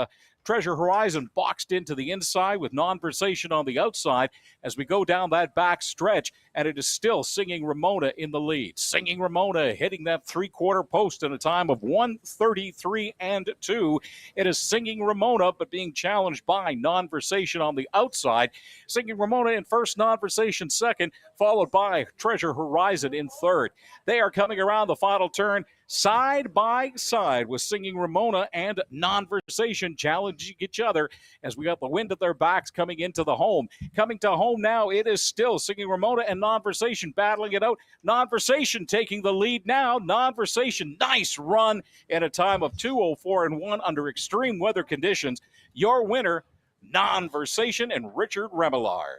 B: Treasure Horizon boxed into the inside with Non-Versation on the outside as we go down that back stretch, and it is still Singing Ramona in the lead. Singing Ramona hitting that three-quarter post in a time of 1:33 and 2. It is Singing Ramona, but being challenged by Non-Versation on the outside. Singing Ramona in first, Non-Versation second, followed by Treasure Horizon in third. They are coming around the final turn side by side with Singing Ramona and Non-Versation challenging each other as we got the wind at their backs coming into the home. Coming to home now, it is still Singing Ramona and Non-Versation battling it out. Non-Versation taking the lead now. Non-Versation, nice run in a time of 2:04 and 1 under extreme weather conditions. Your winner, Non-Versation and Richard Remillard.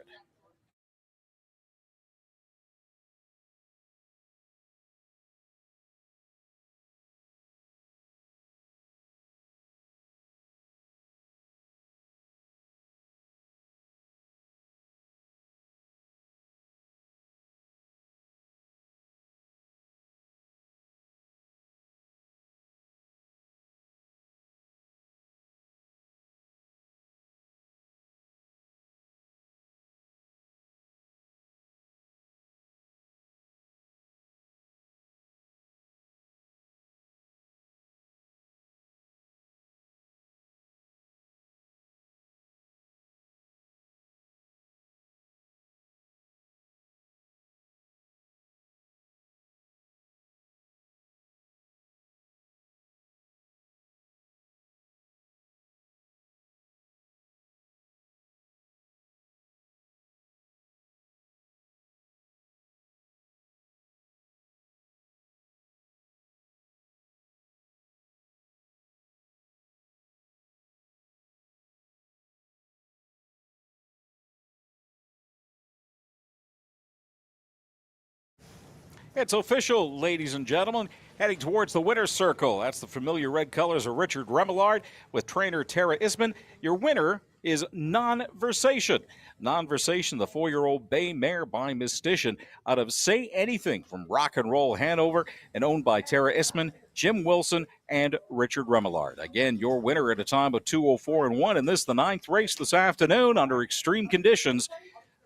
B: It's official, ladies and gentlemen. Heading towards the winner's circle. That's the familiar red colors of Richard Remillard with trainer Tara Isman. Your winner is Non-Versation. Non-Versation, the 4-year-old bay mare by Mystition out of Say Anything from Rock and Roll Hanover and owned by Tara Isman, Jim Wilson, and Richard Remillard. Again, your winner at a time of 2:04 and 1 in this, the 9th race this afternoon under extreme conditions.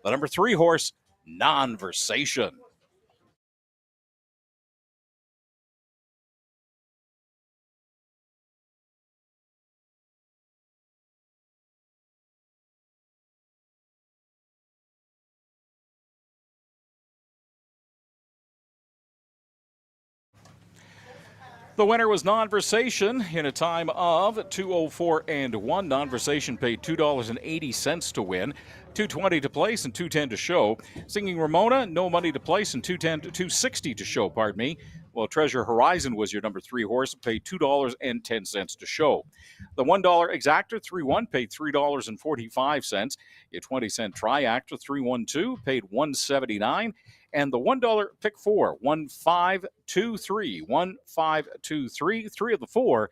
B: The number 3 horse, Non-Versation. The winner was Non-Versation in a time of 2:04 and 1. Non-Versation paid $2.80 to win, $2.20 to place, and $2.10 to show. Singing Ramona, no money to place and $2.60 to show. Pardon me. Well, Treasure Horizon was your number 3 horse, paid $2.10 to show. The $1 exactor 3-1 paid $3.45. Your 20-cent triactor 3-1-2 paid $1.79. And the $1 pick 4, 1523, 1523. 3 of the 4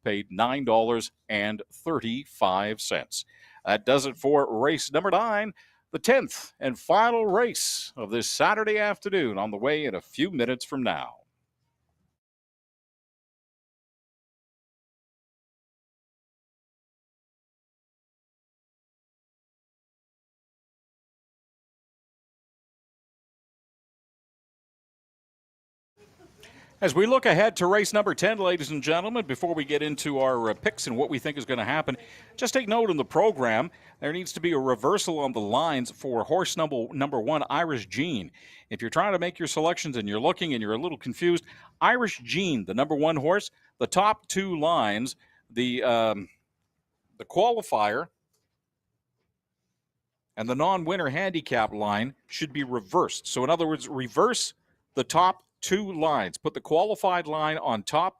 B: paid $9.35. That does it for race number 9, the 10th and final race of this Saturday afternoon, on the way in a few minutes from now. As we look ahead to race number 10, ladies and gentlemen, before we get into our picks and what we think is going to happen, just take note in the program, there needs to be a reversal on the lines for horse number 1, Irish Gene. If you're trying to make your selections and you're looking and you're a little confused, Irish Gene, the number 1 horse, the top 2 lines, the qualifier and the non-winner handicap line should be reversed. So in other words, reverse the top two lines. Put the qualified line on top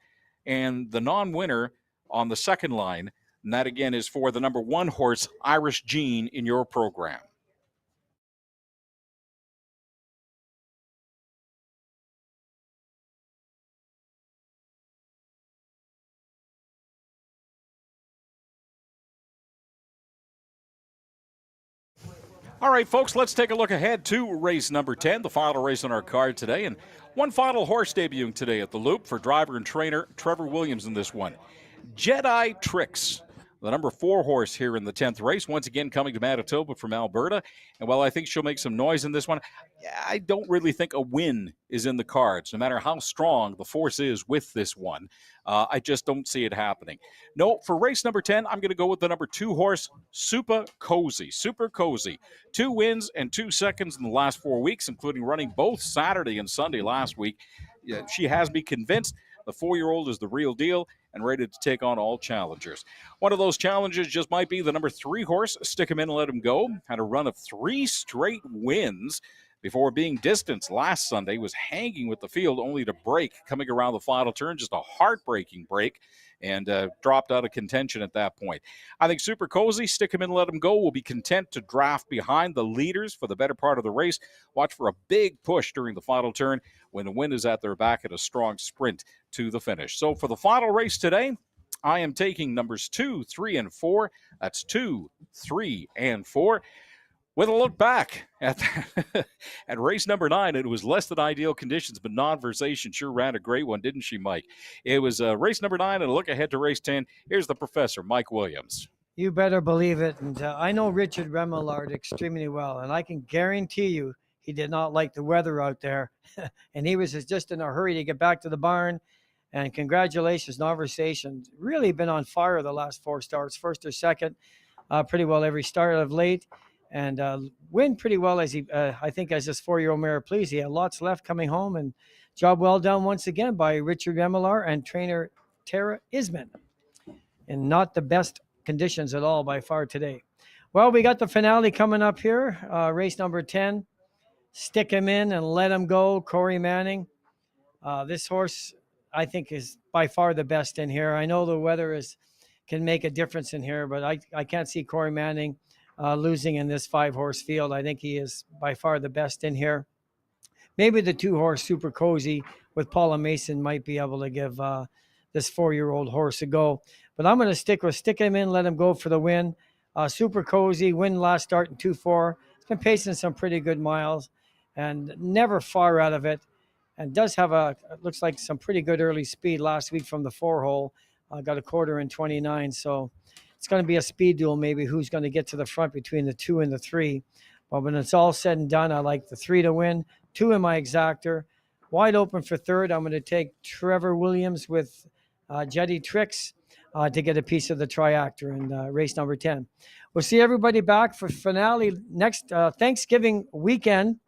B: and the non-winner on the second line. And that, again, is for the number 1 horse, Irish Gene, in your program. All right, folks, let's take a look ahead to race number 10, the final race on our card today. And one final horse debuting today at the Loop for driver and trainer Trevor Williams in this one. Jedi Tricks, the number 4 horse here in the 10th race, once again coming to Manitoba from Alberta. And while I think she'll make some noise in this one, I don't really think a win is in the cards, no matter how strong the force is with this one. I just don't see it happening. No, for race number 10, I'm going to go with the number 2 horse, Super Cozy. Super Cozy. 2 wins and 2 seconds in the last 4 weeks, including running both Saturday and Sunday last week. She has me convinced the 4-year-old is the real deal and ready to take on all challengers. One of those challengers just might be the number 3 horse, Stick 'Em In and Let 'Em Go. Had a run of 3 straight wins before being distanced last Sunday, was hanging with the field only to break coming around the final turn. Just a heartbreaking break, and dropped out of contention at that point. I think Super Cozy, Stick 'Em In, Let 'Em Go will be content to draft behind the leaders for the better part of the race. Watch for a big push during the final turn when the wind is at their back at a strong sprint to the finish. So for the final race today, I am taking numbers 2, 3, and 4. That's 2, 3, and 4. With a look back at at race number 9, it was less than ideal conditions, but Non-Versation sure ran a great one, didn't she, Mike? It was race number 9, and a look ahead to race 10. Here's the professor, Mike Williams.
A: You better believe it. And I know Richard Remillard extremely well, and I can guarantee you he did not like the weather out there. And he was just in a hurry to get back to the barn. And congratulations, Non-Versation. Really been on fire the last 4 starts, first or second, pretty well every start of late. And win pretty well as I think, as this 4-year-old mare Please. He had lots left coming home, and job well done once again by Richard Remillard and trainer Tara Isman. And not the best conditions at all by far today. Well, we got the finale coming up here, race number 10. Stick 'Em In and Let 'Em Go, Corey Manning. This horse, I think, is by far the best in here. I know the weather can make a difference in here, but I can't see Corey Manning losing in this 5-horse field. I think he is by far the best in here. Maybe the 2-horse Super Cozy with Paula Mason might be able to give this 4-year-old horse a go. But I'm going to stick 'Em In, Let 'Em Go for the win. Super Cozy, win last start in 2-4. It's been pacing some pretty good miles and never far out of it. And does have looks like some pretty good early speed last week from the 4-hole. Got a quarter in 29. So it's going to be a speed duel, maybe who's going to get to the front between the 2 and the 3. But when it's all said and done, I like the 3 to win, 2 in my exactor. Wide open for third, I'm going to take Trevor Williams with Jedi Tricks to get a piece of the triactor in race number 10. We'll see everybody back for finale next Thanksgiving weekend,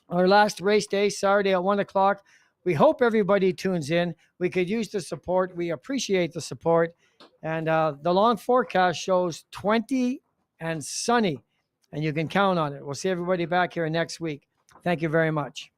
A: our last race day, Saturday at 1 o'clock. We hope everybody tunes in. We could use the support. We appreciate the support. And the long forecast shows 20 and sunny, and you can count on it. We'll see everybody back here next week. Thank you very much.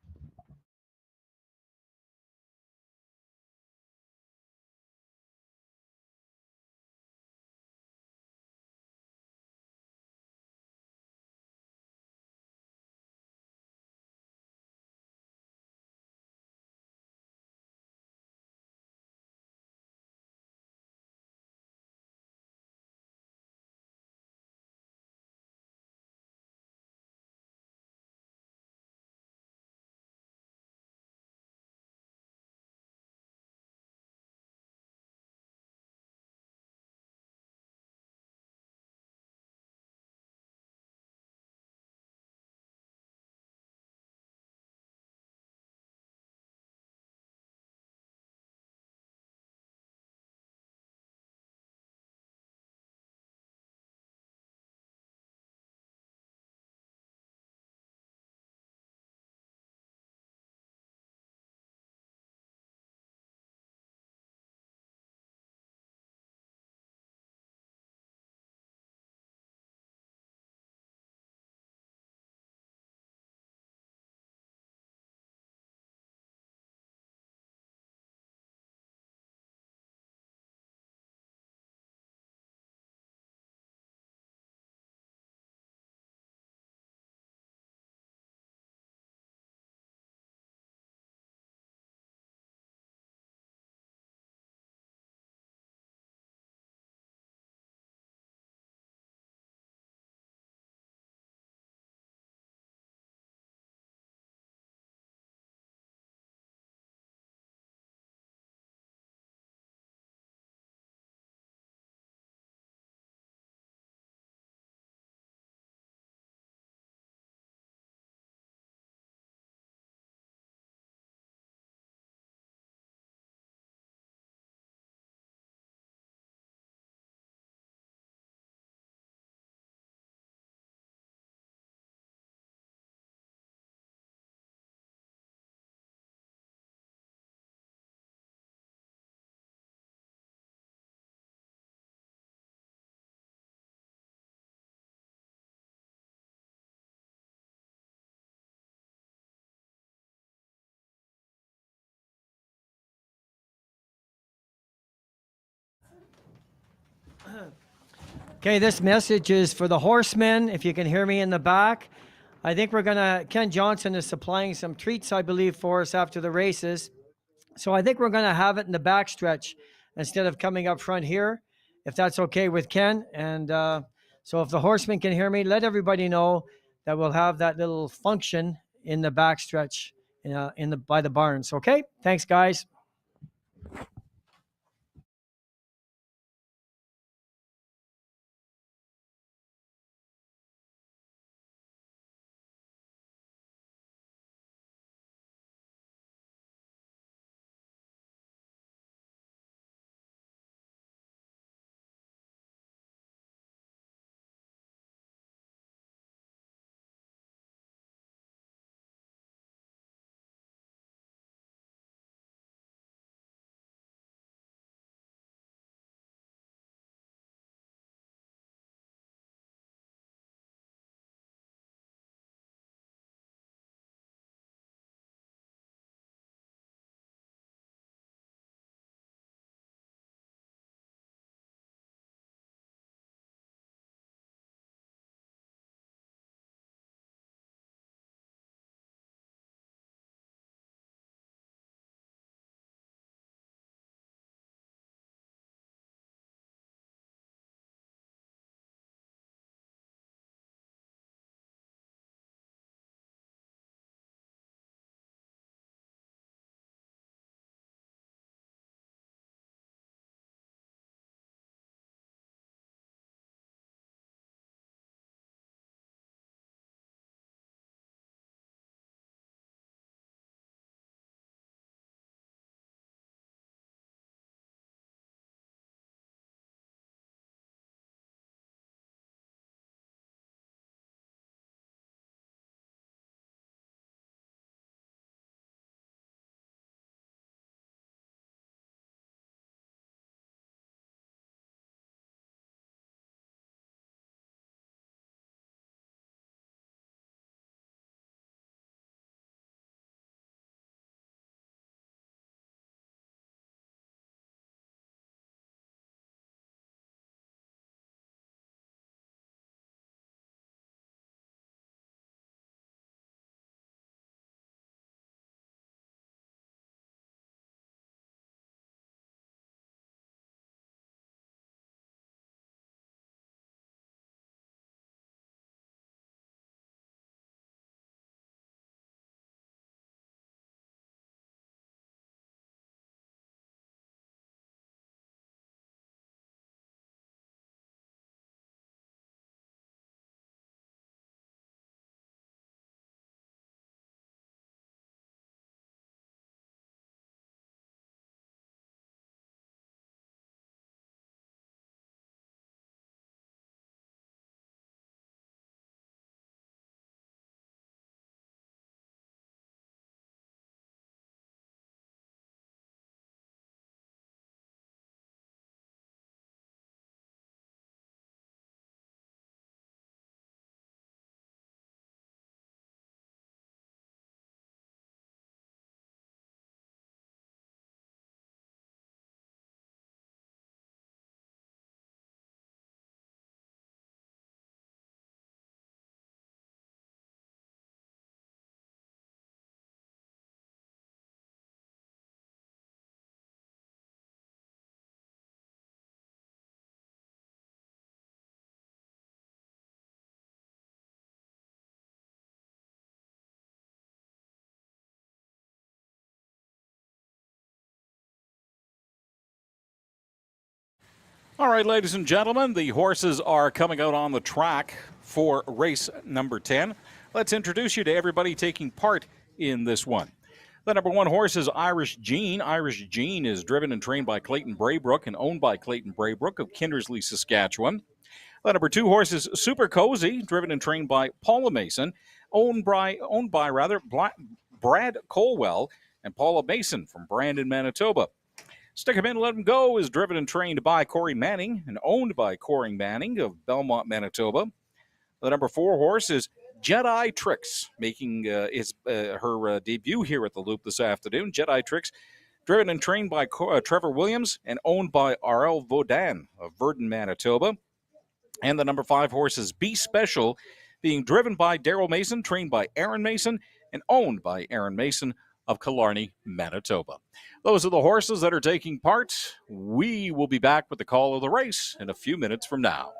A: Okay, this message is for the horsemen. If you can hear me in the back, I think Ken Johnson is supplying some treats, I believe, for us after the races. So I think we're going to have it in the back stretch instead of coming up front here, if that's okay with Ken. And so if the horsemen can hear me, let everybody know that we'll have that little function in the back stretch by the barns. Okay, thanks, guys.
B: All right, ladies and gentlemen, the horses are coming out on the track for race number 10. Let's introduce you to everybody taking part in this one. The number 1 horse is Irish Gene. Irish Gene is driven and trained by Clayton Braybrook and owned by Clayton Braybrook of Kindersley, Saskatchewan. The number 2 horse is Super Cozy, driven and trained by Paula Mason, owned by Brad Colwell and Paula Mason from Brandon, Manitoba. Stick 'em in, let 'em go is driven and trained by Corey Manning and owned by Corey Manning of Belmont, Manitoba. The number 4 horse is Jedi Tricks, making her debut here at the Loop this afternoon. Jedi Tricks, driven and trained by Trevor Williams and owned by R.L. Vaudan of Verdun, Manitoba. And the number 5 horse is Be Special, being driven by Daryl Mason, trained by Aaron Mason, and owned by Aaron Mason of Killarney, Manitoba. Those are the horses that are taking part. We will be back with the call of the race in a few minutes from now.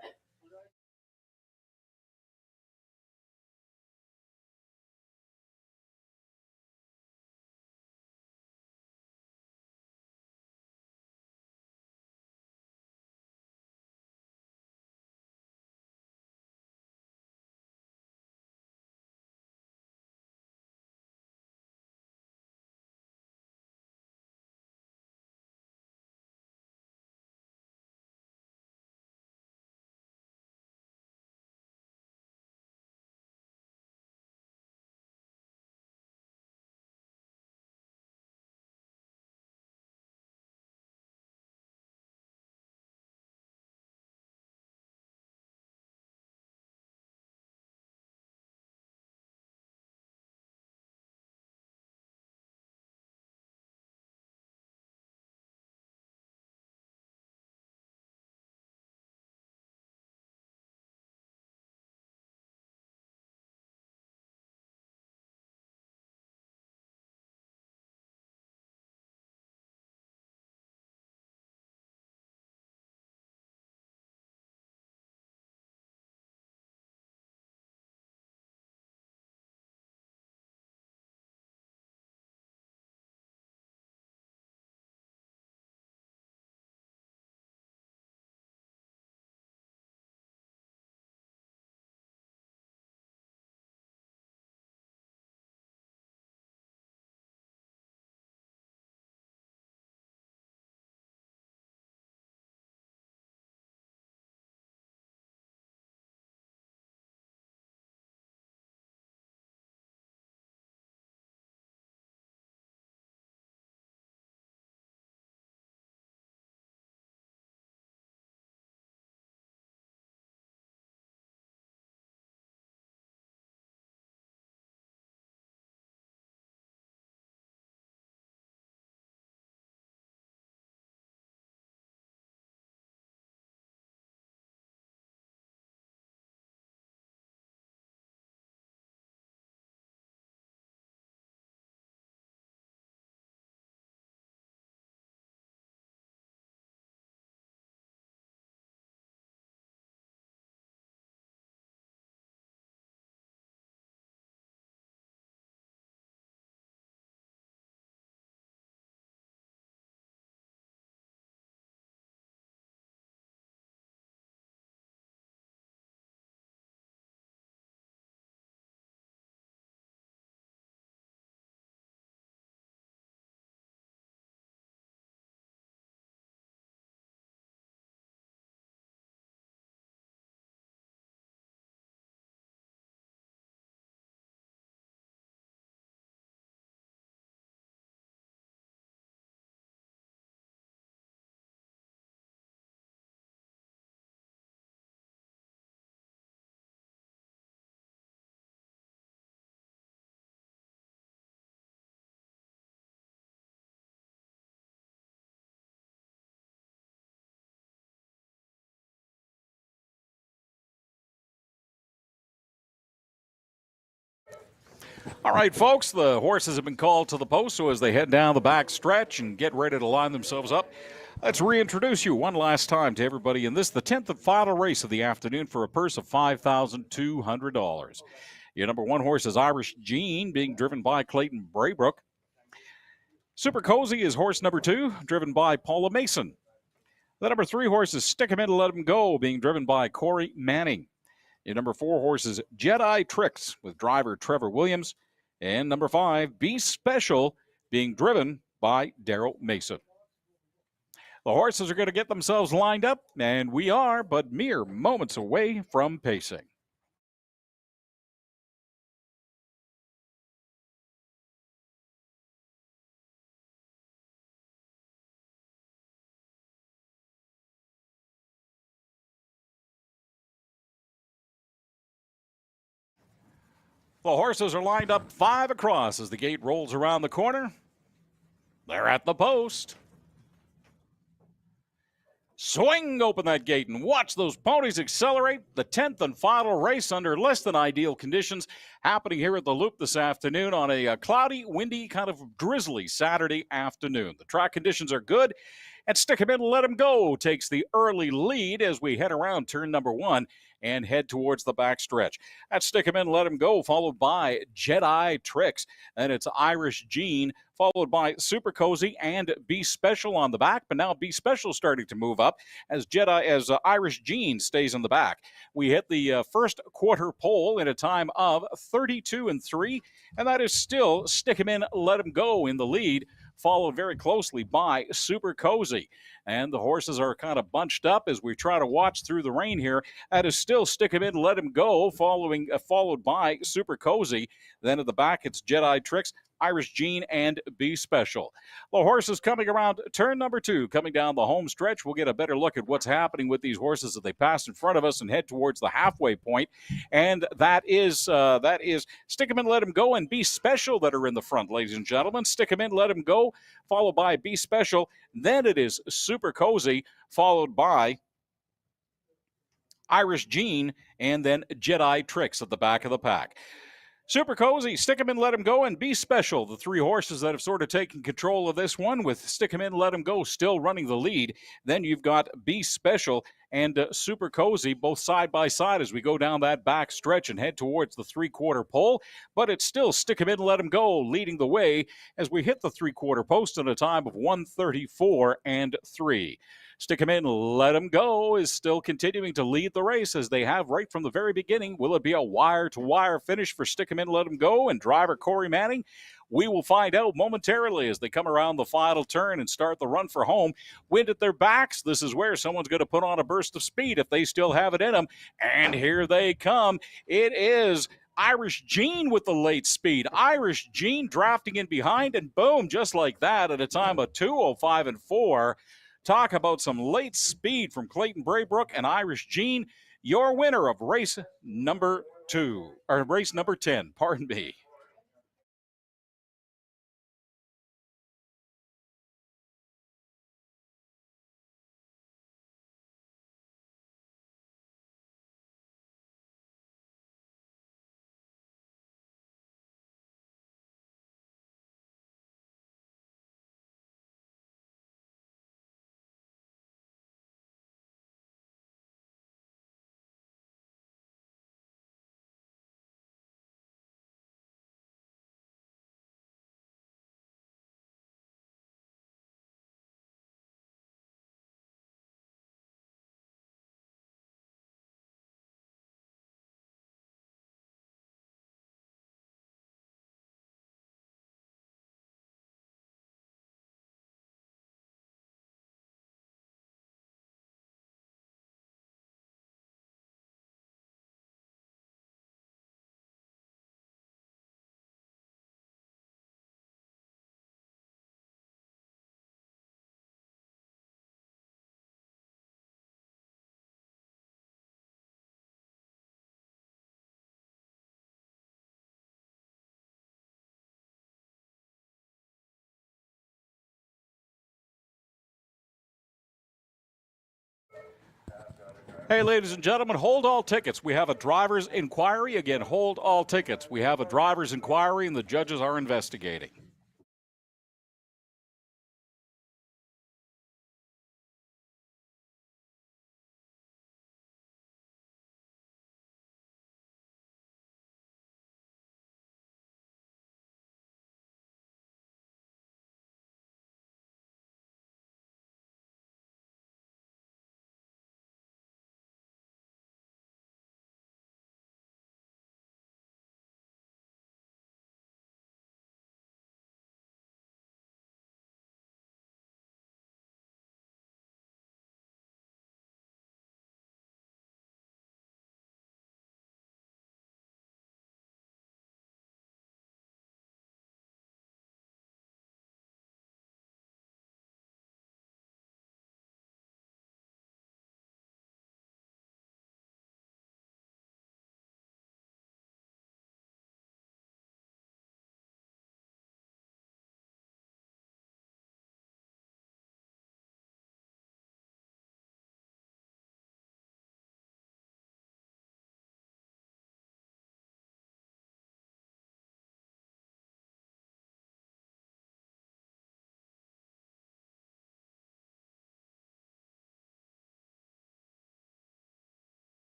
B: All right, folks, the horses have been called to the post, so as they head down the back stretch and get ready to line themselves up, let's reintroduce you one last time to everybody in this, the 10th and final race of the afternoon for a purse of $5,200. Your number 1 horse is Irish Gene, being driven by Clayton Braybrook. Super Cozy is horse number 2, driven by Paula Mason. The number 3 horse is Stick 'em In and Let 'em Go, being driven by Corey Manning. Your number 4 horse is Jedi Tricks with driver Trevor Williams. And number 5, Be Special, being driven by Daryl Mason. The horses are going to get themselves lined up, and we are but mere moments away from pacing. The horses are lined up 5 across as the gate rolls around the corner. They're at the post. Swing open that gate and watch those ponies accelerate. The 10th and final race under less than ideal conditions happening here at the Loop this afternoon on a cloudy, windy, kind of drizzly Saturday afternoon. The track conditions are good, and Stick 'em In, Let 'em Go takes the early lead as we head around turn number 1 and head towards the backstretch. That's Stick 'em In, Let 'em Go, followed by Jedi Tricks, and it's Irish Gene, followed by Super Cozy and Be Special on the back. But now Be Special starting to move up as Irish Gene stays in the back. We hit the first quarter pole in a time of 32 and 3, and that is still Stick 'em In, Let 'em Go in the lead, followed very closely by Super Cozy. And the horses are kind of bunched up as we try to watch through the rain here. That is still Stick 'em In, Let 'em Go, followed by Super Cozy. Then at the back, it's Jedi Tricks, Irish Gene, and Be Special. The horses coming around turn number 2, coming down the home stretch. We'll get a better look at what's happening with these horses as they pass in front of us and head towards the halfway point. And that is Stick 'em In, Let 'em Go, and Be Special that are in the front, ladies and gentlemen. Stick 'em In, Let 'em Go, followed by Be Special. Then it is Super Cozy, followed by Irish Gene, and then Jedi Tricks at the back of the pack. Super Cozy, Stick 'em In, Let 'em Go, and Be Special, the three horses that have sort of taken control of this one, with Stick 'em In, Let 'em Go still running the lead. Then you've got Be Special and Super Cozy both side by side as we go down that back stretch and head towards the three-quarter pole. But it's still Stick 'em In, Let 'em Go leading the way as we hit the three-quarter post in a time of 1:34 and 3. Stick 'em In, Let 'em Go is still continuing to lead the race as they have right from the very beginning. Will it be a wire-to-wire finish for Stick 'em In, Let 'em Go and driver Corey Manning? We will find out momentarily as they come around the final turn and start the run for home. Wind at their backs. This is where someone's going to put on a burst of speed if they still have it in them. And here they come. It is Irish Gene with the late speed. Irish Gene drafting in behind, and boom, just like that at a time of 2:05 and 4. Talk about some late speed from Clayton Braybrook and Irish Gene. Your winner of race number 10, pardon me. Hey, ladies and gentlemen, hold all tickets. We have a driver's inquiry. Again, hold all tickets. We have a driver's inquiry, and the judges are investigating.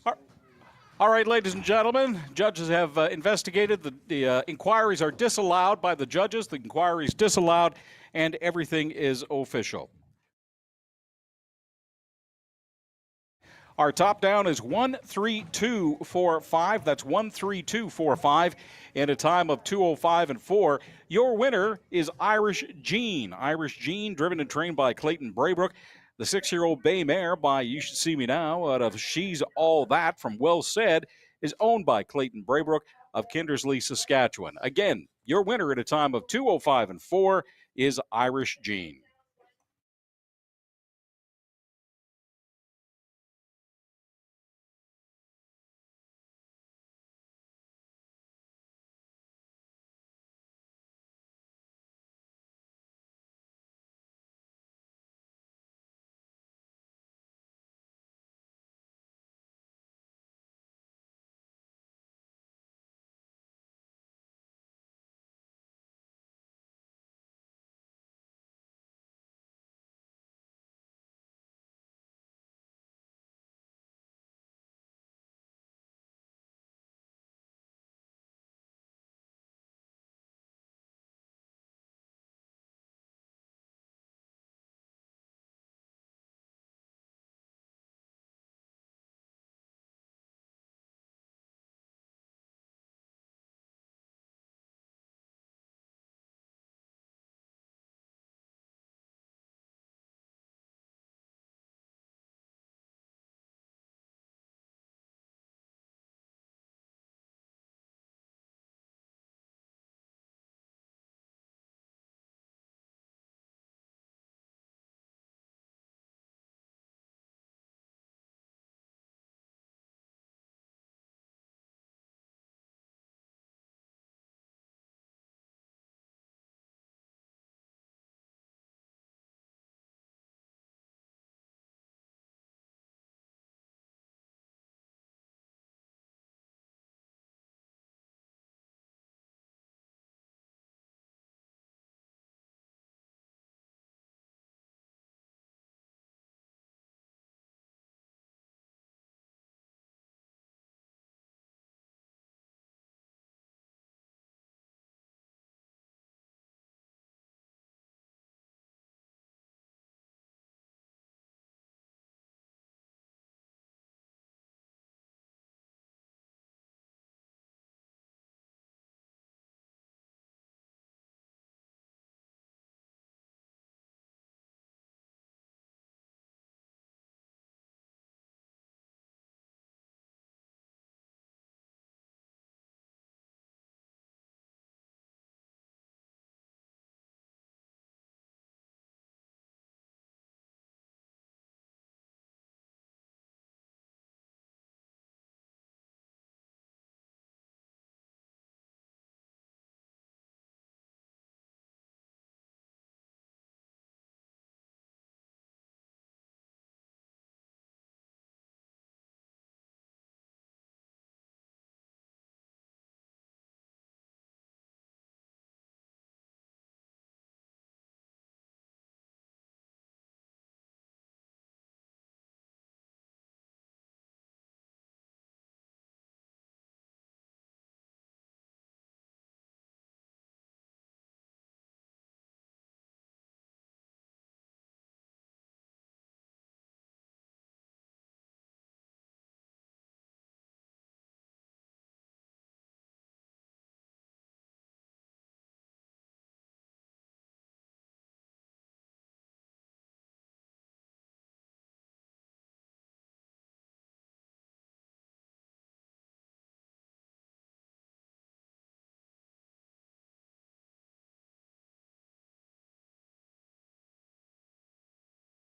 B: All right, ladies and gentlemen, judges have investigated. The inquiries are disallowed by the judges. The inquiry is disallowed, and everything is official. Our top down is 13245. That's 13245 in a time of 2:05 and 4. Your winner is Irish Jean. Irish Jean, driven and trained by Clayton Braybrook. The 6-year-old bay mare by You Should See Me Now out of She's All That from Well Said is owned by Clayton Braybrook of Kindersley, Saskatchewan. Again, your winner at a time of 2:05 and 4 is Irish Jean.